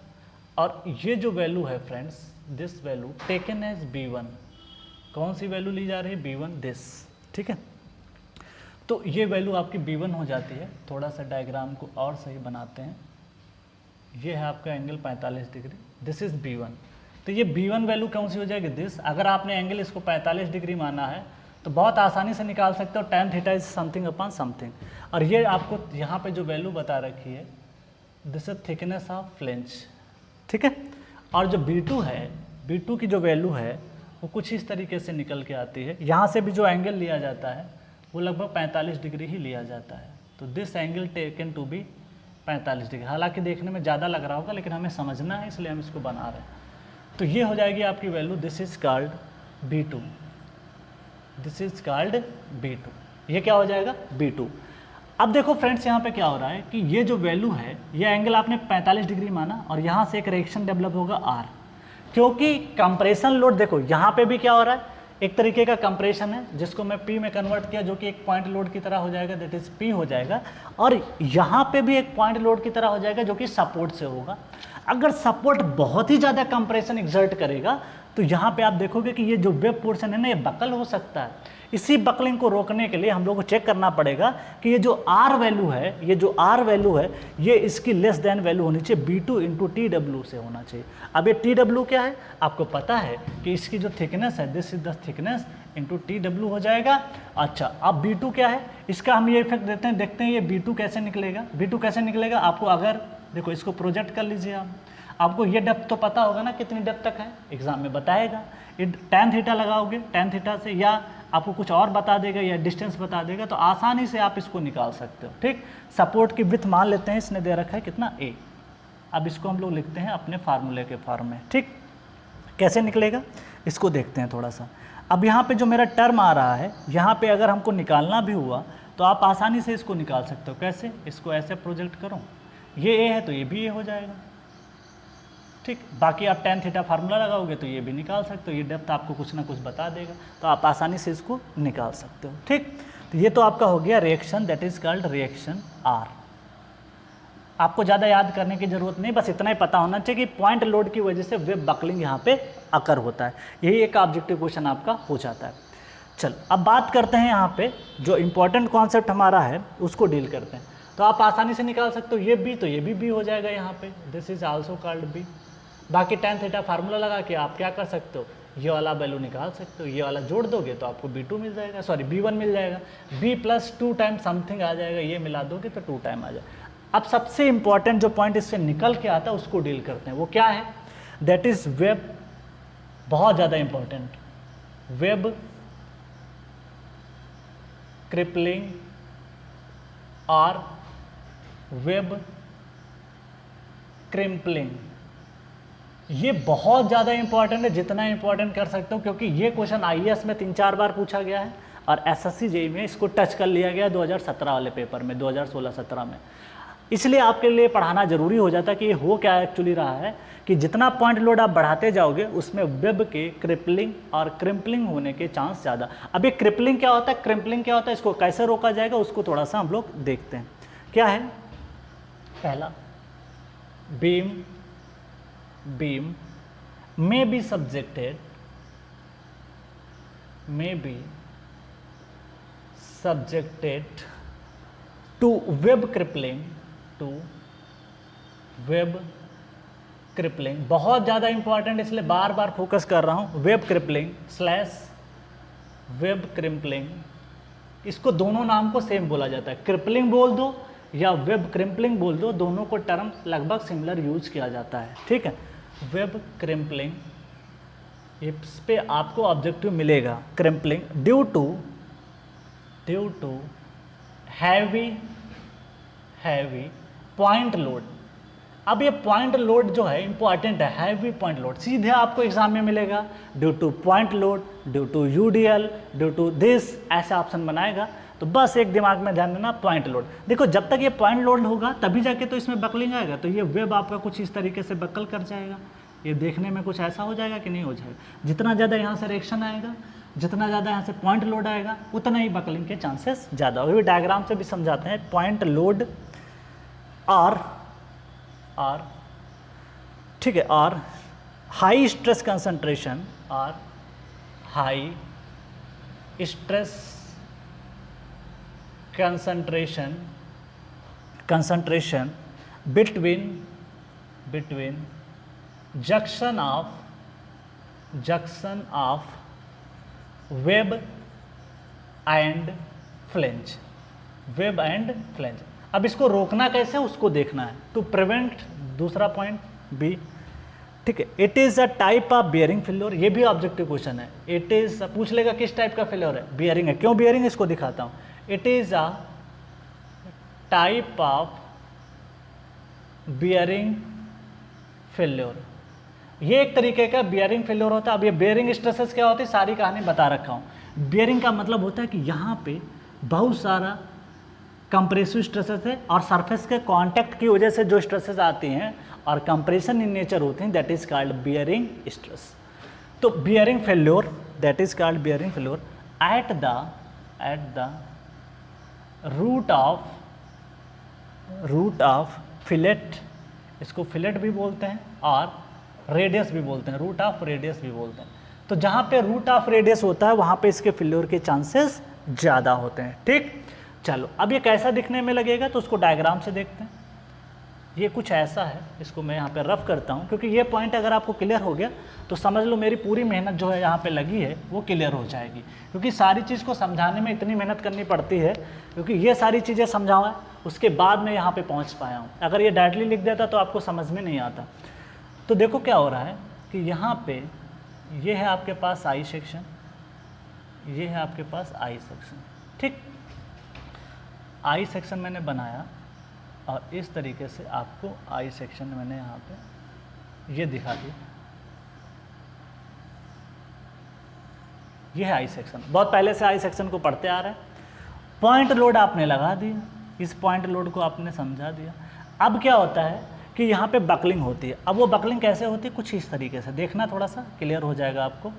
S1: और ये जो वैल्यू है friends, this value taken as B1, कौन सी वैल्यू ली जा रही है, B1 दिस, ठीक है। तो ये वैल्यू आपकी B1 हो जाती है। थोड़ा सा डायग्राम को और सही बनाते हैं, ये है आपका angle 45 degree, this is B1, तो ये B1 वैल्यू कौन सी हो जाएगी, दिस। अगर आपने एंगल इसको 45 डिग्री माना है तो बहुत आसानी से निकाल सकते हो, tan theta is something upon something. और ये आपको यहाँ पे जो वैल्यू बता रखी है, this is thickness of flange, ठीक है। और जो B2 है, B2 की जो वैल्यू है वो कुछ इस तरीके से निकल के आती है। यहाँ से भी जो एंगल लिया जाता है वो लगभग 45 डिग्री ही लिया जाता है, तो this angle taken to be 45 degree. हालांकि देखने में ज़्यादा लग रहा होगा लेकिन हमें समझना है इसलिए हम इसको बना रहे हैं। तो ये हो जाएगी आपकी value, this is called B2, this is called B2, ये क्या हो जाएगा B2। अब देखो फ्रेंड्स यहाँ पे क्या हो रहा है कि ये जो वैल्यू है, ये एंगल आपने 45 डिग्री माना और यहाँ से एक रिएक्शन डेवलप होगा R, क्योंकि कंप्रेशन लोड, देखो यहाँ पे भी क्या हो रहा है, एक तरीके का कंप्रेशन है जिसको मैं P में कन्वर्ट किया, जो कि एक पॉइंट लोड की तरह हो जाएगा, दैट इज P हो जाएगा। और यहाँ पे भी एक पॉइंट लोड की तरह हो जाएगा जो कि सपोर्ट से होगा। अगर सपोर्ट बहुत ही ज़्यादा कंप्रेशन एग्जर्ट करेगा तो यहाँ पे आप देखोगे कि ये जो वेब पोर्शन है ना, ये बकल हो सकता है। इसी बकलिंग को रोकने के लिए हम लोग को चेक करना पड़ेगा कि ये जो R वैल्यू है, ये जो R वैल्यू है, ये इसकी लेस देन वैल्यू होनी चाहिए B2 इंटू TW से होना चाहिए। अब ये TW क्या है, आपको पता है कि इसकी जो थिकनेस है, this is the thickness into TW हो जाएगा। अच्छा, अब B2 क्या है, इसका हम ये इफेक्ट देते हैं, देखते हैं ये B2 कैसे निकलेगा। B2 कैसे निकलेगा, आपको अगर देखो इसको प्रोजेक्ट कर लीजिए आप, आपको ये डेप्थ तो पता होगा ना कितनी डेप्थ तक है, एग्जाम में बताएगा। ये tan थीटा लगाओगे, tan थीटा से या आपको कुछ और बता देगा या डिस्टेंस बता देगा, तो आसानी से आप इसको निकाल सकते हो, ठीक। सपोर्ट की विड्थ मान लेते हैं, इसने दे रखा है कितना A। अब इसको हम लोग लिखते हैं अपने फार्मूले के फॉर्म में, ठीक। कैसे निकलेगा इसको देखते हैं थोड़ा सा। अब यहाँ पे जो मेरा टर्म आ रहा है, यहाँ पे अगर हमको निकालना भी हुआ तो आप आसानी से इसको निकाल सकते हो। कैसे, इसको ऐसे प्रोजेक्ट करो, ये A है तो ये भी A हो जाएगा, ठीक। बाकी आप tan थीटा फार्मूला लगाओगे तो ये भी निकाल सकते हो, ये डेप्थ आपको कुछ ना कुछ बता देगा, तो आप आसानी से इसको निकाल सकते हो, ठीक। तो ये तो आपका हो गया reaction, that is called reaction R। आपको ज़्यादा याद करने की जरूरत नहीं, बस इतना ही पता होना चाहिए कि पॉइंट लोड की वजह से वेब बकलिंग यहाँ पे अकर होता है। यही एक ऑब्जेक्टिव क्वेश्चन आपका हो जाता है। चल अब बात करते हैं यहाँ पे जो इंपॉर्टेंट कॉन्सेप्ट हमारा है उसको डील करते हैं। तो आप आसानी से निकाल सकते हो, ये B तो ये भी B हो जाएगा यहाँ पे, this is also called B। बाकी tan थीटा फार्मूला लगा के आप क्या कर सकते हो, ये वाला वैल्यू निकाल सकते हो, ये वाला जोड़ दोगे तो आपको B2 मिल जाएगा, सॉरी B1 मिल जाएगा, B प्लस 2 टाइम समथिंग आ जाएगा, ये मिला दोगे तो 2 टाइम आ जाएगा। अब सबसे इंपॉर्टेंट जो पॉइंट इससे निकल के आता है उसको डील करते हैं, वो क्या है, दैट इज वेब, बहुत ज़्यादा इंपॉर्टेंट, वेब क्रिपलिंग और वेब क्रिम्पलिंग। ये बहुत ज़्यादा इंपॉर्टेंट है, जितना इंपॉर्टेंट कर सकते हो, क्योंकि ये क्वेश्चन आईएएस में 3-4 बार पूछा गया है और एसएससी जेईई में इसको टच कर लिया गया 2017 वाले पेपर में, 2016-17 में। इसलिए आपके लिए पढ़ाना जरूरी हो जाता है कि ये हो क्या एक्चुअली रहा है, कि जितना पॉइंट लोड आप बढ़ाते जाओगे उसमें वेब के क्रिपलिंग और क्रिम्पलिंग होने के चांस ज़्यादा। अब ये क्रिपलिंग क्या होता है, क्रिम्पलिंग क्या होता है, इसको कैसे रोका जाएगा उसको थोड़ा सा हम लोग देखते हैं। क्या है, पहला, beam may be subjected to web crippling, बहुत ज़्यादा इंपॉर्टेंट, इसलिए बार बार फोकस कर रहा हूँ, वेब क्रिपलिंग स्लैश वेब क्रिम्पलिंग, इसको दोनों नाम को सेम बोला जाता है, क्रिपलिंग बोल दो या वेब क्रिम्पलिंग बोल दो, दोनों को टर्म लगभग सिमिलर यूज किया जाता है, ठीक है। वेब क्रिम्पलिंग, इस पे आपको ऑब्जेक्टिव मिलेगा, crippling due to heavy point load. अब ये पॉइंट लोड जो है इंपॉर्टेंट है, हैवी पॉइंट लोड सीधे आपको एग्जाम में मिलेगा, due to point load, due to UDL, due to this, ऐसा ऑप्शन बनाएगा। तो बस एक दिमाग में ध्यान देना, पॉइंट लोड। देखो जब तक ये पॉइंट लोड होगा तभी जाके तो इसमें बकलिंग आएगा, तो ये वेब आपका कुछ इस तरीके से बकल कर जाएगा, ये देखने में कुछ ऐसा हो जाएगा कि नहीं हो जाएगा। जितना ज़्यादा यहाँ से रिएक्शन आएगा, जितना ज़्यादा यहाँ से पॉइंट लोड आएगा, उतना ही बकलिंग के चांसेस ज़्यादा होगा। डायग्राम से भी समझाते हैं, पॉइंट लोड और ठीक है, और हाई स्ट्रेस कंसंट्रेशन, और high stress concentration between junction of web and flange, अब इसको रोकना कैसे उसको देखना है, टू प्रिवेंट, दूसरा पॉइंट बी, ठीक है। It is a type of bearing failure, ये भी ऑब्जेक्टिव क्वेश्चन है, इट इज, पूछ लेगा किस टाइप का फेल्योर है, बियरिंग है, क्यों बियरिंग, इसको दिखाता हूँ। It is a type of bearing failure, ये एक तरीके का बियरिंग फेल्योर होता है। अब ये बियरिंग स्ट्रेसेस क्या होती है, सारी कहानी बता रखा हूँ। बियरिंग का मतलब होता है कि यहाँ पे बहुत सारा कंप्रेसिव स्ट्रेसेस है और सरफेस के कांटेक्ट की वजह से जो स्ट्रेसेस आती हैं और कंप्रेशन इन नेचर होते हैं, that is called bearing stress. तो bearing failure, that is called bearing failure at the root of fillet, इसको फिलेट भी बोलते हैं और रेडियस भी बोलते हैं, रूट ऑफ रेडियस भी बोलते हैं। तो जहाँ पे रूट ऑफ रेडियस होता है वहाँ पे इसके फेल्योर के चांसेस ज़्यादा होते हैं, ठीक। चलो अब ये कैसा दिखने में लगेगा तो उसको डायग्राम से देखते हैं। ये कुछ ऐसा है, इसको मैं यहाँ पे रफ करता हूँ, क्योंकि ये पॉइंट अगर आपको क्लियर हो गया तो समझ लो मेरी पूरी मेहनत जो है यहाँ पे लगी है वो क्लियर हो जाएगी, क्योंकि सारी चीज़ को समझाने में इतनी मेहनत करनी पड़ती है, क्योंकि ये सारी चीज़ें समझाऊँ उसके बाद मैं यहाँ पे पहुँच पाया हूँ। अगर ये डायरेक्टली लिख देता तो आपको समझ में नहीं आता। तो देखो क्या हो रहा है कि यहाँ पे ये है आपके पास आई सेक्शन, ये है आपके पास आई सेक्शन, ठीक। आई सेक्शन मैंने बनाया और इस तरीके से आपको आई सेक्शन मैंने यहाँ पे ये दिखा दिया, ये है आई सेक्शन। बहुत पहले से आई सेक्शन को पढ़ते आ रहे हैं। पॉइंट लोड आपने लगा दिया, इस पॉइंट लोड को आपने समझा दिया। अब क्या होता है कि यहाँ पे बकलिंग होती है। अब वो बकलिंग कैसे होती है, कुछ इस तरीके से देखना, थोड़ा सा क्लियर हो जाएगा आपको।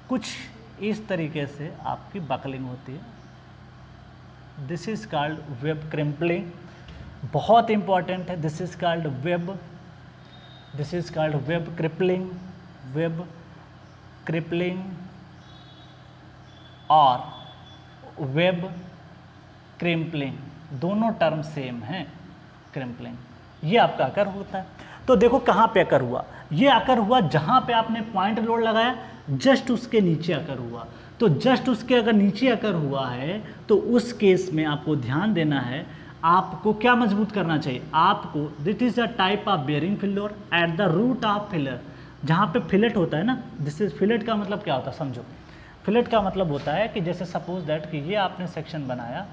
S1: कुछ इस तरीके से आपकी बकलिंग होती है, दिस इज कॉल्ड वेब क्रिम्पलिंग, बहुत इंपॉर्टेंट है। This is called web crippling, web crippling और वेब क्रिम्पलिंग, दोनों टर्म सेम हैं। क्रिम्पलिंग ये आपका अकर होता है। तो देखो कहाँ पे अकर हुआ, ये अकर हुआ जहाँ पे आपने पॉइंट लोड लगाया, जस्ट उसके नीचे अकर हुआ। तो जस्ट उसके अगर नीचे अकर हुआ है तो उस केस में आपको ध्यान देना है, आपको क्या मजबूत करना चाहिए, आपको this is a type of bearing failure at the root of filler. जहाँ पे फिलेट होता है ना, दिस इज फिलेट का मतलब क्या होता है समझो। फिलेट का मतलब होता है कि जैसे सपोज दैट कि ये आपने सेक्शन बनाया,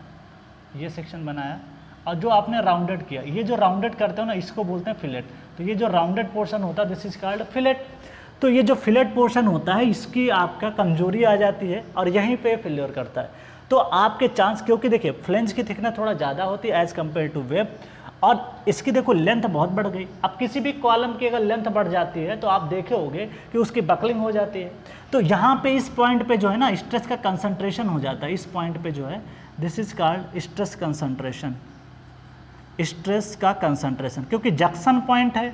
S1: ये सेक्शन बनाया और जो आपने राउंडेड किया, ये जो राउंडेड करते हो ना इसको बोलते हैं फिलेट। तो ये जो राउंडेड पोर्शन होता है दिस इज कॉल्ड फिलेट। तो ये जो फिलेट पोर्शन होता है इसकी आपका कमजोरी आ जाती है और यहीं पे फेल्योर करता है। तो आपके चांस, क्योंकि देखिए फ्लेंज की थिकनेस थोड़ा ज़्यादा होती है एज़ कम्पेयर टू वेब, और इसकी देखो लेंथ बहुत बढ़ गई। अब किसी भी कॉलम की अगर लेंथ बढ़ जाती है तो आप देखे होंगे कि उसकी बकलिंग हो जाती है। तो यहाँ पे इस पॉइंट पे जो है ना स्ट्रेस का कंसंट्रेशन हो जाता है, इस पॉइंट पे जो है this is called stress concentration, stress का कंसंट्रेशन, क्योंकि जंक्शन पॉइंट है,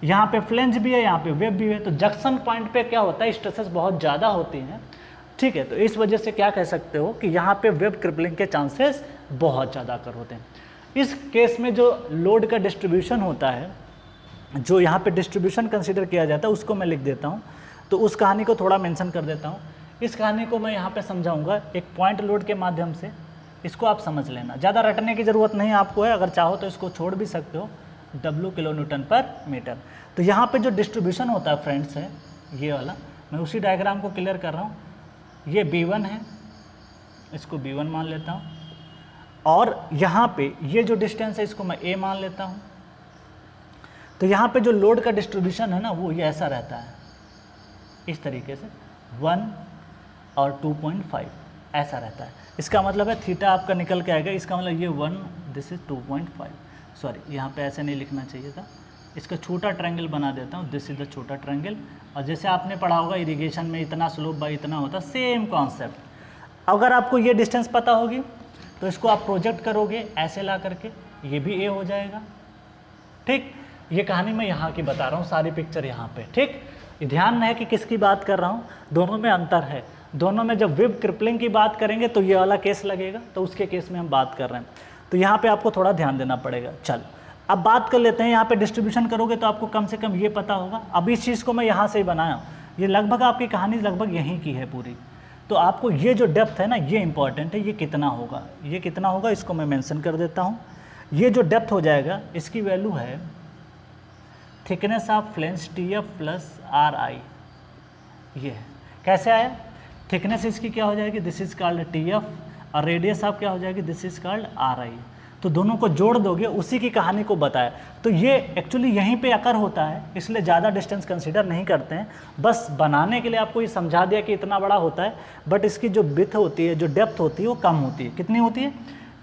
S1: यहाँ पे फ्लेंज भी है, यहाँ पे वेब भी है। तो जंक्शन पॉइंट पे क्या होता है, स्ट्रेसेस बहुत ज़्यादा होती हैं, ठीक है। तो इस वजह से क्या कह सकते हो कि यहाँ पे वेब क्रिपलिंग के चांसेस बहुत ज़्यादा कर होते हैं। इस केस में जो लोड का डिस्ट्रीब्यूशन होता है, जो यहाँ पे डिस्ट्रीब्यूशन कंसीडर किया जाता है उसको मैं लिख देता हूँ। तो उस कहानी को थोड़ा मेंशन कर देता हूँ। इस कहानी को मैं यहाँ पे समझाऊँगा एक पॉइंट लोड के माध्यम से, इसको आप समझ लेना, ज़्यादा रटने की ज़रूरत नहीं आपको है, अगर चाहो तो इसको छोड़ भी सकते हो, W kilo newton per metre. तो यहाँ पे जो डिस्ट्रीब्यूशन होता है फ्रेंड्स है ये वाला, मैं उसी डायग्राम को क्लियर कर रहा हूँ। ये B1 है, इसको B1 मान लेता हूँ, और यहाँ पे ये जो डिस्टेंस है इसको मैं A मान लेता हूँ। तो यहाँ पे जो लोड का डिस्ट्रीब्यूशन है ना वो ये ऐसा रहता है, इस तरीके से 1 और 2.5 ऐसा रहता है। इसका मतलब है थीटा आपका निकल के आएगा, इसका मतलब ये 1 दिस इज 2.5, सॉरी यहाँ पे ऐसे नहीं लिखना चाहिए था, इसका छोटा ट्रायंगल बना देता हूँ, दिस इज द छोटा ट्रायंगल। और जैसे आपने पढ़ा होगा इरिगेशन में इतना स्लोप बाई इतना होता, सेम कॉन्सेप्ट। अगर आपको ये डिस्टेंस पता होगी तो इसको आप प्रोजेक्ट करोगे ऐसे ला करके, ये भी ए हो जाएगा, ठीक। ये कहानी मैं यहाँ की बता रहा हूँ, सारी पिक्चर यहाँ पे, ठीक। ध्यान है कि किसकी बात कर रहा हूँ, दोनों में अंतर है। दोनों में जब वेब क्रिपलिंग की बात करेंगे तो ये वाला केस लगेगा, तो उसके केस में हम बात कर रहे हैं, तो यहाँ पे आपको थोड़ा ध्यान देना पड़ेगा। चल अब बात कर लेते हैं, यहाँ पे डिस्ट्रीब्यूशन करोगे तो आपको कम से कम ये पता होगा। अब इस चीज़ को मैं यहाँ से ही बनाया हूँ, ये लगभग आपकी कहानी लगभग यहीं की है पूरी। तो आपको ये जो डेप्थ है ना ये इंपॉर्टेंट है, ये कितना होगा, ये कितना होगा इसको मैं मेंशन कर देता हूँ। ये जो डेप्थ हो जाएगा इसकी वैल्यू है thickness of flange TF plus RI, ये है। कैसे आया, थिकनेस इसकी क्या हो जाएगी, दिस इज कॉल्ड TF, और रेडियस आप क्या हो जाएगी, दिस इज कॉल्ड RI। तो दोनों को जोड़ दोगे, उसी की कहानी को बताया। तो ये एक्चुअली यहीं पे अकर होता है, इसलिए ज़्यादा डिस्टेंस कंसीडर नहीं करते हैं, बस बनाने के लिए आपको ये समझा दिया कि इतना बड़ा होता है, बट इसकी जो विड्थ होती है, जो डेप्थ होती है वो कम होती है। कितनी होती है,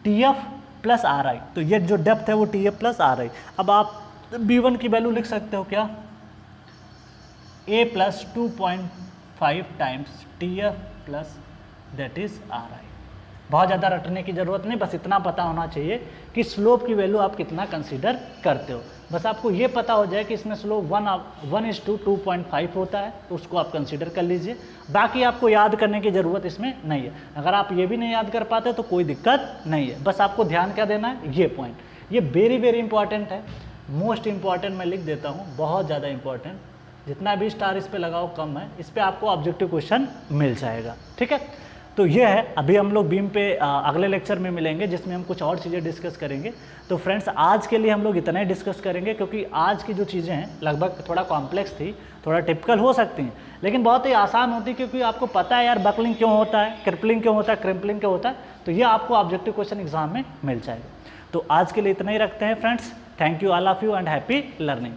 S1: TF प्लस RI। तो ये जो डेप्थ है वो TF प्लस RI। अब आप B1 की वैल्यू लिख सकते हो क्या, A plus 2.5 times TF plus that is RI। बहुत ज़्यादा रटने की ज़रूरत नहीं, बस इतना पता होना चाहिए कि स्लोप की वैल्यू आप कितना कंसीडर करते हो। बस आपको ये पता हो जाए कि इसमें स्लोप 1:2.5 होता है, तो उसको आप कंसीडर कर लीजिए। बाकी आपको याद करने की ज़रूरत इसमें नहीं है। अगर आप ये भी नहीं याद कर पाते तो कोई दिक्कत नहीं है, बस आपको ध्यान क्या देना है, ये पॉइंट, ये वेरी वेरी इंपॉर्टेंट है, मोस्ट इंपॉर्टेंट मैं लिख देता हूँ, बहुत ज़्यादा इंपॉर्टेंट। जितना भी स्टार इस पे लगाओ कम है, इस पे आपको ऑब्जेक्टिव क्वेश्चन मिल जाएगा, ठीक है। तो ये है, अभी हम लोग बीम पे अगले लेक्चर में मिलेंगे जिसमें हम कुछ और चीज़ें डिस्कस करेंगे। तो फ्रेंड्स आज के लिए हम लोग इतना ही डिस्कस करेंगे, क्योंकि आज की जो चीज़ें हैं लगभग थोड़ा कॉम्प्लेक्स थी, थोड़ा टिपिकल हो सकती हैं, लेकिन बहुत ही आसान होती है, क्योंकि आपको पता है यार बकलिंग क्यों होता है, क्रिपलिंग क्यों होता है, क्रिम्पलिंग क्यों होता है, तो ये आपको ऑब्जेक्टिव क्वेश्चन एग्जाम में मिल जाएगा। तो आज के लिए इतना ही रखते हैं friends. Thank you all of you and happy learning.